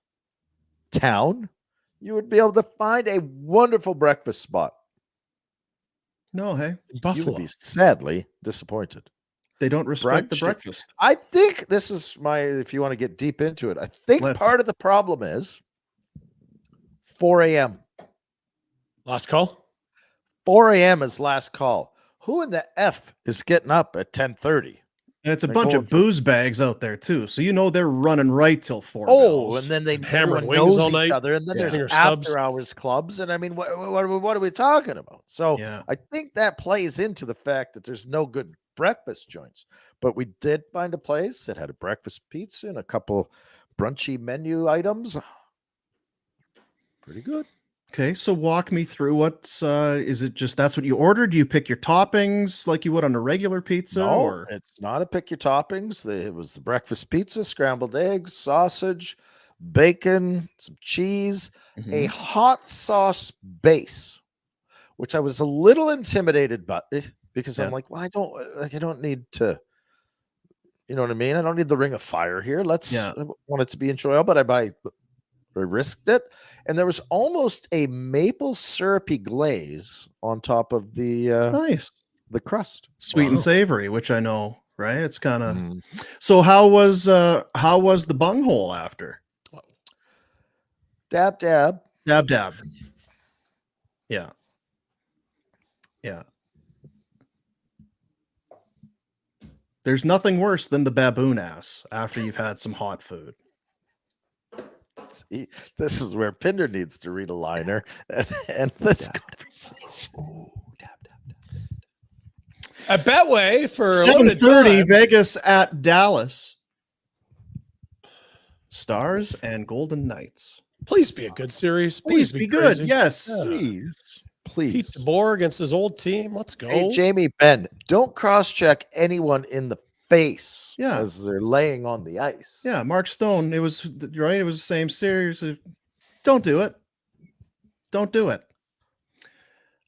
town, you would be able to find a wonderful breakfast spot. No, hey, in Buffalo. You would be sadly disappointed. They don't respect the breakfast. I think this is if you want to get deep into it, I think part of the problem is 4 a.m. Last call? 4 a.m. is last call. Who in the F is getting up at 10:30? And it's a bunch of booze bags out there too. So you know they're running right till 4. Oh, and then they hammer wings knows all each night. other, and then there's Stinger after subs. hours clubs. And I mean, what are we talking about? So I think that plays into the fact that there's no good breakfast joints. But we did find a place that had a breakfast pizza and a couple brunchy menu items. Pretty good. Okay, so walk me through what's is it just that's what you ordered? Do you pick your toppings like you would on a regular pizza? No, Or it's not a pick your toppings. It was the breakfast pizza, scrambled eggs, sausage, bacon, some cheese, a hot sauce base, which I was a little intimidated by because I'm like, well, I don't need to, you know what I mean? I don't need the ring of fire here. I want it to be enjoyable, but I risked it. And there was almost a maple syrupy glaze on top of the the crust. Sweet and savory, which I know, right? It's kind of So how was the bunghole after? Dab. Yeah. Yeah. There's nothing worse than the baboon ass after you've had some hot food. See, this is where Pinder needs to read a liner and end this conversation. At Betway for 7:30, Vegas at Dallas. Stars and Golden Knights. Please be a good series. Please be good. crazy. Yes. Please. Pete DeBoer against his old team. Let's go. Hey, Jamie Benn, don't cross-check anyone in the face Yeah. as they're laying on the ice. Yeah, Mark Stone. It was right. It was the same series. Don't do it. Don't do it.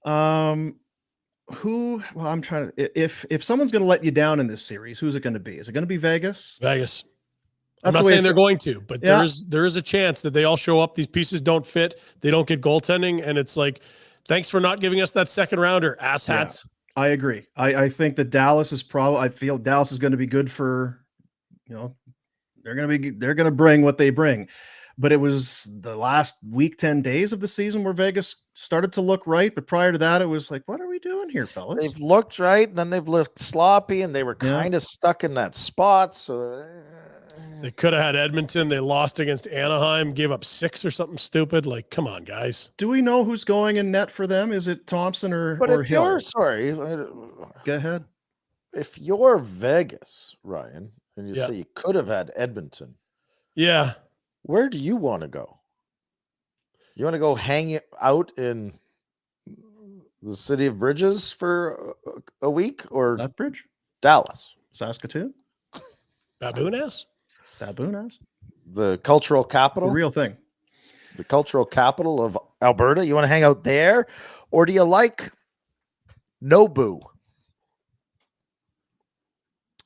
Who? Well, I'm trying to. If someone's going to let you down in this series, who's it going to be? Is it going to be Vegas? Vegas. That's I'm the not way saying it they're fe- going to, but Yeah. there is a chance that they all show up. These pieces don't fit. They don't get goaltending, and it's like, thanks for not giving us that second rounder, asshats. I agree. I think that Dallas is I feel Dallas is going to be good for, they're going to bring what they bring. But it was the last week, 10 days of the season where Vegas started to look right. But prior to that, it was like, what are we doing here, fellas? They've looked right, and then they've looked sloppy, and they were kind of stuck in that spot. So They could have had Edmonton. They lost against Anaheim, gave up 6 or something stupid. Like, come on, guys. Do we know who's going in net for them? Is it Thompson or if Hill? you're sorry, Go ahead. If you're Vegas, Ryan, and you Yeah. say you could have had Edmonton, Yeah. where do you want to go? You want to go hang out in the city of Bridges for a week, or Lethbridge, Dallas, Saskatoon, Baboon ass, the cultural capital, the real thing, the cultural capital of Alberta? You want to hang out there, or do you like Nobu?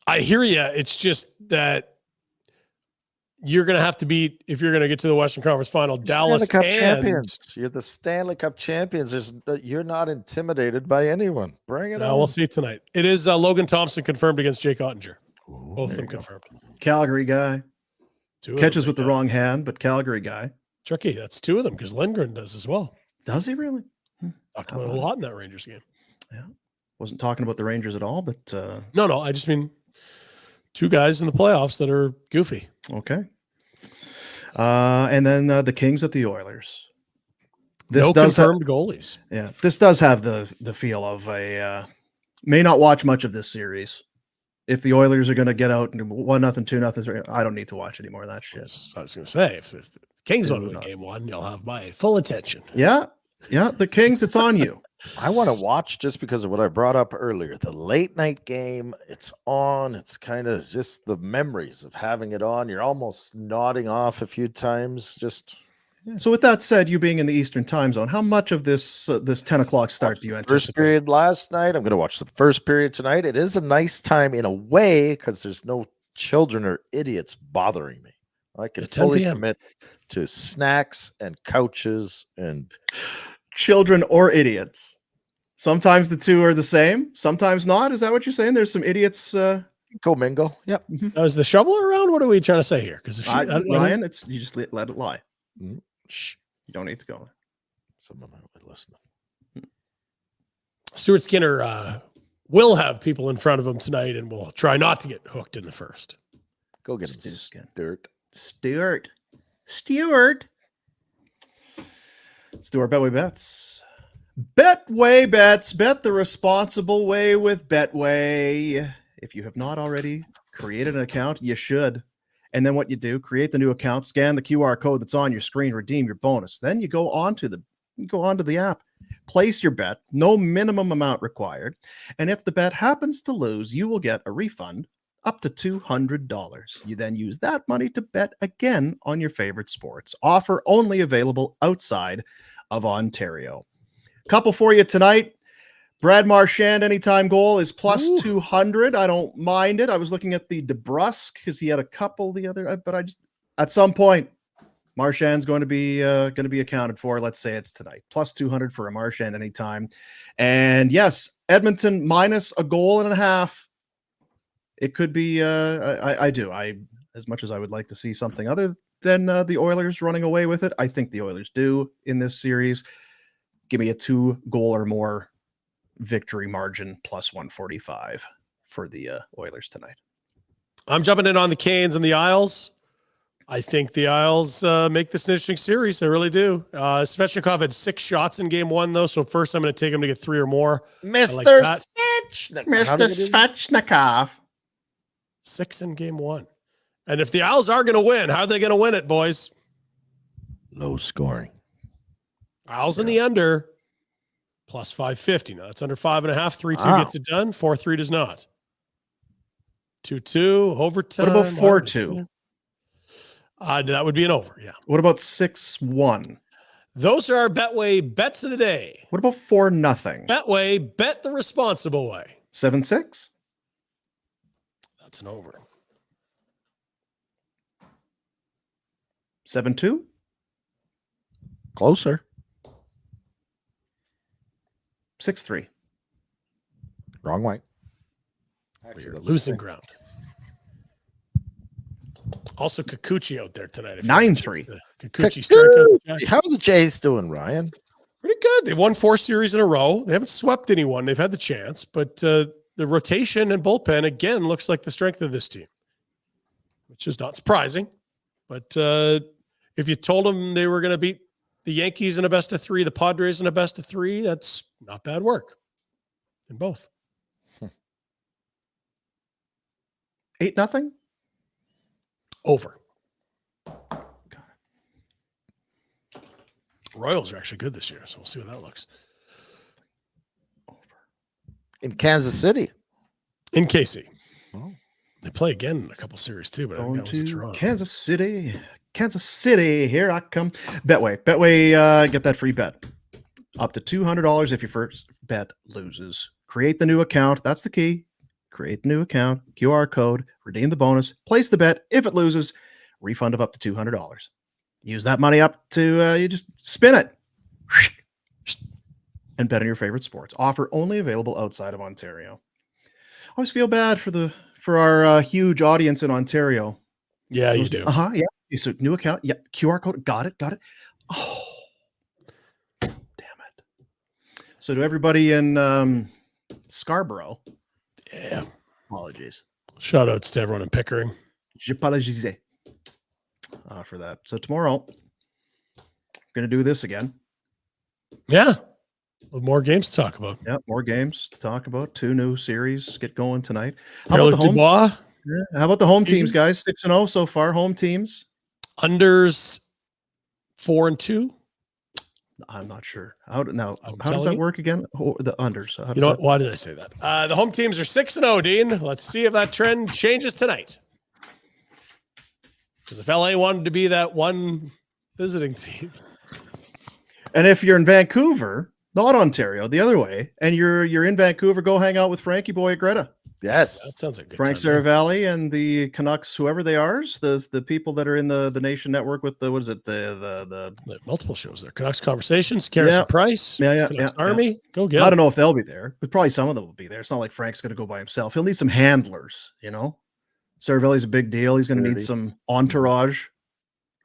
I hear you. It's just that you're going to have to beat, if you're going to get to the Western Conference Final, Dallas Stanley Cup and champions. You're the Stanley Cup champions. You're not intimidated by anyone. Bring it on. we'll see tonight. It is Logan Thompson confirmed against Jake Ottinger. Both of them confirmed. Calgary guy. Two of Catches them, with the wrong hand, but Calgary guy. Tricky. That's 2 of them because Lindgren does as well. Does he really? Talked about it a lot in that Rangers game. Yeah. Wasn't talking about the Rangers at all, but No, I just mean 2 guys in the playoffs that are goofy. Okay. And then the Kings at the Oilers. No confirmed goalies. Yeah, this does have the feel of a may not watch much of this series. If the Oilers are going to get out and 1-0, 2-0, I don't need to watch any more of that shit. I was going to say, if the Kings want to win game 1, you'll have my full attention. Yeah, the Kings, it's on you. I want to watch just because of what I brought up earlier. The late night game, it's on. It's kind of just the memories of having it on. You're almost nodding off a few times. So with that said, you being in the Eastern time zone, how much of this 10 o'clock start do you anticipate? First period last night. I'm going to watch the first period tonight. It is a nice time in a way because there's no children or idiots bothering me. I can fully commit to snacks and couches and children or idiots. Sometimes the two are the same, sometimes not. Is that what you're saying? There's some idiots. Go mingle. Yep. Now, is the shovel around? What are we trying to say here? Because Ryan, it's you just let it lie. Shh. You don't need to go. Someone might be listening. Stuart Skinner will have people in front of him tonight, and we'll try not to get hooked in the first. Go get him, Stuart. Stuart, Betway bets. Betway bets. Bet the responsible way with Betway. If you have not already created an account, you should. And then what you do, create the new account, scan the QR code that's on your screen, redeem your bonus. Then you go onto the app, place your bet, no minimum amount required. And if the bet happens to lose, you will get a refund up to $200. You then use that money to bet again on your favorite sports. Offer only available outside of Ontario. Couple for you tonight. Brad Marchand anytime goal is plus 200. I don't mind it. I was looking at the DeBrusque because he had a couple the other, but I just at some point Marchand's going to be accounted for. Let's say it's tonight. Plus 200 for a Marchand anytime. And yes, Edmonton minus a goal and a half. It could be I do. As much as I would like to see something other than the Oilers running away with it, I think the Oilers do in this series. Give me a 2-goal or more victory margin plus 145 for the Oilers tonight. I'm jumping in on the Canes and the Isles. I think the Isles make this an interesting series. I really do. Svechnikov had 6 shots in game 1, though. So first I'm going to take him to get 3 or more. Mr. Svechnikov. 6 in game 1. And if the Isles are going to win, how are they going to win it, boys? Low scoring. Isles in the under. plus 550. Now that's under 5.5. 3-2 gets it done. 4-3 does not. 2-2 overtime. What about 4-2? That would be an over. Yeah. What about 6-1? Those are our Betway bets of the day. What about 4-0? Betway, bet the responsible way. 7-6? That's an over. 7-2? Closer. 6-3. Wrong way. We're losing ground. Also, Kikuchi out there tonight. 9-3. Kikuchi strikeout. How are the Jays doing, Ryan? Pretty good. They've won 4 series in a row. They haven't swept anyone. They've had the chance, but the rotation and bullpen again looks like the strength of this team, which is not surprising. But if you told them they were going to beat the Yankees in a best of 3, the Padres in a best of 3, that's not bad work in both. 8-0? Over. Royals are actually good this year, so we'll see what that looks. In Kansas City. In KC. Oh. They play again in a couple series too, but I think that was in Toronto. Kansas City. Kansas City, here I come. Betway, get that free bet. Up to $200 if your first bet loses. Create the new account. That's the key. Create the new account, QR code, redeem the bonus, place the bet. If it loses, refund of up to $200. Use that money up to, you just spin it and bet on your favorite sports. Offer only available outside of Ontario. I always feel bad for our huge audience in Ontario. Yeah, you do. Yeah. So new account. Yeah. QR code. Got it. Oh, damn it. So to everybody in Scarborough. Yeah. Apologies. Shout outs to everyone in Pickering. J'apologize for that. So tomorrow, we're going to do this again. Yeah. With more games to talk about. Yeah, more games to talk about. 2 new series get going tonight. How about the home teams, guys? 6-0 so far. Home teams. Unders 4-2. I'm not sure. How does that work again? The unders. You know what? Why did I say that? The home teams are 6-0, Dean. Let's see if that trend changes tonight. Because if LA wanted to be that one visiting team. And if you're in Vancouver, not Ontario, the other way, and you're in Vancouver, go hang out with Frankie Boy at Greta. Yes. That sounds like a good Frank time, Seravalli and the Canucks, whoever they are, the people that are in the Nation Network with the multiple shows there. Canucks Conversations, Carson Price, Canucks Army. Go get I don't know if they'll be there, but probably some of them will be there. It's not like Frank's going to go by himself. He'll need some handlers, you know. Seravalli's a big deal. He's going to need some entourage.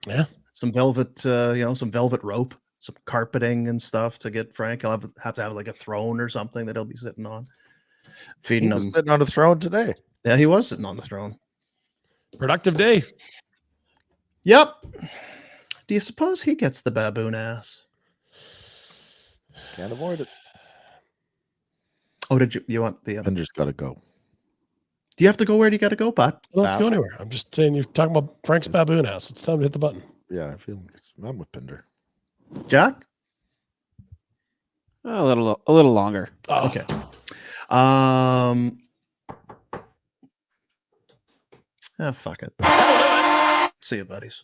Yeah. Some velvet, some velvet rope, some carpeting and stuff to get Frank. He'll have to have like a throne or something that he'll be sitting on. Feeding him. Sitting on a throne today. Yeah, he was sitting on the throne. Productive day. Yep. Do you suppose he gets the baboon ass? Can't avoid it. Oh, did you want the Pinder's got to go. Do you have to go? Where do you got to go, Pat? Let's go anywhere. I'm just saying you're talking about Frank's baboon house. It's time to hit the button. Yeah, I feel I'm with Pinder. Jack? A little longer. Oh. Okay. Fuck it. See you, buddies.